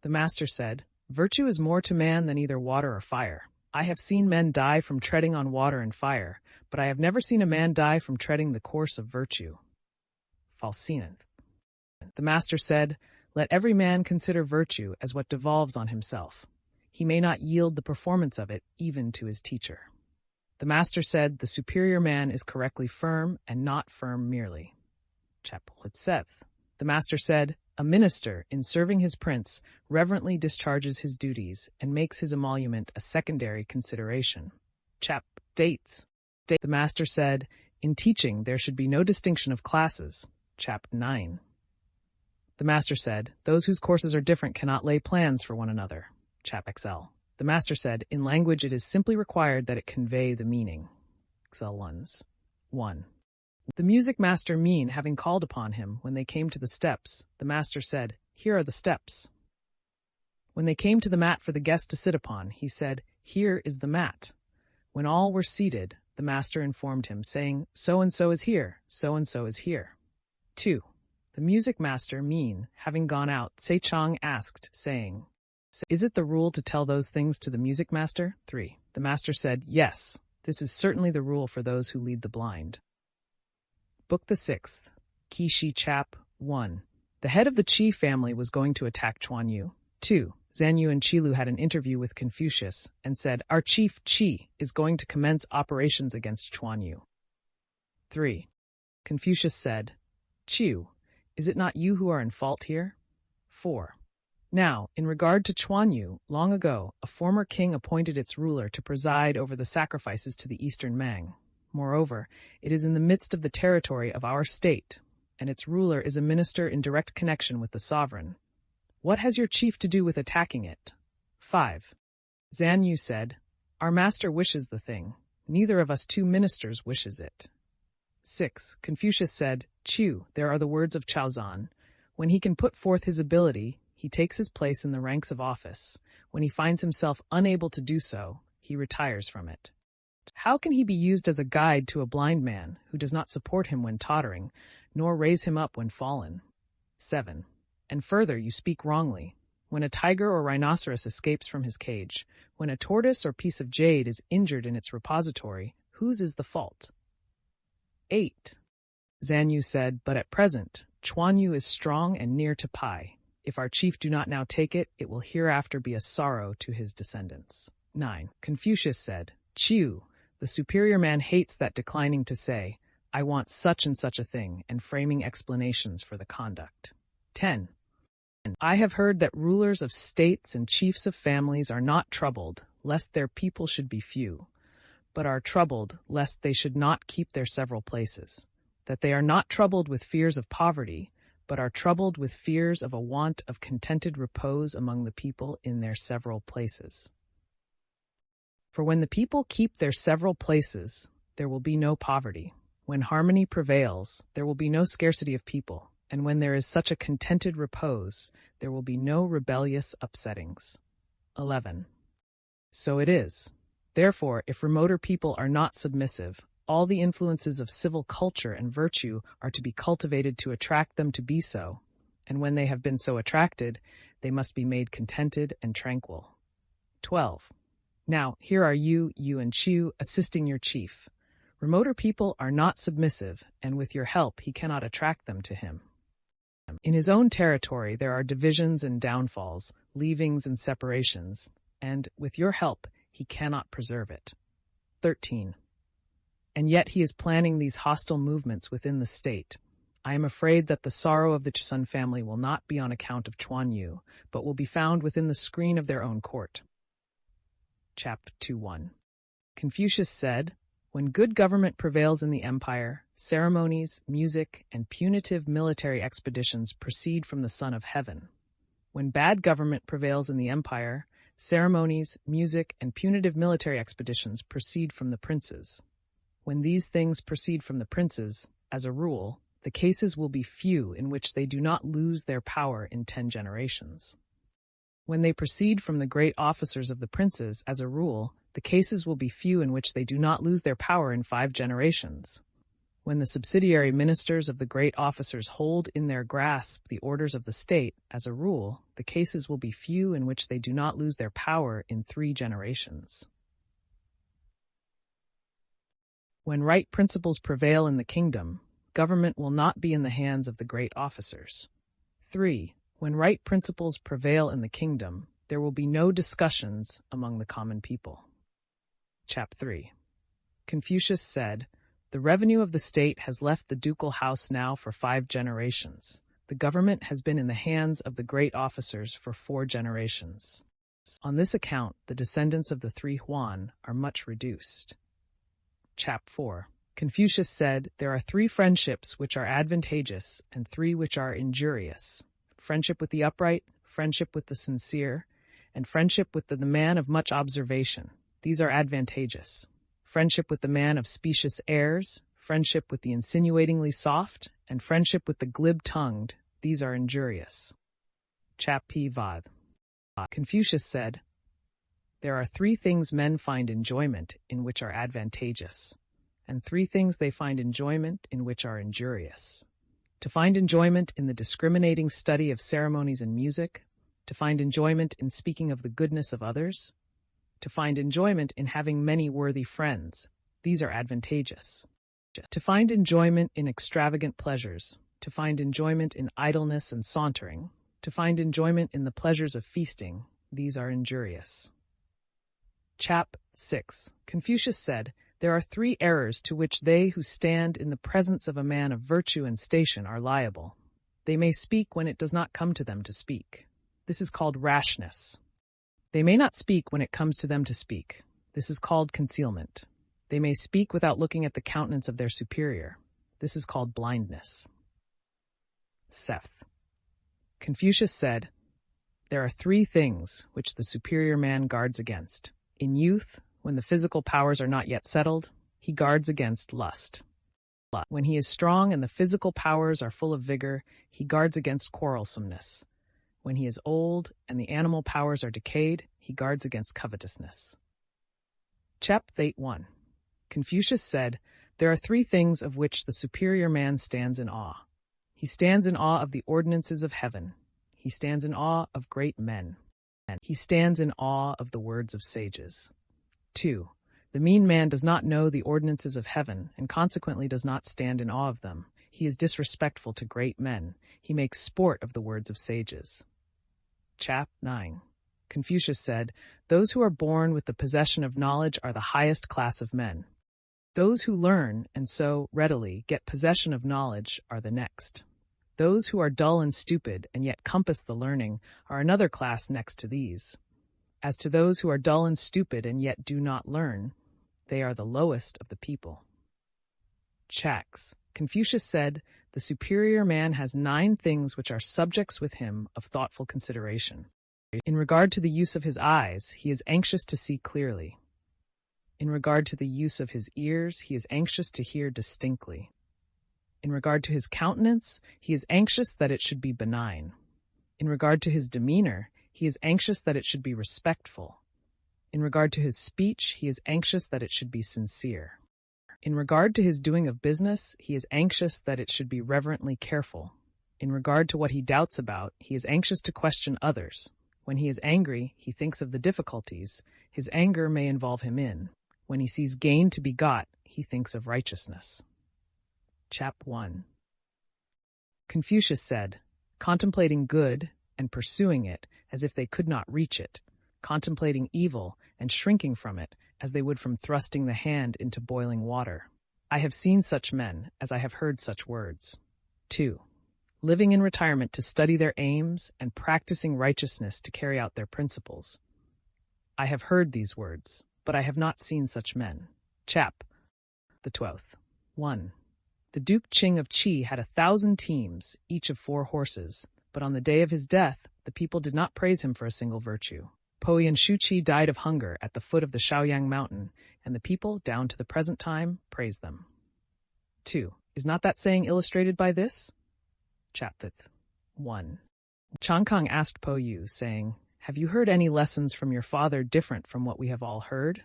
The master said, "Virtue is more to man than either water or fire. I have seen men die from treading on water and fire, but I have never seen a man die from treading the course of virtue." Falsineth. The master said, "Let every man consider virtue as what devolves on himself. He may not yield the performance of it even to his teacher." The master said, "The superior man is correctly firm and not firm merely." Chapter 7. The master said, "A minister, in serving his prince, reverently discharges his duties and makes his emolument a secondary consideration." Dates. The master said, "In teaching there should be no distinction of classes." Chapter 9. The master said, "Those whose courses are different cannot lay plans for one another." Chap XL. The master said, in language it is simply required that it convey the meaning. XL ones. 1. The music master mean having called upon him when they came to the steps, the master said, here are the steps. When they came to the mat for the guest to sit upon, he said, here is the mat. When all were seated, the master informed him, saying, so-and-so is here, so-and-so is here. 2. The music master mean having gone out, Seichang asked, saying, is it the rule to tell those things to the music master? 3. The master said, yes, this is certainly the rule for those who lead the blind. Book the 6th. Kishi Chap 1. The head of the Qi family was going to attack Chuan Yu. 2. Zhanyu and Qilu had an interview with Confucius and said, our chief Qi is going to commence operations against Chuan Yu. 3. Confucius said, Qiu, is it not you who are in fault here? 4. Now, in regard to Chuan Yu, long ago, a former king appointed its ruler to preside over the sacrifices to the eastern Mang. Moreover, it is in the midst of the territory of our state, and its ruler is a minister in direct connection with the sovereign. What has your chief to do with attacking it? 5. Zhanyu said, our master wishes the thing. Neither of us two ministers wishes it. 6. Confucius said, Qiu, there are the words of Chaozan. When he can put forth his ability, he takes his place in the ranks of office. When he finds himself unable to do so, he retires from it. How can he be used as a guide to a blind man who does not support him when tottering, nor raise him up when fallen? 7. And further, you speak wrongly. When a tiger or rhinoceros escapes from his cage, when a tortoise or piece of jade is injured in its repository, whose is the fault? 8. Zhanyu said, but at present, Chuan Yu is strong and near to Pai. If our chief do not now take it, it will hereafter be a sorrow to his descendants. 9. Confucius said, Qiu, the superior man hates that declining to say, I want such and such a thing, and framing explanations for the conduct. 10. I have heard that rulers of states and chiefs of families are not troubled, lest their people should be few, but are troubled, lest they should not keep their several places, that they are not troubled with fears of poverty, but are troubled with fears of a want of contented repose among the people in their several places. For when the people keep their several places, there will be no poverty. When harmony prevails, there will be no scarcity of people, and when there is such a contented repose, there will be no rebellious upsettings. 11. So it is. Therefore, if remoter people are not submissive, all the influences of civil culture and virtue are to be cultivated to attract them to be so, and when they have been so attracted, they must be made contented and tranquil. 12. Now, here are you and Qiu, assisting your chief. Remoter people are not submissive, and with your help he cannot attract them to him. In his own territory there are divisions and downfalls, leavings and separations, and, with your help, he cannot preserve it. 13. And yet he is planning these hostile movements within the state. I am afraid that the sorrow of the Chusun family will not be on account of Chuan Yu, but will be found within the screen of their own court. Chap 2.1. Confucius said, when good government prevails in the empire, ceremonies, music, and punitive military expeditions proceed from the Son of Heaven. When bad government prevails in the empire, ceremonies, music, and punitive military expeditions proceed from the princes. When these things proceed from the princes, as a rule, the cases will be few in which they do not lose their power in 10 generations. When they proceed from the great officers of the princes, as a rule, the cases will be few in which they do not lose their power in 5 generations. When the subsidiary ministers of the great officers hold in their grasp the orders of the state, as a rule, the cases will be few in which they do not lose their power in 3 generations. When right principles prevail in the kingdom, government will not be in the hands of the great officers. 3. When right principles prevail in the kingdom, there will be no discussions among the common people. Chap 3. Confucius said, the revenue of the state has left the ducal house now for 5 generations. The government has been in the hands of the great officers for 4 generations. On this account, the descendants of the 3 Huan are much reduced. Chap 4. Confucius said, there are 3 friendships which are advantageous and 3 which are injurious. Friendship with the upright, friendship with the sincere, and friendship with the man of much observation. These are advantageous. Friendship with the man of specious airs, friendship with the insinuatingly soft, and friendship with the glib-tongued. These are injurious. Chap P. Vad. Confucius said, "There are 3 things men find enjoyment in which are advantageous, and 3 things they find enjoyment in which are injurious. To find enjoyment in the discriminating study of ceremonies and music, to find enjoyment in speaking of the goodness of others, to find enjoyment in having many worthy friends. These are advantageous. To find enjoyment in extravagant pleasures, to find enjoyment in idleness and sauntering, to find enjoyment in the pleasures of feasting, these are injurious." Chap 6. Confucius said, "There are 3 errors to which they who stand in the presence of a man of virtue and station are liable. They may speak when it does not come to them to speak. This is called rashness. They may not speak when it comes to them to speak. This is called concealment. They may speak without looking at the countenance of their superior. This is called blindness." Seth. Confucius said, "There are 3 things which the superior man guards against. In youth, when the physical powers are not yet settled, he guards against lust. When he is strong and the physical powers are full of vigor, he guards against quarrelsomeness. When he is old and the animal powers are decayed, he guards against covetousness." Chap 8.1. Confucius said, "There are 3 things of which the superior man stands in awe. He stands in awe of the ordinances of heaven. He stands in awe of great men. And he stands in awe of the words of sages. 2. The mean man does not know the ordinances of heaven, and consequently does not stand in awe of them. He is disrespectful to great men. He makes sport of the words of sages." Chap 9. Confucius said, "Those who are born with the possession of knowledge are the highest class of men. Those who learn, and so readily get possession of knowledge, are the next. Those who are dull and stupid, and yet compass the learning, are another class next to these. As to those who are dull and stupid, and yet do not learn, they are the lowest of the people." Chax. Confucius said, "The superior man has 9 things which are subjects with him of thoughtful consideration. In regard to the use of his eyes, he is anxious to see clearly. In regard to the use of his ears, he is anxious to hear distinctly. In regard to his countenance, he is anxious that it should be benign. In regard to his demeanor, he is anxious that it should be respectful. In regard to his speech, he is anxious that it should be sincere. In regard to his doing of business, he is anxious that it should be reverently careful. In regard to what he doubts about, he is anxious to question others. When he is angry, he thinks of the difficulties his anger may involve him in. When he sees gain to be got, he thinks of righteousness." Chap 1. Confucius said, "Contemplating good and pursuing it as if they could not reach it, contemplating evil and shrinking from it as they would from thrusting the hand into boiling water. I have seen such men as I have heard such words. 2. Living in retirement to study their aims and practicing righteousness to carry out their principles. I have heard these words, but I have not seen such men." Chap the 12th. 1. The Duke Qing of Qi had 1,000 teams, each of 4 horses, but on the day of his death, the people did not praise him for a single virtue. Po-Yen Shu-Chi died of hunger at the foot of the Shaoyang mountain, and the people, down to the present time, praise them. 2. Is not that saying illustrated by this? Chapter 1. Chang Kang asked Po Yu, saying, "Have you heard any lessons from your father different from what we have all heard?"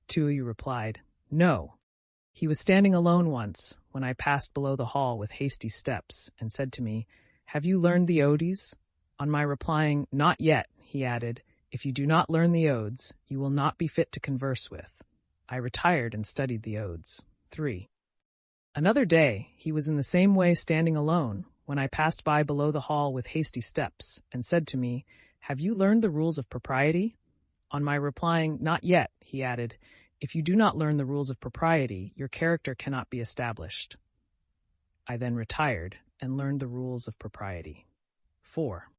Tu Yu replied, "No. He was standing alone once, when I passed below the hall with hasty steps, and said to me, 'Have you learned the Odes?' On my replying, 'Not yet,' he added, 'If you do not learn the Odes, you will not be fit to converse with.' I retired and studied the Odes." 3. Another day, he was in the same way standing alone, when I passed by below the hall with hasty steps, and said to me, 'Have you learned the rules of propriety?' On my replying, 'Not yet,' he added, 'If you do not learn the rules of propriety, your character cannot be established.' I then retired and learned the rules of propriety." 4.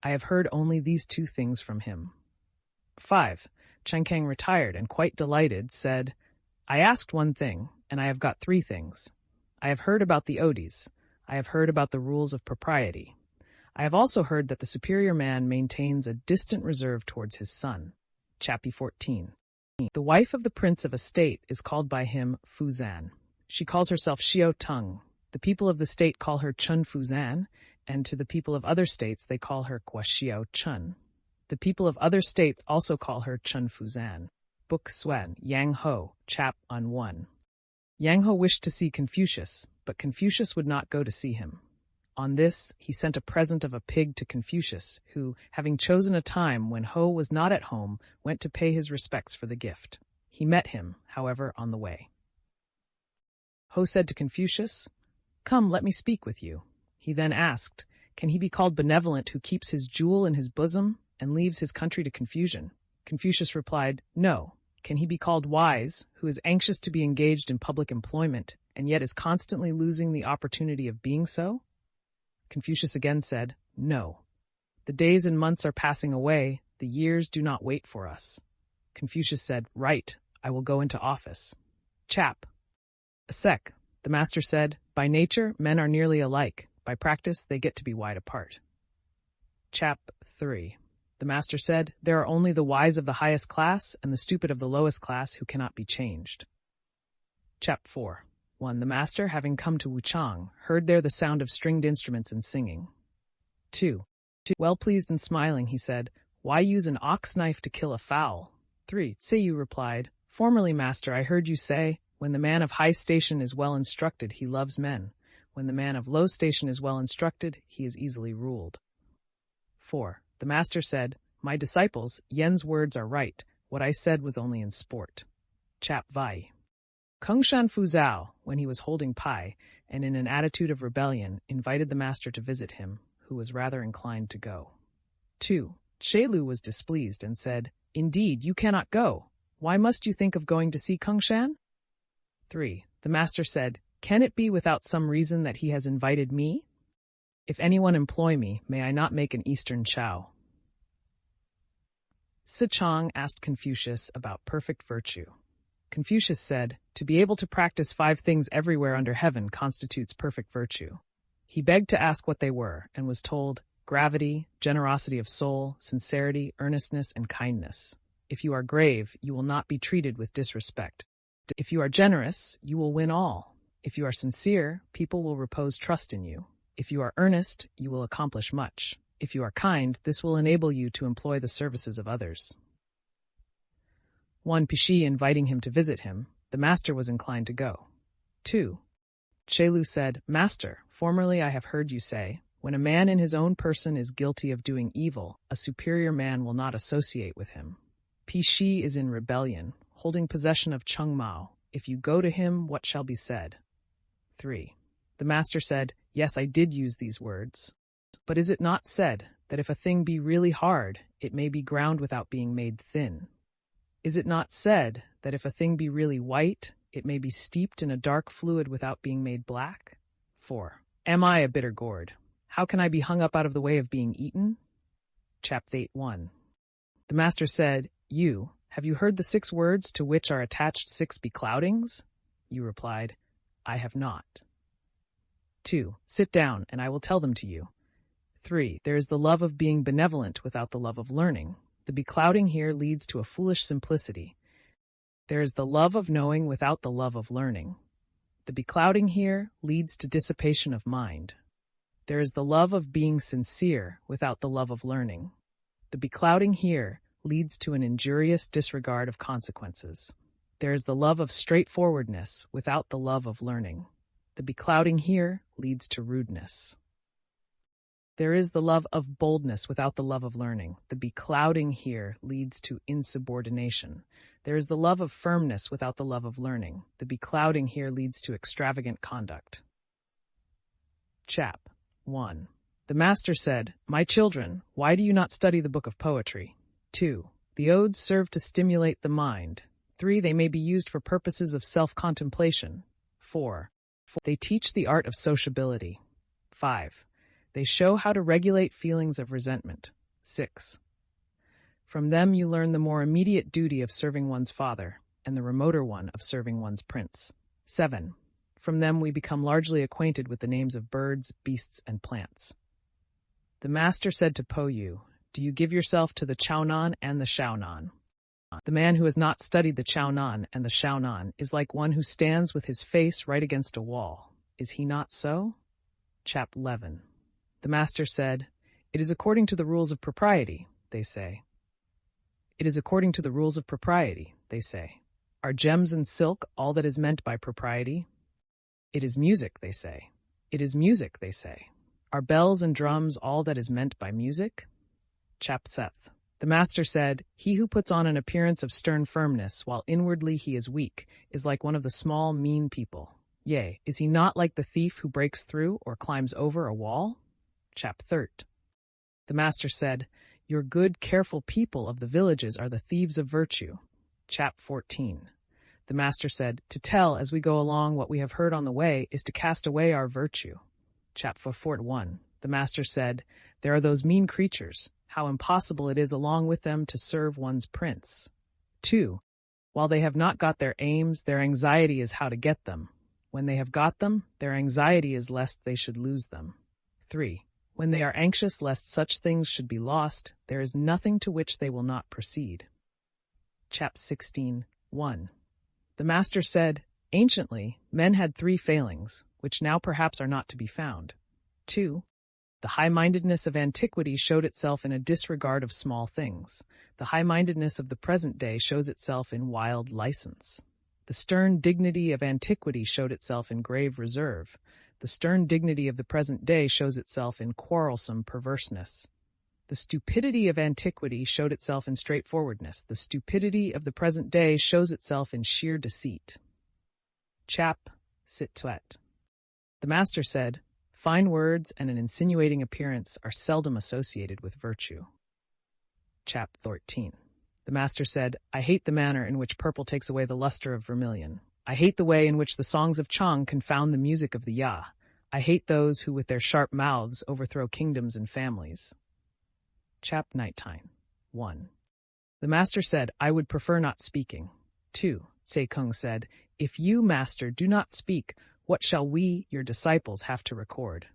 I have heard only these 2 things from him. 5. Chen Kang retired and, quite delighted, said, "I asked 1 thing, and I have got 3 things. I have heard about the Odes. I have heard about the rules of propriety. I have also heard that the superior man maintains a distant reserve towards his son. Chapter 14. The wife of the prince of a state is called by him Fuzan. She calls herself Xiao Tung. The people of the state call her Chun Fuzan, and to the people of other states they call her Gua Xiao Chun. The people of other states also call her Chun Fuzan. Book Suen, Yang Ho, Chap on 1. Yang Ho wished to see Confucius, but Confucius would not go to see him. On this, he sent a present of a pig to Confucius, who, having chosen a time when Ho was not at home, went to pay his respects for the gift. He met him, however, on the way. Ho said to Confucius, "Come, let me speak with you." He then asked, "Can he be called benevolent who keeps his jewel in his bosom and leaves his country to confusion?" Confucius replied, "No." "Can he be called wise, who is anxious to be engaged in public employment, and yet is constantly losing the opportunity of being so?" Confucius again said, "No. The days and months are passing away, the years do not wait for us." Confucius said, "Right, I will go into office." Chap. A sec. The master said, "By nature, men are nearly alike. By practice, they get to be wide apart." Chap. 3. The master said, "There are only the wise of the highest class and the stupid of the lowest class who cannot be changed." Chap. 4. 1. The master, having come to Wuchang, heard there the sound of stringed instruments and singing. 2. Well pleased and smiling, he said, "Why use an ox knife to kill a fowl?" 3. Tseyu replied, "Formerly, master, I heard you say, when the man of high station is well instructed, he loves men. When the man of low station is well instructed, he is easily ruled." 4. The master said, "My disciples, Yen's words are right. What I said was only in sport." Chap Vai. Kungshan Fuzhao, when he was holding pie, and in an attitude of rebellion, invited the master to visit him, who was rather inclined to go. 2. Shelu was displeased and said, "Indeed, you cannot go. Why must you think of going to see Kungshan?" 3. The master said, "Can it be without some reason that he has invited me? If anyone employ me, may I not make an Eastern chow?" Sichang asked Confucius about perfect virtue. Confucius said, "To be able to practice 5 things everywhere under heaven constitutes perfect virtue." He begged to ask what they were, and was told, gravity, generosity of soul, sincerity, earnestness, and kindness. If you are grave, you will not be treated with disrespect. If you are generous, you will win all. If you are sincere, people will repose trust in you. If you are earnest, you will accomplish much. If you are kind, this will enable you to employ the services of others. 1. Pishi inviting him to visit him, the master was inclined to go. 2. Shelu said, "Master, formerly I have heard you say, when a man in his own person is guilty of doing evil, a superior man will not associate with him. Pishi is in rebellion, holding possession of Chengmao. If you go to him, what shall be said?" 3. The master said, "Yes, I did use these words. But is it not said that if a thing be really hard, it may be ground without being made thin? Is it not said that if a thing be really white, it may be steeped in a dark fluid without being made black?" 4. Am I a bitter gourd? How can I be hung up out of the way of being eaten? Chapter 8:1. The master said, Have you heard the 6 words to which are attached 6 becloudings?" You replied, "I have not." 2. Sit down, and I will tell them to you. 3. There is the love of being benevolent without the love of learning. The beclouding here leads to a foolish simplicity. There is the love of knowing without the love of learning. The beclouding here leads to dissipation of mind. There is the love of being sincere without the love of learning. The beclouding here leads to an injurious disregard of consequences. There is the love of straightforwardness without the love of learning. The beclouding here leads to rudeness. There is the love of boldness without the love of learning. The beclouding here leads to insubordination. There is the love of firmness without the love of learning. The beclouding here leads to extravagant conduct. Chap. 1. The master said, "My children, why do you not study the book of poetry?" 2. The odes serve to stimulate the mind. 3. They may be used for purposes of self-contemplation. 4. They teach the art of sociability. 5. They show how to regulate feelings of resentment. 6. From them you learn the more immediate duty of serving one's father, and the remoter one of serving one's prince. 7. From them we become largely acquainted with the names of birds, beasts, and plants. The master said to Po Yu, "Do you give yourself to the Chaonan and the Shaonan?" The man who has not studied the Chaonan and the Shaonan is like one who stands with his face right against a wall. Is he not so? Chap 11. The master said, "It is according to the rules of propriety," they say. "It is according to the rules of propriety," they say. "Are gems and silk all that is meant by propriety?" "It is music," they say. "It is music," they say. "Are bells and drums all that is meant by music?" Chap Seth. The master said, "He who puts on an appearance of stern firmness while inwardly he is weak is like one of the small, mean people. Yea, is he not like the thief who breaks through or climbs over a wall?" Chap 30. The master said, "Your good, careful people of the villages are the thieves of virtue." Chap 14. The master said, "To tell as we go along what we have heard on the way is to cast away our virtue." Chap 41. The master said, "There are those mean creatures. How impossible it is along with them to serve one's prince." 2. While they have not got their aims, their anxiety is how to get them. When they have got them, their anxiety is lest they should lose them. 3. When they are anxious lest such things should be lost, there is nothing to which they will not proceed. Chap 16. 1. The master said, "Anciently, men had 3 failings, which now perhaps are not to be found. 2. The high-mindedness of antiquity showed itself in a disregard of small things. The high-mindedness of the present day shows itself in wild license. The stern dignity of antiquity showed itself in grave reserve. The stern dignity of the present day shows itself in quarrelsome perverseness. The stupidity of antiquity showed itself in straightforwardness. The stupidity of the present day shows itself in sheer deceit." Chap Sittuet. The master said, "Fine words and an insinuating appearance are seldom associated with virtue." Chap 13. The master said, "I hate the manner in which purple takes away the luster of vermilion. I hate the way in which the songs of Chang confound the music of the Ya. I hate those who with their sharp mouths overthrow kingdoms and families." Chap 19. 1. The master said, "I would prefer not speaking." 2. Tsei Kung said, "If you, master, do not speak, what shall we, your disciples, have to record?"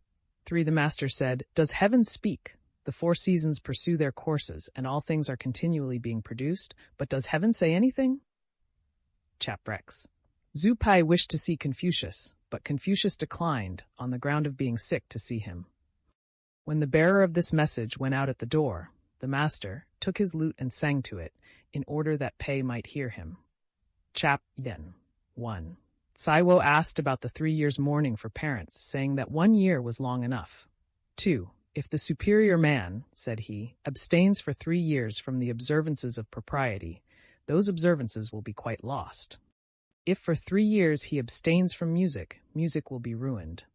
3. The master said, "Does heaven speak? The 4 seasons pursue their courses, and all things are continually being produced, but does heaven say anything?" Chap Rex. Zhu Pai wished to see Confucius, but Confucius declined, on the ground of being sick to see him. When the bearer of this message went out at the door, the master took his lute and sang to it, in order that Pei might hear him. Chap Yen. 1. Saiwo asked about the 3 years' mourning for parents, saying that 1 year was long enough. 2. If the superior man, said he, abstains for 3 years from the observances of propriety, those observances will be quite lost. If for 3 years he abstains from music, music will be ruined.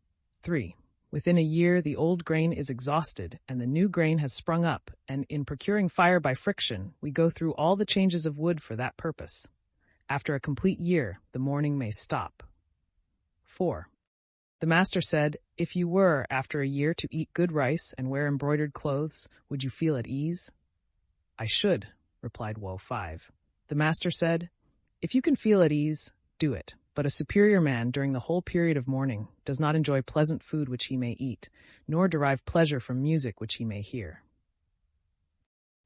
3. Within a year the old grain is exhausted, and the new grain has sprung up, and in procuring fire by friction, we go through all the changes of wood for that purpose. After a complete year, the mourning may stop. 4. The master said, "If you were, after a year, to eat good rice and wear embroidered clothes, would you feel at ease?" "I should," replied Wo 5. The master said, "If you can feel at ease, do it. But a superior man, during the whole period of mourning, does not enjoy pleasant food which he may eat, nor derive pleasure from music which he may hear.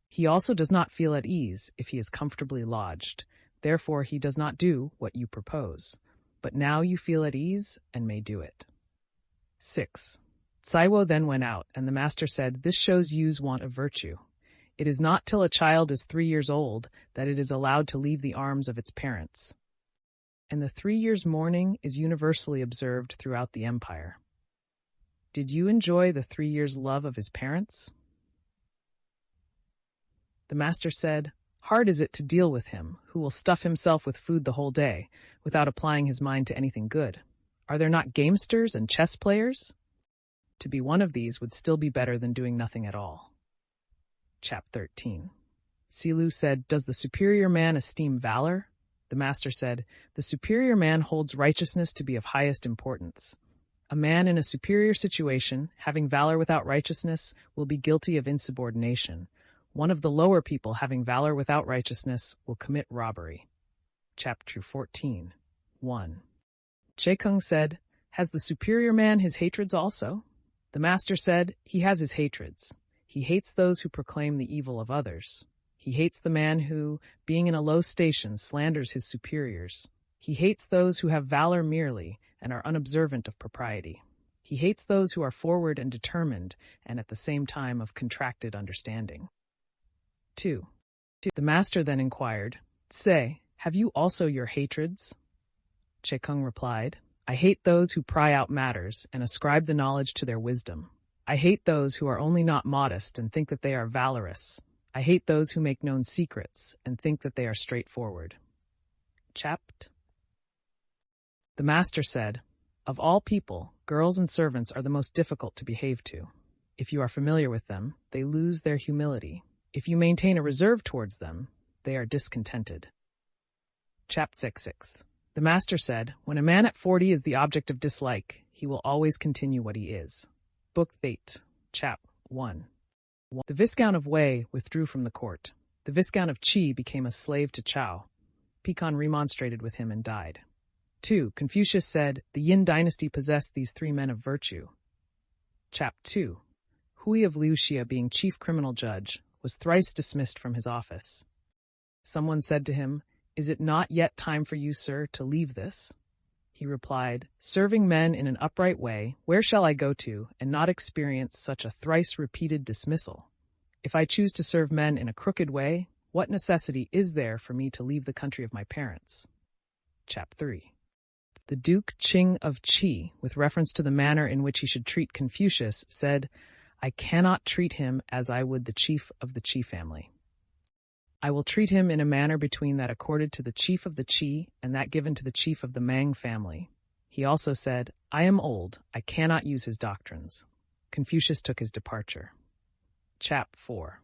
He also does not feel at ease if he is comfortably lodged. Therefore he does not do what you propose. But now you feel at ease and may do it." 6. Saiwo then went out, and the master said, "This shows you's want of virtue. It is not till a child is 3 years old that it is allowed to leave the arms of its parents. And the 3 years' mourning is universally observed throughout the empire. Did you enjoy the 3 years' love of his parents?" The master said, "Hard is it to deal with him, who will stuff himself with food the whole day, without applying his mind to anything good. Are there not gamesters and chess players? To be one of these would still be better than doing nothing at all." Chap 13. Silu said, "Does the superior man esteem valor?" The master said, "The superior man holds righteousness to be of highest importance. A man in a superior situation, having valor without righteousness, will be guilty of insubordination. One of the lower people having valor without righteousness will commit robbery." Chapter 14. 1. Che Kung said, "Has the superior man his hatreds also?" The master said, "He has his hatreds. He hates those who proclaim the evil of others. He hates the man who, being in a low station, slanders his superiors. He hates those who have valor merely and are unobservant of propriety. He hates those who are forward and determined and at the same time of contracted understanding." 2. The master then inquired, "Say, have you also your hatreds?" Kung replied, "I hate those who pry out matters and ascribe the knowledge to their wisdom. I hate those who are only not modest and think that they are valorous. I hate those who make known secrets and think that they are straightforward." Chapt. The master said, "Of all people, girls and servants are the most difficult to behave to. If you are familiar with them, they lose their humility. If you maintain a reserve towards them, they are discontented." Chap 6. The master said, "When a man at 40 is the object of dislike, he will always continue what he is." Book 8, Chap 1. The Viscount of Wei withdrew from the court. The Viscount of Qi became a slave to Chao. Pekan remonstrated with him and died. 2. Confucius said, "The Yin dynasty possessed these 3 men of virtue." Chap 2. Hui of Liuxia, being chief criminal judge, was thrice dismissed from his office. Someone said to him, "Is it not yet time for you, sir, to leave this?" He replied, "Serving men in an upright way, where shall I go to, and not experience such a thrice-repeated dismissal? If I choose to serve men in a crooked way, what necessity is there for me to leave the country of my parents?" Chap 3. The Duke Qing of Qi, with reference to the manner in which he should treat Confucius, said, "I cannot treat him as I would the chief of the Qi family. I will treat him in a manner between that accorded to the chief of the Qi and that given to the chief of the Mang family." He also said, "I am old, I cannot use his doctrines." Confucius took his departure. Chap 4.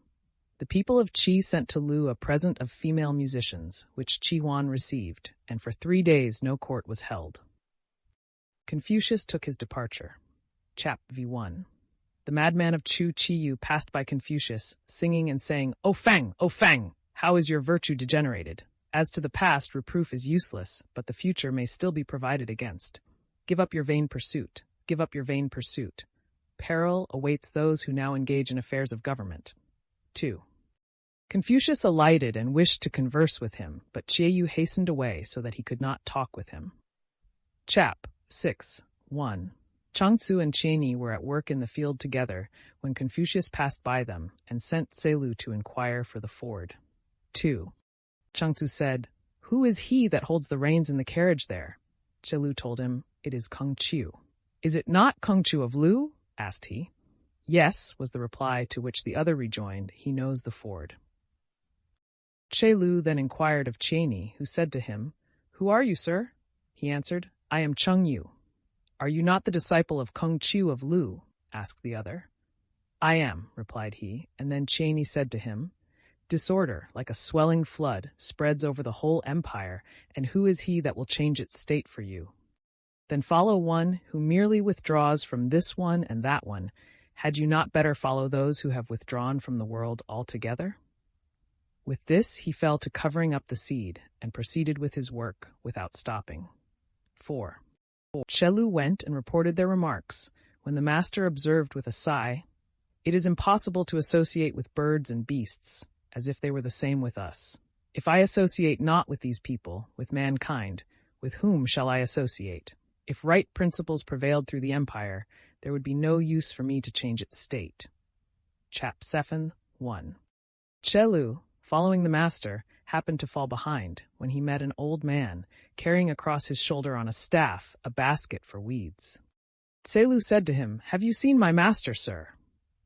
The people of Qi sent to Lu a present of female musicians, which Qi Huan received, and for 3 days no court was held. Confucius took his departure. Chap V1. The madman of Chu Chiyu passed by Confucius, singing and saying, "O Fang! O Fang! How is your virtue degenerated? As to the past, reproof is useless, but the future may still be provided against. Give up your vain pursuit. Give up your vain pursuit. Peril awaits those who now engage in affairs of government." 2. Confucius alighted and wished to converse with him, but Chiyu hastened away so that he could not talk with him. Chap 6. 1. Changsu and Qianyi were at work in the field together when Confucius passed by them and sent Selu to inquire for the ford. 2. Changsu said, "Who is he that holds the reins in the carriage there?" Selu told him, "It is Kung Chiu." "Is it not Kung Chiu of Lu?" asked he. "Yes," was the reply, to which the other rejoined, "He knows the ford." Lu then inquired of Qianyi, who said to him, "Who are you, sir?" He answered, "I am Cheng Yu." "Are you not the disciple of Kung Chiu of Lu?" asked the other. "I am," replied he, and then Qianyi said to him, "Disorder, like a swelling flood, spreads over the whole empire, and who is he that will change its state for you? Then follow one who merely withdraws from this one and that one. Had you not better follow those who have withdrawn from the world altogether?" With this he fell to covering up the seed, and proceeded with his work without stopping. 4. Chelu went and reported their remarks, when the master observed with a sigh, "It is impossible to associate with birds and beasts, as if they were the same with us. If I associate not with these people, with mankind, with whom shall I associate? If right principles prevailed through the empire, there would be no use for me to change its state." Chap 7. 1. Chelu, following the master, happened to fall behind when he met an old man carrying across his shoulder on a staff a basket for weeds. Selu said to him, "Have you seen my master, sir?"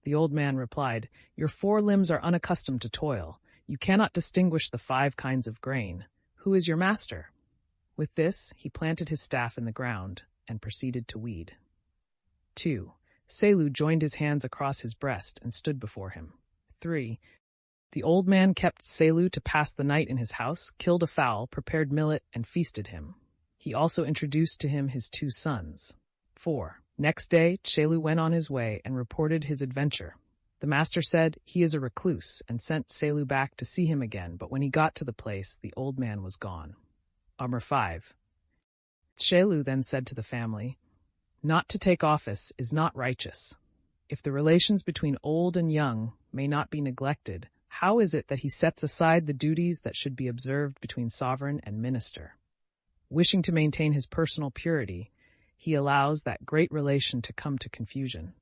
The old man replied, "Your 4 limbs are unaccustomed to toil. You cannot distinguish the 5 kinds of grain. Who is your master?" With this, he planted his staff in the ground and proceeded to weed. 2. Selu joined his hands across his breast and stood before him. 3. The old man kept Selu to pass the night in his house, killed a fowl, prepared millet, and feasted him. He also introduced to him his 2 sons. 4. Next day, Selu went on his way and reported his adventure. The master said, "He is a recluse," and sent Selu back to see him again, but when he got to the place, the old man was gone. 5. Selu then said to the family, "Not to take office is not righteous. if the relations between old and young may not be neglected, how is it that he sets aside the duties that should be observed between sovereign and minister? Wishing to maintain his personal purity, he allows that great relation to come to confusion.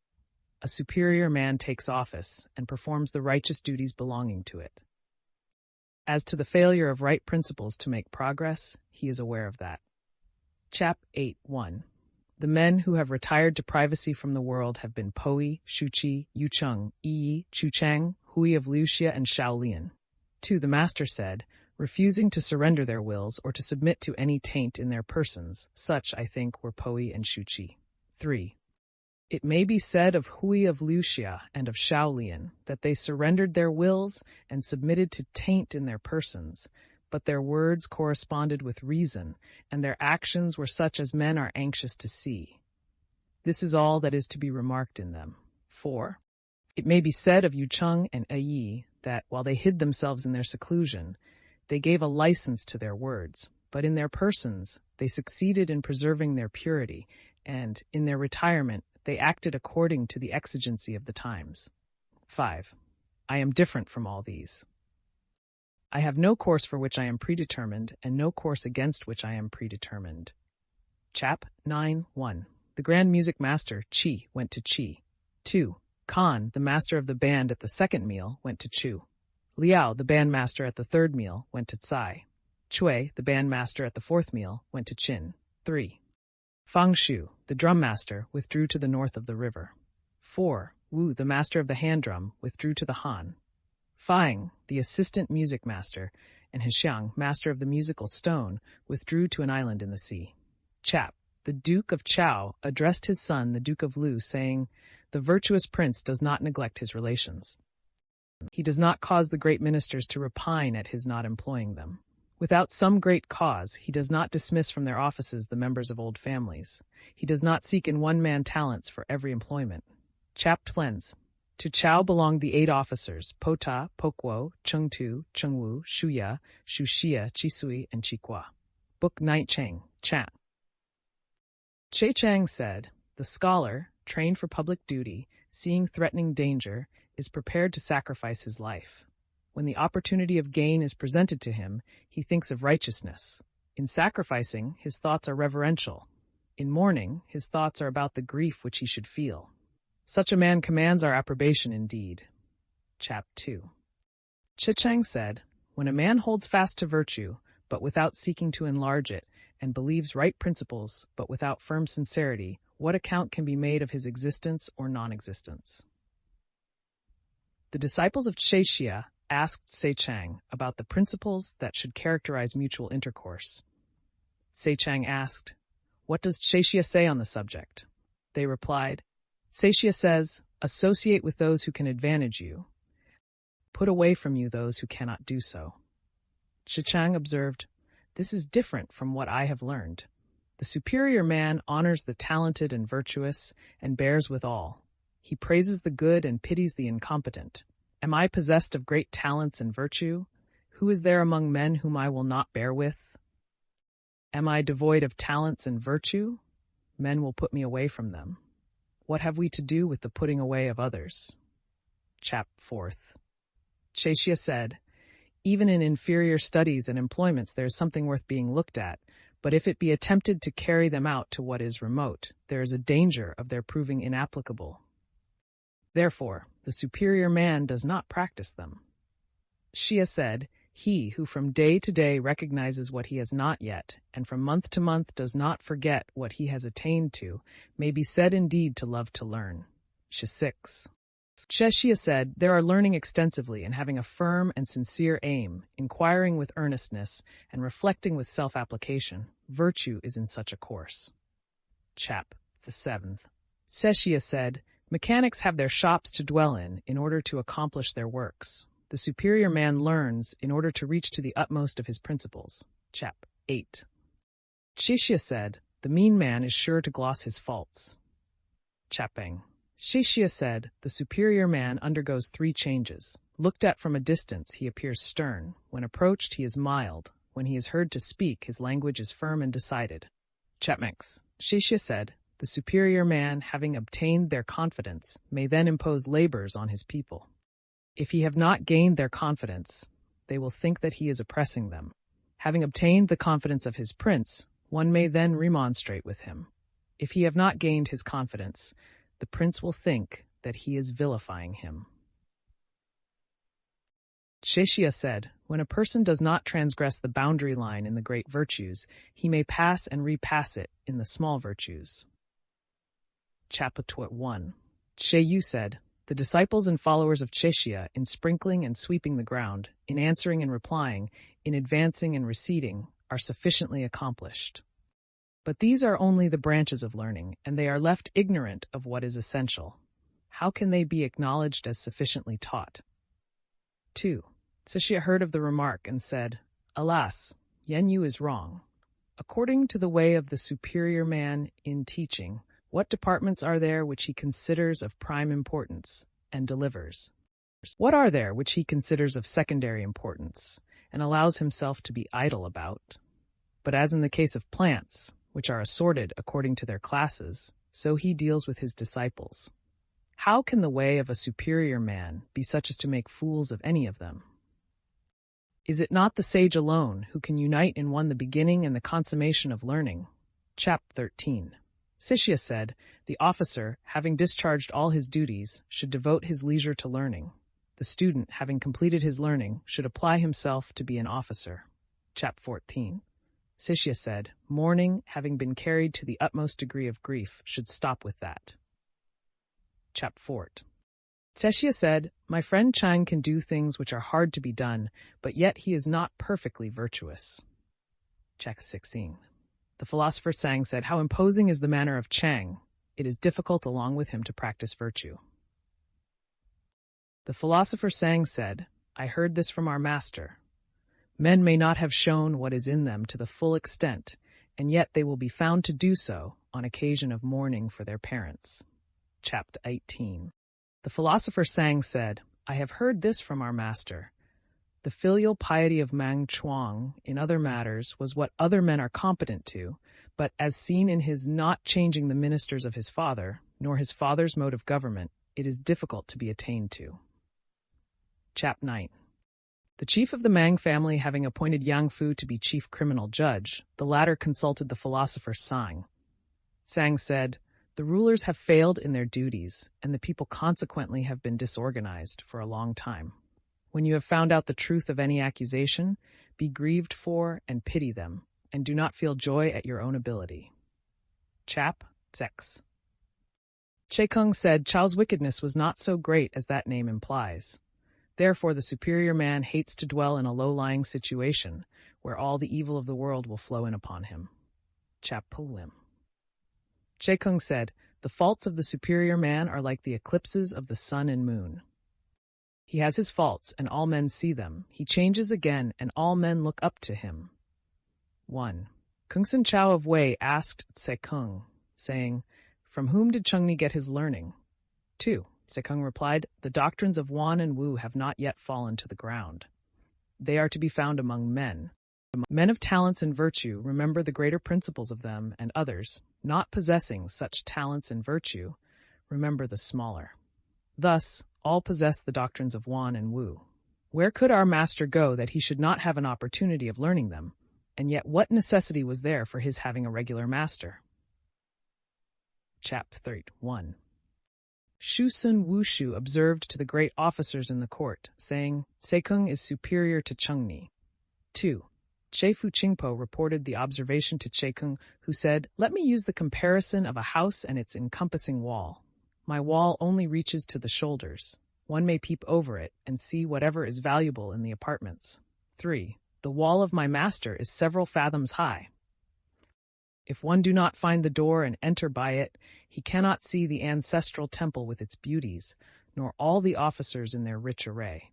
A superior man takes office and performs the righteous duties belonging to it. As to the failure of right principles to make progress, he is aware of that. Chap 8.1. The men who have retired to privacy from the world have been Poi, Shuqi, Yucheng, Yi, Chuchang, Hui of Luxia, and Shaolian. 2. The master said, refusing to surrender their wills or to submit to any taint in their persons, such, I think, were Poi and Shuqi. 3. It may be said of Hui of Luxia and of Shaolian that they surrendered their wills and submitted to taint in their persons, but their words corresponded with reason, and their actions were such as men are anxious to see. This is all that is to be remarked in them. 4. It may be said of Yucheng and Yi that, while they hid themselves in their seclusion, they gave a license to their words, but in their persons they succeeded in preserving their purity, and, in their retirement, they acted according to the exigency of the times. 5. I am different from all these. I have no course for which I am predetermined, and no course against which I am predetermined. Chap 9.1. The Grand Music Master, Qi, went to Qi. 2. Khan, the master of the band at the second meal, went to Chu. Liao, the bandmaster at the third meal, went to Tsai. Cui, the bandmaster at the fourth meal, went to Qin. 3. Fang Shu, the drum master, withdrew to the north of the river. 4. Wu, the master of the hand drum, withdrew to the Han. Fang, the assistant music master, and Hsiang, master of the musical stone, withdrew to an island in the sea. Chap. The Duke of Chao addressed his son, the Duke of Lu, saying, "The virtuous prince does not neglect his relations. He does not cause the great ministers to repine at his not employing them. Without some great cause, he does not dismiss from their offices the members of old families. He does not seek in one man talents for every employment." Chap. Cleanse. To Chao belonged the 8 officers, Pota, Pokwo, Chengtu, Chengwu, Shuya, Shuxia, Chisui, and Chikwa. Book Night Chang, Chat. Che Chang said, "The scholar, trained for public duty, seeing threatening danger, is prepared to sacrifice his life. When the opportunity of gain is presented to him, he thinks of righteousness. In sacrificing, his thoughts are reverential. In mourning, his thoughts are about the grief which he should feel. Such a man commands our approbation indeed." Chap 2. Che Chang said, "When a man holds fast to virtue, but without seeking to enlarge it, and believes right principles, but without firm sincerity, what account can be made of his existence or non-existence?" The disciples of Sheshia asked Seichang about the principles that should characterize mutual intercourse. Seichang asked, "What does Sheshia say on the subject?" They replied, "Seichia says, associate with those who can advantage you. Put away from you those who cannot do so." Shechang observed, "This is different from what I have learned. The superior man honors the talented and virtuous and bears with all. He praises the good and pities the incompetent. Am I possessed of great talents and virtue? Who is there among men whom I will not bear with? Am I devoid of talents and virtue? Men will put me away from them. What have we to do with the putting away of others?" Chap 4th. Sheshia said, "Even in inferior studies and employments there is something worth being looked at, but if it be attempted to carry them out to what is remote, there is a danger of their proving inapplicable. Therefore, the superior man does not practice them." Shia said, "He who from day to day recognizes what he has not yet, and from month to month does not forget what he has attained to, may be said indeed to love to learn." Shia 6. Sheshia said, "There are learning extensively and having a firm and sincere aim, inquiring with earnestness, and reflecting with self-application. Virtue is in such a course." Chap. the 7th. Sheshia said, "Mechanics have their shops to dwell in order to accomplish their works. The superior man learns in order to reach to the utmost of his principles." Chap. 8. Shishya said, "The mean man is sure to gloss his faults." Chapeng. Shishya said, "The superior man undergoes 3 changes. Looked at from a distance, he appears stern. When approached, he is mild. When he is heard to speak, his language is firm and decided." Chapmenx. Shishya said, The superior man, having obtained their confidence, may then impose labors on his people. If he have not gained their confidence, they will think that he is oppressing them. Having obtained the confidence of his prince, one may then remonstrate with him. If he have not gained his confidence, the prince will think that he is vilifying him. Sheshya said, when a person does not transgress the boundary line in the great virtues, he may pass and repass it in the small virtues. Chapter 1. Sheyu said, the disciples and followers of Sheshya, in sprinkling and sweeping the ground, in answering and replying, in advancing and receding, are sufficiently accomplished. But these are only the branches of learning, and they are left ignorant of what is essential. How can they be acknowledged as sufficiently taught? 2. Sheshya heard of the remark and said, alas, Yenyu is wrong. According to the way of the superior man in teaching, what departments are there which he considers of prime importance and delivers? What are there which he considers of secondary importance and allows himself to be idle about? But as in the case of plants, which are assorted according to their classes, so he deals with his disciples. How can the way of a superior man be such as to make fools of any of them? Is it not the sage alone who can unite in one the beginning and the consummation of learning? Chapter 13. Sheshya said, the officer, having discharged all his duties, should devote his leisure to learning. The student, having completed his learning, should apply himself to be an officer. Chapter 14. Sheshya said, mourning, having been carried to the utmost degree of grief, should stop with that. Chapter 4. Sheshya said, my friend Chang can do things which are hard to be done, but yet he is not perfectly virtuous. Chapter 16. The philosopher Sang said, how imposing is the manner of Chang. It is difficult along with him to practice virtue. The philosopher Sang said, I heard this from our master. Men may not have shown what is in them to the full extent, and yet they will be found to do so on occasion of mourning for their parents. Chapter 18. The philosopher Sang said, I have heard this from our master. The filial piety of Mang Chuang in other matters was what other men are competent to, but as seen in his not changing the ministers of his father, nor his father's mode of government, it is difficult to be attained to. Chapter 9. The chief of the Mang family having appointed Yang Fu to be chief criminal judge, the latter consulted the philosopher Sang. Sang said, the rulers have failed in their duties, and the people consequently have been disorganized for a long time. When you have found out the truth of any accusation, be grieved for and pity them, and do not feel joy at your own ability. Chap 6. Shekung said Chao's wickedness was not so great as that name implies. Therefore the superior man hates to dwell in a low-lying situation, where all the evil of the world will flow in upon him. Chap Pulim. Shekung said, the faults of the superior man are like the eclipses of the sun and moon. He has his faults, and all men see them. He changes again, and all men look up to him. 1. Kungsan Chao of Wei asked Tse-kung, saying, from whom did Chengni get his learning? 2. Tse-kung replied, the doctrines of Wan and Wu have not yet fallen to the ground. They are to be found among men. Men of talents and virtue remember the greater principles of them, and others, not possessing such talents and virtue, remember the smaller. Thus, all possess the doctrines of Wan and Wu. Where could our master go that he should not have an opportunity of learning them? And yet what necessity was there for his having a regular master? Chapter 31. Shu Sun Wushu observed to the great officers in the court, saying, Sekung is superior to Chengni. 2. Chefu Qingpo reported the observation to Chekung, who said, let me use the comparison of a house and its encompassing wall. My wall only reaches to the shoulders. One may peep over it and see whatever is valuable in the apartments. 3. The wall of my master is several fathoms high. If one do not find the door and enter by it, he cannot see the ancestral temple with its beauties, nor all the officers in their rich array.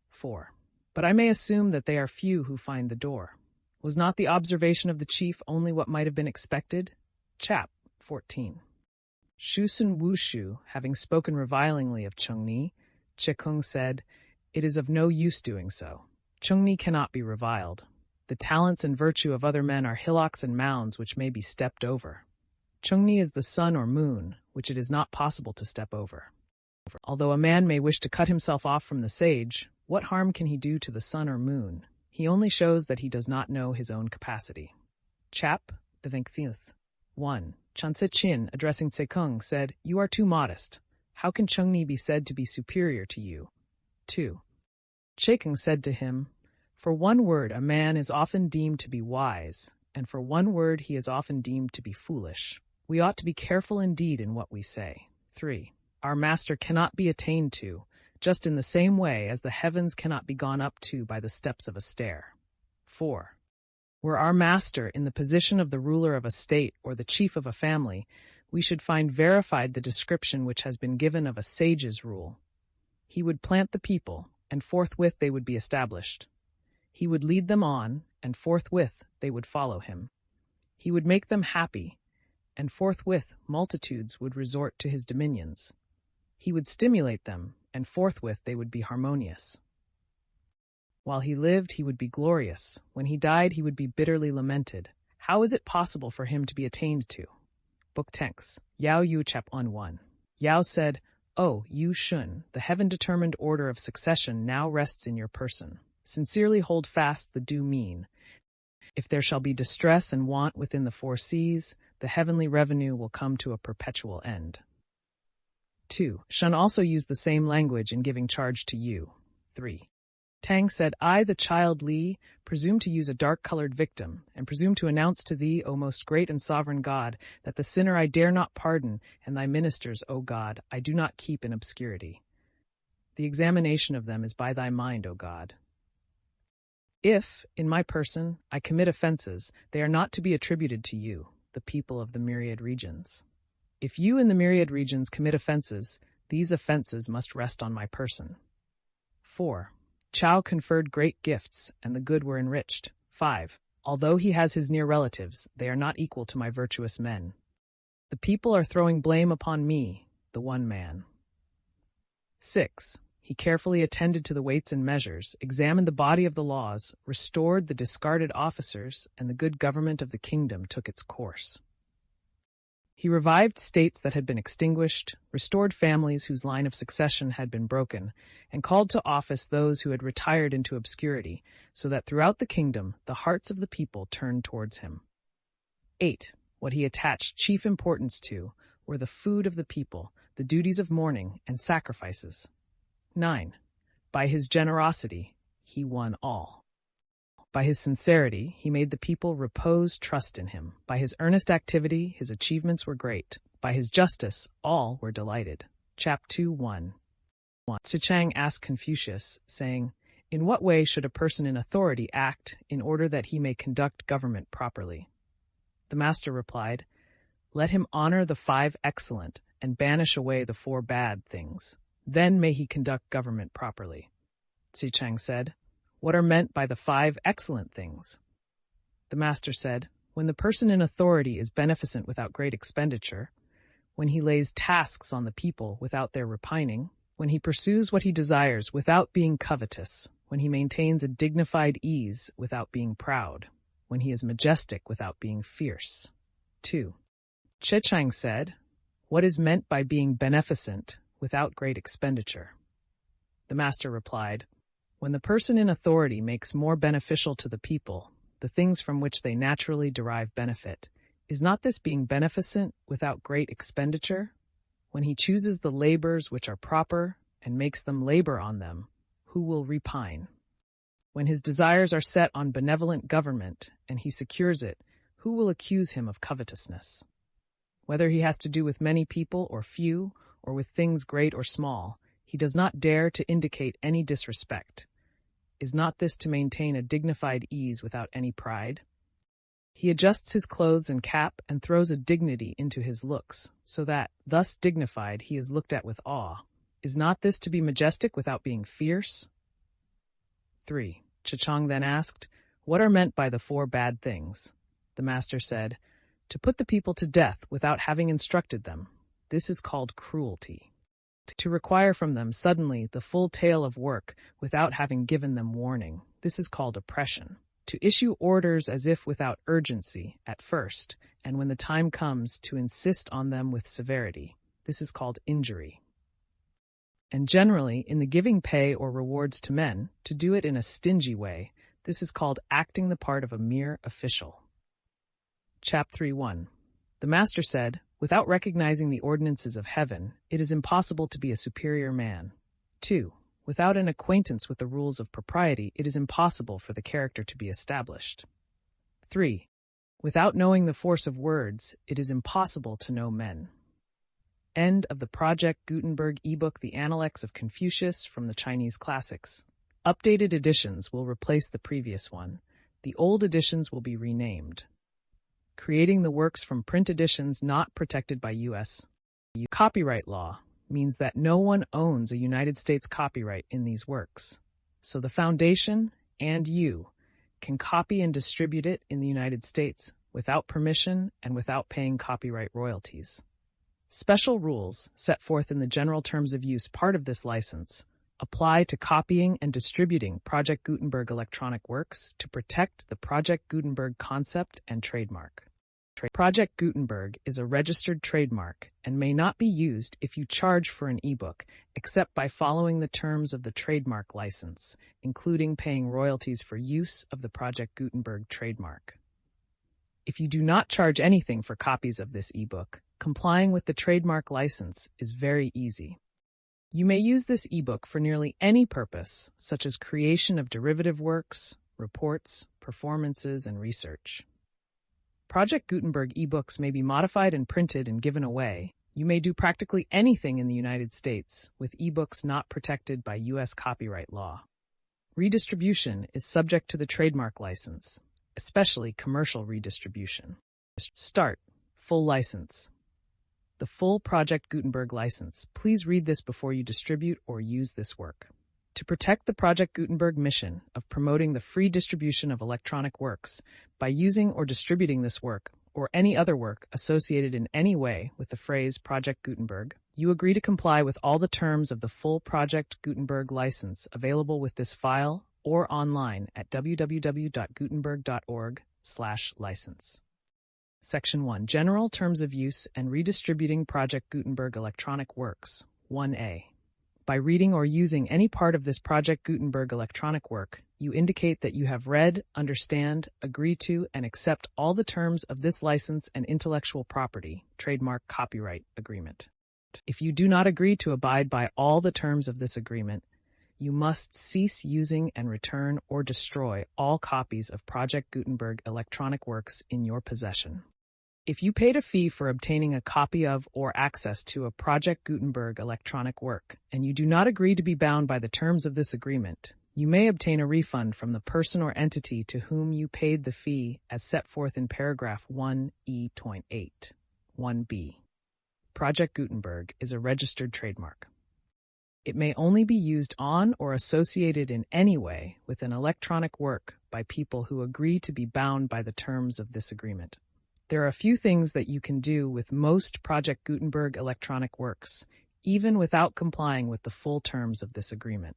4. But I may assume that they are few who find the door. Was not the observation of the chief only what might have been expected? Chap 14. Shusun Wushu, having spoken revilingly of Chengni, Chekung said, it is of no use doing so. Chengni cannot be reviled. The talents and virtue of other men are hillocks and mounds which may be stepped over. Chungni is the sun or moon, which it is not possible to step over. Although a man may wish to cut himself off from the sage, what harm can he do to the sun or moon? He only shows that he does not know his own capacity. Chap, the 20th. 1. Chanse Chin, addressing Tsekung, said, "You are too modest. How can Chungni be said to be superior to you?" 2. Tsekung said to him, "For one word a man is often deemed to be wise, and for one word he is often deemed to be foolish. We ought to be careful indeed in what we say." 3. Our master cannot be attained to, just in the same way as the heavens cannot be gone up to by the steps of a stair. 4. Were our master in the position of the ruler of a state or the chief of a family, we should find verified the description which has been given of a sage's rule. He would plant the people, and forthwith they would be established. He would lead them on, and forthwith they would follow him. He would make them happy, and forthwith multitudes would resort to his dominions. He would stimulate them, and forthwith they would be harmonious. While he lived, he would be glorious. When he died, he would be bitterly lamented. How is it possible for him to be attained to? Book Tenks, Yao Yu Chap 1. Yao said, "O Yu Shun, the heaven-determined order of succession now rests in your person. Sincerely hold fast the due mean. If there shall be distress and want within the 4 seas, the heavenly revenue will come to a perpetual end." 2. Shun also used the same language in giving charge to you. 3. Tang said, "I, the child Li, presume to use a dark-colored victim, and presume to announce to thee, O most great and sovereign God, that the sinner I dare not pardon, and thy ministers, O God, I do not keep in obscurity. The examination of them is by thy mind, O God. If, in my person, I commit offenses, they are not to be attributed to you, the people of the myriad regions. If you in the myriad regions commit offenses, these offenses must rest on my person." 4. Chao conferred great gifts, and the good were enriched. 5. Although he has his near relatives, they are not equal to my virtuous men. The people are throwing blame upon me, the one man. 6. He carefully attended to the weights and measures, examined the body of the laws, restored the discarded officers, and the good government of the kingdom took its course. He revived states that had been extinguished, restored families whose line of succession had been broken, and called to office those who had retired into obscurity, so that throughout the kingdom the hearts of the people turned towards him. 8. What he attached chief importance to were the food of the people, the duties of mourning, and sacrifices. 9. By his generosity, he won all. By his sincerity, he made the people repose trust in him. By his earnest activity, his achievements were great. By his justice, all were delighted. Chap 2:1. Tse asked Confucius, saying, "In what way should a person in authority act in order that he may conduct government properly?" The master replied, "Let him honor the 5 excellent and banish away the 4 bad things. Then may he conduct government properly." Tse said, "What are meant by the 5 excellent things?" The master said, "When the person in authority is beneficent without great expenditure, when he lays tasks on the people without their repining, when he pursues what he desires without being covetous, when he maintains a dignified ease without being proud, when he is majestic without being fierce." 2. Chechang said, "What is meant by being beneficent without great expenditure?" The master replied, "When the person in authority makes more beneficial to the people the things from which they naturally derive benefit, is not this being beneficent without great expenditure? When he chooses the labors which are proper and makes them labor on them, who will repine? When his desires are set on benevolent government and he secures it, who will accuse him of covetousness? Whether he has to do with many people or few, or with things great or small, he does not dare to indicate any disrespect. Is not this to maintain a dignified ease without any pride? He adjusts his clothes and cap and throws a dignity into his looks, so that, thus dignified, he is looked at with awe. Is not this to be majestic without being fierce?" 3. Chechang then asked, "What are meant by the 4 bad things?" The master said, "To put the people to death without having instructed them. This is called cruelty. To require from them suddenly the full tale of work without having given them warning. This is called oppression. To issue orders as if without urgency at first, and when the time comes to insist on them with severity. This is called injury. And generally, in the giving pay or rewards to men, to do it in a stingy way, this is called acting the part of a mere official. Chapter 3:1. The Master said, without recognizing the ordinances of heaven, it is impossible to be a superior man. 2. Without an acquaintance with the rules of propriety, it is impossible for the character to be established. 3. Without knowing the force of words, it is impossible to know men. End of the Project Gutenberg ebook The Analects of Confucius from the Chinese Classics. Updated editions will replace the previous one. The old editions will be renamed. Creating the works from print editions not protected by U.S. copyright law means that no one owns a United States copyright in these works. So the Foundation and you can copy and distribute it in the United States without permission and without paying copyright royalties. Special rules set forth in the General Terms of Use part of this license apply to copying and distributing Project Gutenberg electronic works to protect the Project Gutenberg concept and trademark. Project Gutenberg is a registered trademark and may not be used if you charge for an ebook, except by following the terms of the trademark license, including paying royalties for use of the Project Gutenberg trademark. If you do not charge anything for copies of this ebook, complying with the trademark license is very easy. You may use this ebook for nearly any purpose, such as creation of derivative works, reports, performances, and research. Project Gutenberg ebooks may be modified and printed and given away. You may do practically anything in the United States with ebooks not protected by U.S. copyright law. Redistribution is subject to the trademark license, especially commercial redistribution. Start. Full license. The full Project Gutenberg license. Please read this before you distribute or use this work. To protect the Project Gutenberg mission of promoting the free distribution of electronic works by using or distributing this work or any other work associated in any way with the phrase Project Gutenberg, you agree to comply with all the terms of the full Project Gutenberg license available with this file or online at www.gutenberg.org/license. Section 1. General Terms of Use and Redistributing Project Gutenberg Electronic Works. 1a. By reading or using any part of this Project Gutenberg electronic work, you indicate that you have read, understand, agree to, and accept all the terms of this license and intellectual property, trademark, copyright agreement. If you do not agree to abide by all the terms of this agreement, you must cease using and return or destroy all copies of Project Gutenberg electronic works in your possession. If you paid a fee for obtaining a copy of or access to a Project Gutenberg electronic work, and you do not agree to be bound by the terms of this agreement, you may obtain a refund from the person or entity to whom you paid the fee as set forth in paragraph 1E.8. 1b. Project Gutenberg is a registered trademark. It may only be used on or associated in any way with an electronic work by people who agree to be bound by the terms of this agreement. There are a few things that you can do with most Project Gutenberg electronic works, even without complying with the full terms of this agreement.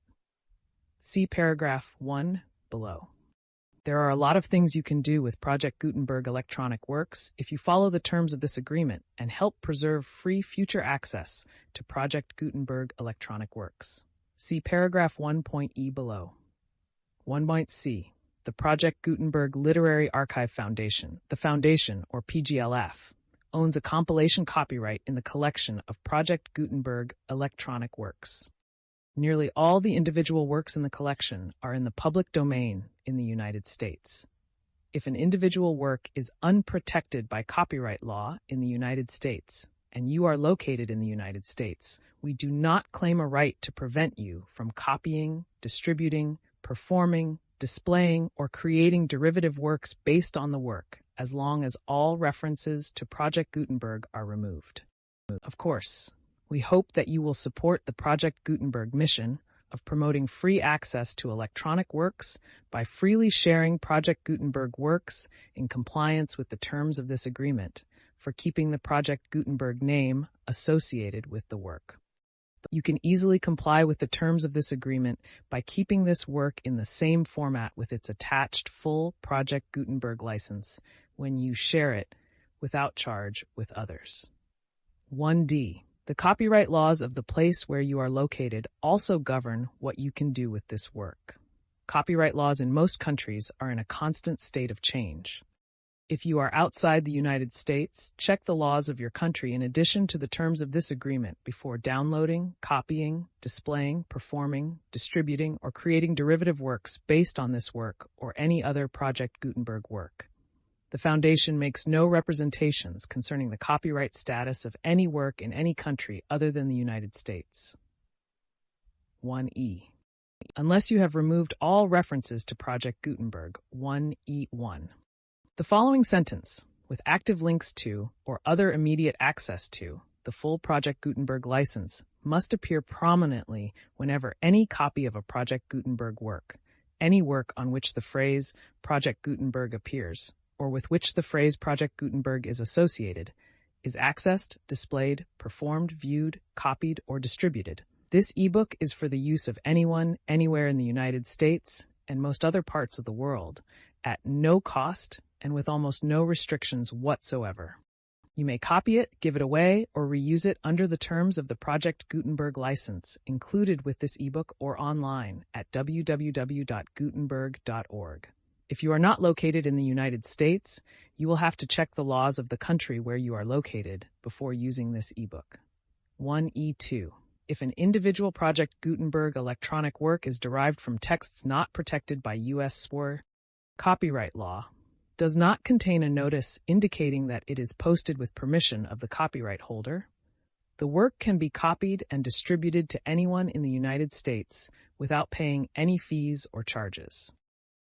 See paragraph 1 below. There are a lot of things you can do with Project Gutenberg electronic works if you follow the terms of this agreement and help preserve free future access to Project Gutenberg electronic works. See paragraph 1.e below. 1.c. The Project Gutenberg Literary Archive Foundation, the Foundation, or PGLF, owns a compilation copyright in the collection of Project Gutenberg electronic works. Nearly all the individual works in the collection are in the public domain in the United States. If an individual work is unprotected by copyright law in the United States, and you are located in the United States, we do not claim a right to prevent you from copying, distributing, performing, displaying, or creating derivative works based on the work, as long as all references to Project Gutenberg are removed. Of course, we hope that you will support the Project Gutenberg mission of promoting free access to electronic works by freely sharing Project Gutenberg works in compliance with the terms of this agreement for keeping the Project Gutenberg name associated with the work. You can easily comply with the terms of this agreement by keeping this work in the same format with its attached full Project Gutenberg license when you share it without charge with others. 1D. The copyright laws of the place where you are located also govern what you can do with this work. Copyright laws in most countries are in a constant state of change. If you are outside the United States, check the laws of your country in addition to the terms of this agreement before downloading, copying, displaying, performing, distributing, or creating derivative works based on this work or any other Project Gutenberg work. The Foundation makes no representations concerning the copyright status of any work in any country other than the United States. 1E. Unless you have removed all references to Project Gutenberg, 1E1. The following sentence, with active links to or other immediate access to the full Project Gutenberg license, must appear prominently whenever any copy of a Project Gutenberg work, any work on which the phrase Project Gutenberg appears, or with which the phrase Project Gutenberg is associated, is accessed, displayed, performed, viewed, copied, or distributed. This ebook is for the use of anyone, anywhere in the United States and most other parts of the world, at no cost and with almost no restrictions whatsoever. You may copy it, give it away, or reuse it under the terms of the Project Gutenberg license included with this ebook or online at www.gutenberg.org. If you are not located in the United States, you will have to check the laws of the country where you are located before using this ebook. 1E2. If an individual Project Gutenberg electronic work is derived from texts not protected by U.S. SWOR copyright law, does not contain a notice indicating that it is posted with permission of the copyright holder, the work can be copied and distributed to anyone in the United States without paying any fees or charges.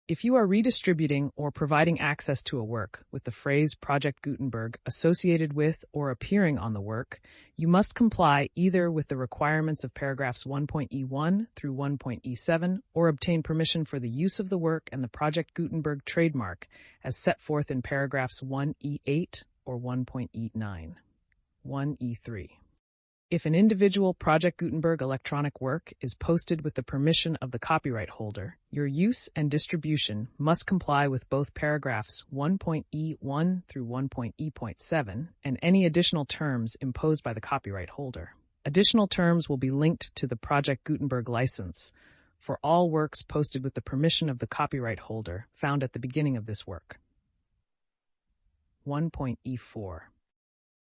If you are redistributing or providing access to a work with the phrase Project Gutenberg associated with or appearing on the work, you must comply either with the requirements of paragraphs 1.E1 through 1.E7 or obtain permission for the use of the work and the Project Gutenberg trademark as set forth in paragraphs 1E8 or 1.E9. 1E3. If an individual Project Gutenberg electronic work is posted with the permission of the copyright holder, your use and distribution must comply with both paragraphs 1.E1 through 1.E.7 and any additional terms imposed by the copyright holder. Additional terms will be linked to the Project Gutenberg license for all works posted with the permission of the copyright holder found at the beginning of this work. 1.E4.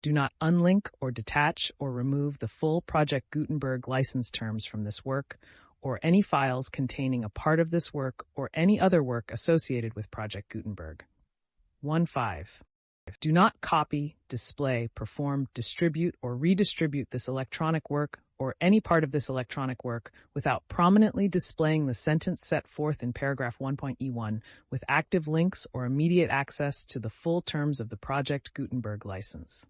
Do not unlink or detach or remove the full Project Gutenberg license terms from this work or any files containing a part of this work or any other work associated with Project Gutenberg. 1.5. Do not copy, display, perform, distribute, or redistribute this electronic work or any part of this electronic work without prominently displaying the sentence set forth in paragraph 1.E1 with active links or immediate access to the full terms of the Project Gutenberg license.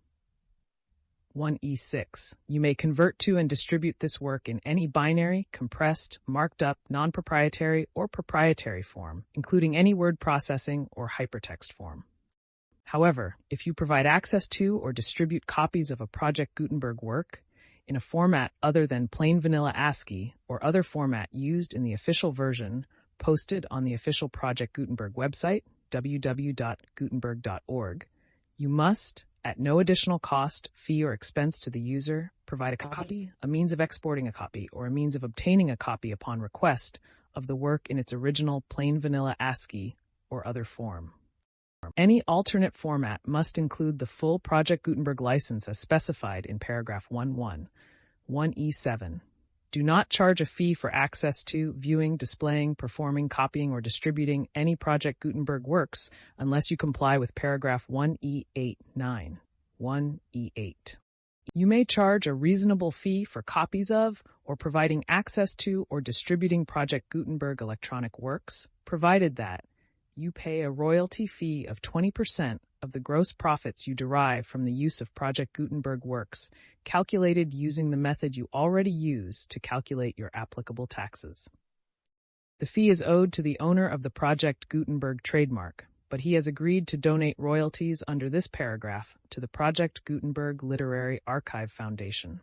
1E6. You may convert to and distribute this work in any binary, compressed, marked up, non-proprietary, or proprietary form, including any word processing or hypertext form. However, if you provide access to or distribute copies of a Project Gutenberg work in a format other than plain vanilla ASCII or other format used in the official version posted on the official Project Gutenberg website, www.gutenberg.org, you must, at no additional cost, fee, or expense to the user, provide a copy, a means of exporting a copy, or a means of obtaining a copy upon request of the work in its original plain vanilla ASCII or other form. Any alternate format must include the full Project Gutenberg license as specified in paragraph 1.1. 1E7. Do not charge a fee for access to, viewing, displaying, performing, copying, or distributing any Project Gutenberg works unless you comply with paragraph 1E8.9. 1E8. You may charge a reasonable fee for copies of or providing access to or distributing Project Gutenberg electronic works, provided that you pay a royalty fee of 20% of the gross profits you derive from the use of Project Gutenberg works, calculated using the method you already use to calculate your applicable taxes. The fee is owed to the owner of the Project Gutenberg trademark, but he has agreed to donate royalties under this paragraph to the Project Gutenberg Literary Archive Foundation.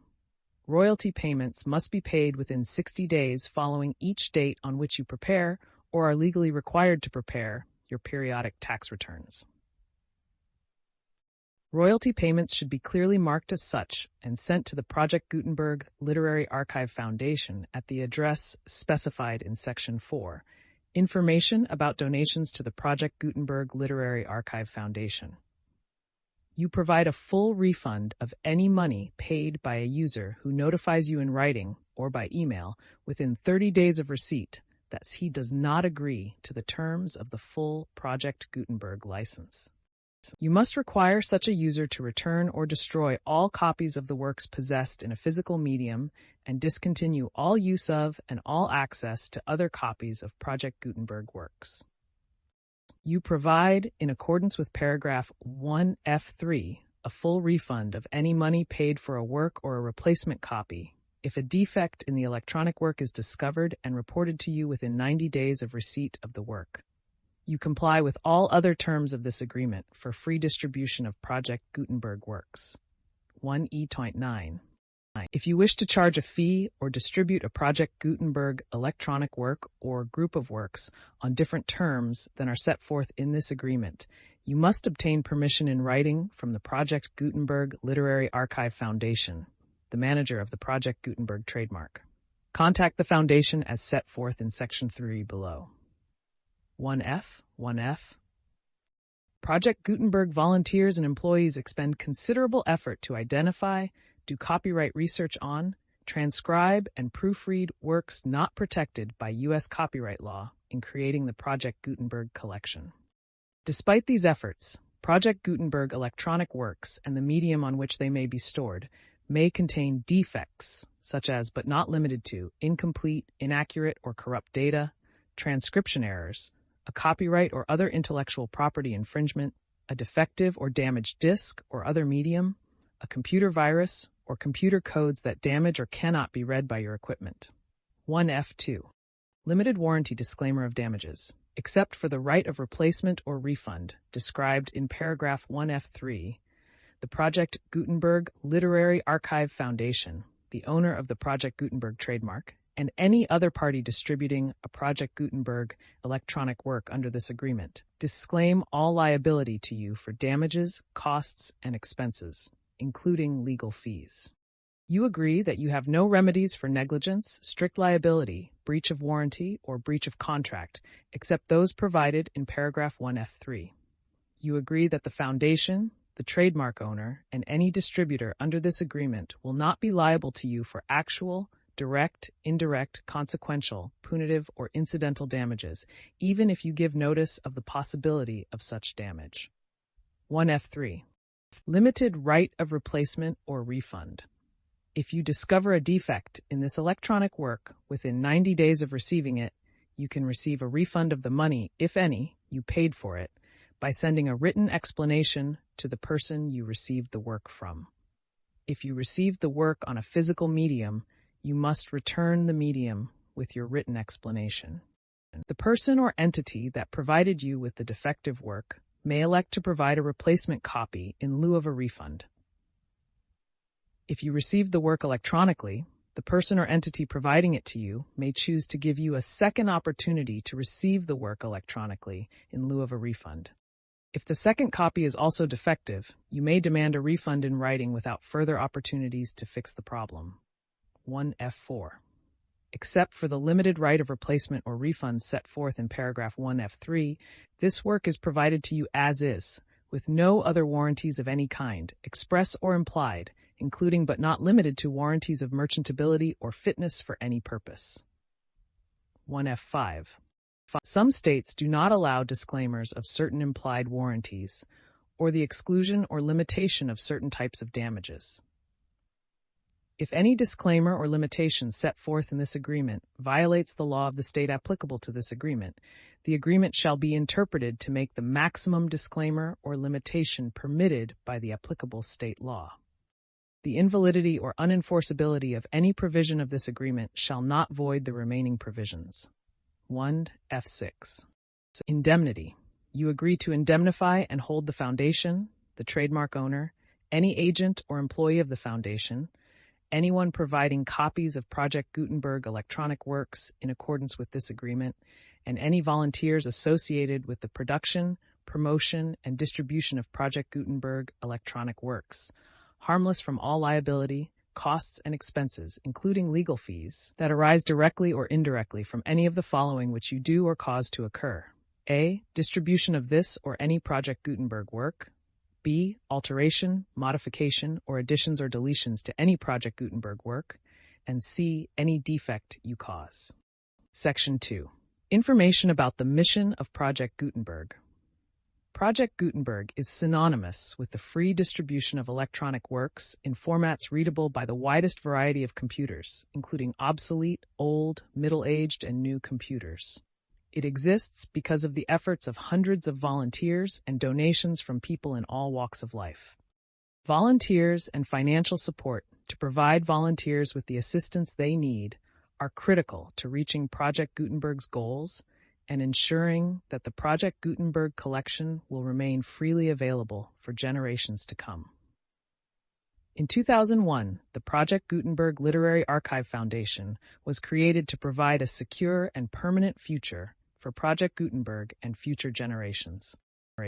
Royalty payments must be paid within 60 days following each date on which you prepare or are legally required to prepare your periodic tax returns. Royalty payments should be clearly marked as such and sent to the Project Gutenberg Literary Archive Foundation at the address specified in Section 4, Information about donations to the Project Gutenberg Literary Archive Foundation. You provide a full refund of any money paid by a user who notifies you in writing or by email within 30 days of receipt that he does not agree to the terms of the full Project Gutenberg license. You must require such a user to return or destroy all copies of the works possessed in a physical medium and discontinue all use of and all access to other copies of Project Gutenberg works. You provide, in accordance with paragraph 1F3, a full refund of any money paid for a work or a replacement copy if a defect in the electronic work is discovered and reported to you within 90 days of receipt of the work. You comply with all other terms of this agreement for free distribution of Project Gutenberg works. 1E.9. If you wish to charge a fee or distribute a Project Gutenberg electronic work or group of works on different terms than are set forth in this agreement, you must obtain permission in writing from the Project Gutenberg Literary Archive Foundation, the manager of the Project Gutenberg trademark. Contact the foundation as set forth in Section 3 below. 1F. Project Gutenberg volunteers and employees expend considerable effort to identify, do copyright research on, transcribe, and proofread works not protected by U.S. copyright law in creating the Project Gutenberg collection. Despite these efforts, Project Gutenberg electronic works and the medium on which they may be stored may contain defects, such as but not limited to incomplete, inaccurate, or corrupt data, transcription errors, a copyright or other intellectual property infringement, a defective or damaged disk or other medium, a computer virus, or computer codes that damage or cannot be read by your equipment. 1F2. Limited warranty disclaimer of damages. Except for the right of replacement or refund described in paragraph 1F3, the Project Gutenberg Literary Archive Foundation, the owner of the Project Gutenberg trademark, and any other party distributing a Project Gutenberg electronic work under this agreement, disclaim all liability to you for damages, costs, and expenses, including legal fees. You agree that you have no remedies for negligence, strict liability, breach of warranty, or breach of contract, except those provided in paragraph 1F3. You agree that the foundation, the trademark owner, and any distributor under this agreement will not be liable to you for actual, direct, indirect, consequential, punitive, or incidental damages, even if you give notice of the possibility of such damage. 1F3. Limited right of replacement or refund. If you discover a defect in this electronic work within 90 days of receiving it, you can receive a refund of the money, if any, you paid for it, by sending a written explanation to the person you received the work from. If you received the work on a physical medium, you must return the medium with your written explanation. The person or entity that provided you with the defective work may elect to provide a replacement copy in lieu of a refund. If you received the work electronically, the person or entity providing it to you may choose to give you a second opportunity to receive the work electronically in lieu of a refund. If the second copy is also defective, you may demand a refund in writing without further opportunities to fix the problem. 1F4. Except for the limited right of replacement or refund set forth in paragraph 1F3, this work is provided to you as is, with no other warranties of any kind, express or implied, including but not limited to warranties of merchantability or fitness for any purpose. 1F5. Some states do not allow disclaimers of certain implied warranties, or the exclusion or limitation of certain types of damages. If any disclaimer or limitation set forth in this agreement violates the law of the state applicable to this agreement, the agreement shall be interpreted to make the maximum disclaimer or limitation permitted by the applicable state law. The invalidity or unenforceability of any provision of this agreement shall not void the remaining provisions. 1F6. Indemnity. You agree to indemnify and hold the foundation, the trademark owner, any agent or employee of the foundation, anyone providing copies of Project Gutenberg electronic works in accordance with this agreement, and any volunteers associated with the production, promotion, and distribution of Project Gutenberg electronic works, harmless from all liability, costs, and expenses, including legal fees, that arise directly or indirectly from any of the following which you do or cause to occur. A. Distribution of this or any Project Gutenberg work. B. Alteration, modification, or additions or deletions to any Project Gutenberg work. And C. Any defect you cause. Section 2. Information about the mission of Project Gutenberg. Project Gutenberg is synonymous with the free distribution of electronic works in formats readable by the widest variety of computers, including obsolete, old, middle-aged, and new computers. It exists because of the efforts of hundreds of volunteers and donations from people in all walks of life. Volunteers and financial support to provide volunteers with the assistance they need are critical to reaching Project Gutenberg's goals and ensuring that the Project Gutenberg collection will remain freely available for generations to come. In 2001, the Project Gutenberg Literary Archive Foundation was created to provide a secure and permanent future for Project Gutenberg and future generations.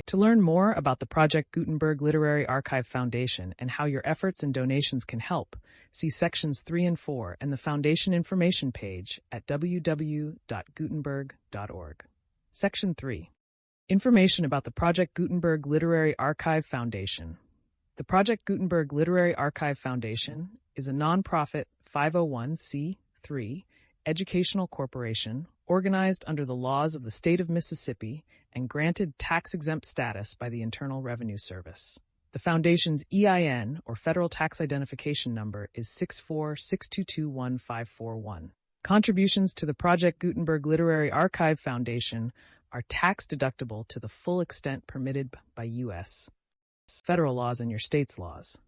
To learn more about the Project Gutenberg Literary Archive Foundation and how your efforts and donations can help, see Sections 3 and 4 and the Foundation information page at www.gutenberg.org. Section 3. Information about the Project Gutenberg Literary Archive Foundation. The Project Gutenberg Literary Archive Foundation is a nonprofit 501c3 educational corporation organized under the laws of the state of Mississippi and granted tax-exempt status by the Internal Revenue Service. The Foundation's EIN, or Federal Tax Identification Number, is 6462215541. Contributions to the Project Gutenberg Literary Archive Foundation are tax-deductible to the full extent permitted by U.S. federal laws and your state's laws.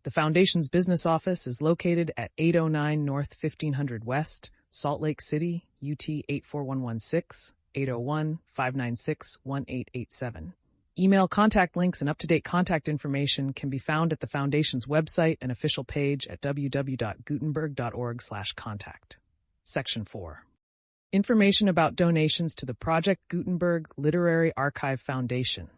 The Foundation's business office is located at 809 North 1500 West, Salt Lake City, UT 84116, 801-596-1887. Email contact links and up-to-date contact information can be found at the Foundation's website and official page at www.gutenberg.org/contact. Section 4. Information about donations to the Project Gutenberg Literary Archive Foundation.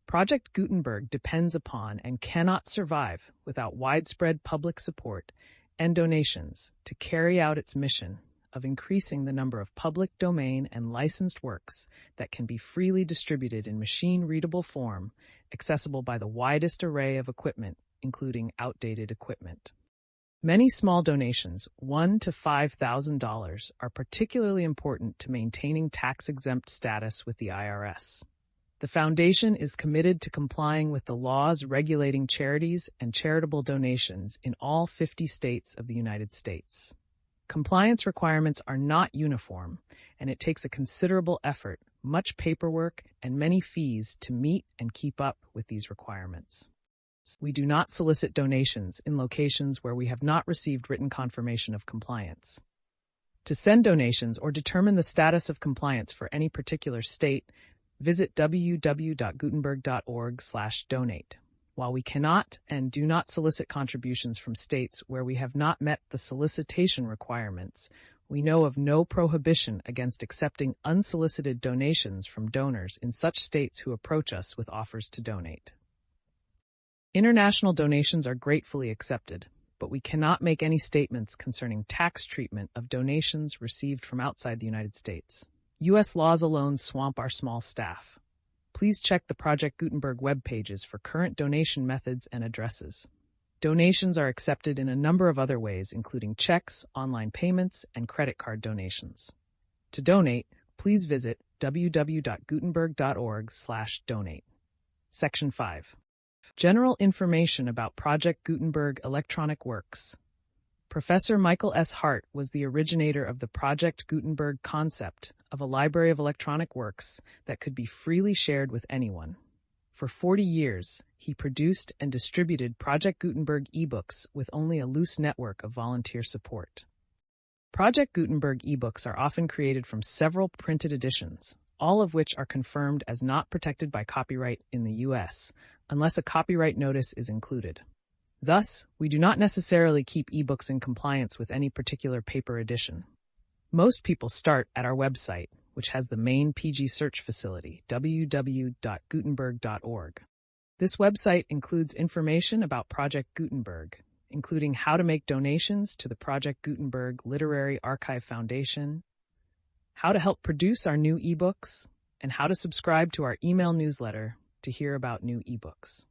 Project Gutenberg depends upon and cannot survive without widespread public support and donations to carry out its mission of increasing the number of public domain and licensed works that can be freely distributed in machine-readable form, accessible by the widest array of equipment, including outdated equipment. Many small donations, $1,000 to $5,000, are particularly important to maintaining tax-exempt status with the IRS. The Foundation is committed to complying with the laws regulating charities and charitable donations in all 50 states of the United States. Compliance requirements are not uniform, and it takes a considerable effort, much paperwork, and many fees to meet and keep up with these requirements. We do not solicit donations in locations where we have not received written confirmation of compliance. To send donations or determine the status of compliance for any particular state, visit www.gutenberg.org/donate. While we cannot and do not solicit contributions from states where we have not met the solicitation requirements, we know of no prohibition against accepting unsolicited donations from donors in such states who approach us with offers to donate. International donations are gratefully accepted, but we cannot make any statements concerning tax treatment of donations received from outside the United States. U.S. laws alone swamp our small staff. Please check the Project Gutenberg web pages for current donation methods and addresses. Donations are accepted in a number of other ways, including checks, online payments, and credit card donations. To donate, please visit www.gutenberg.org/donate. Section 5. General information about Project Gutenberg electronic works. Professor Michael S. Hart was the originator of the Project Gutenberg concept of a library of electronic works that could be freely shared with anyone. For 40 years, he produced and distributed Project Gutenberg ebooks with only a loose network of volunteer support. Project Gutenberg ebooks are often created from several printed editions, all of which are confirmed as not protected by copyright in the U.S., unless a copyright notice is included. Thus, we do not necessarily keep ebooks in compliance with any particular paper edition. Most people start at our website, which has the main PG search facility, www.gutenberg.org. This website includes information about Project Gutenberg, including how to make donations to the Project Gutenberg Literary Archive Foundation, how to help produce our new ebooks, and how to subscribe to our email newsletter to hear about new ebooks.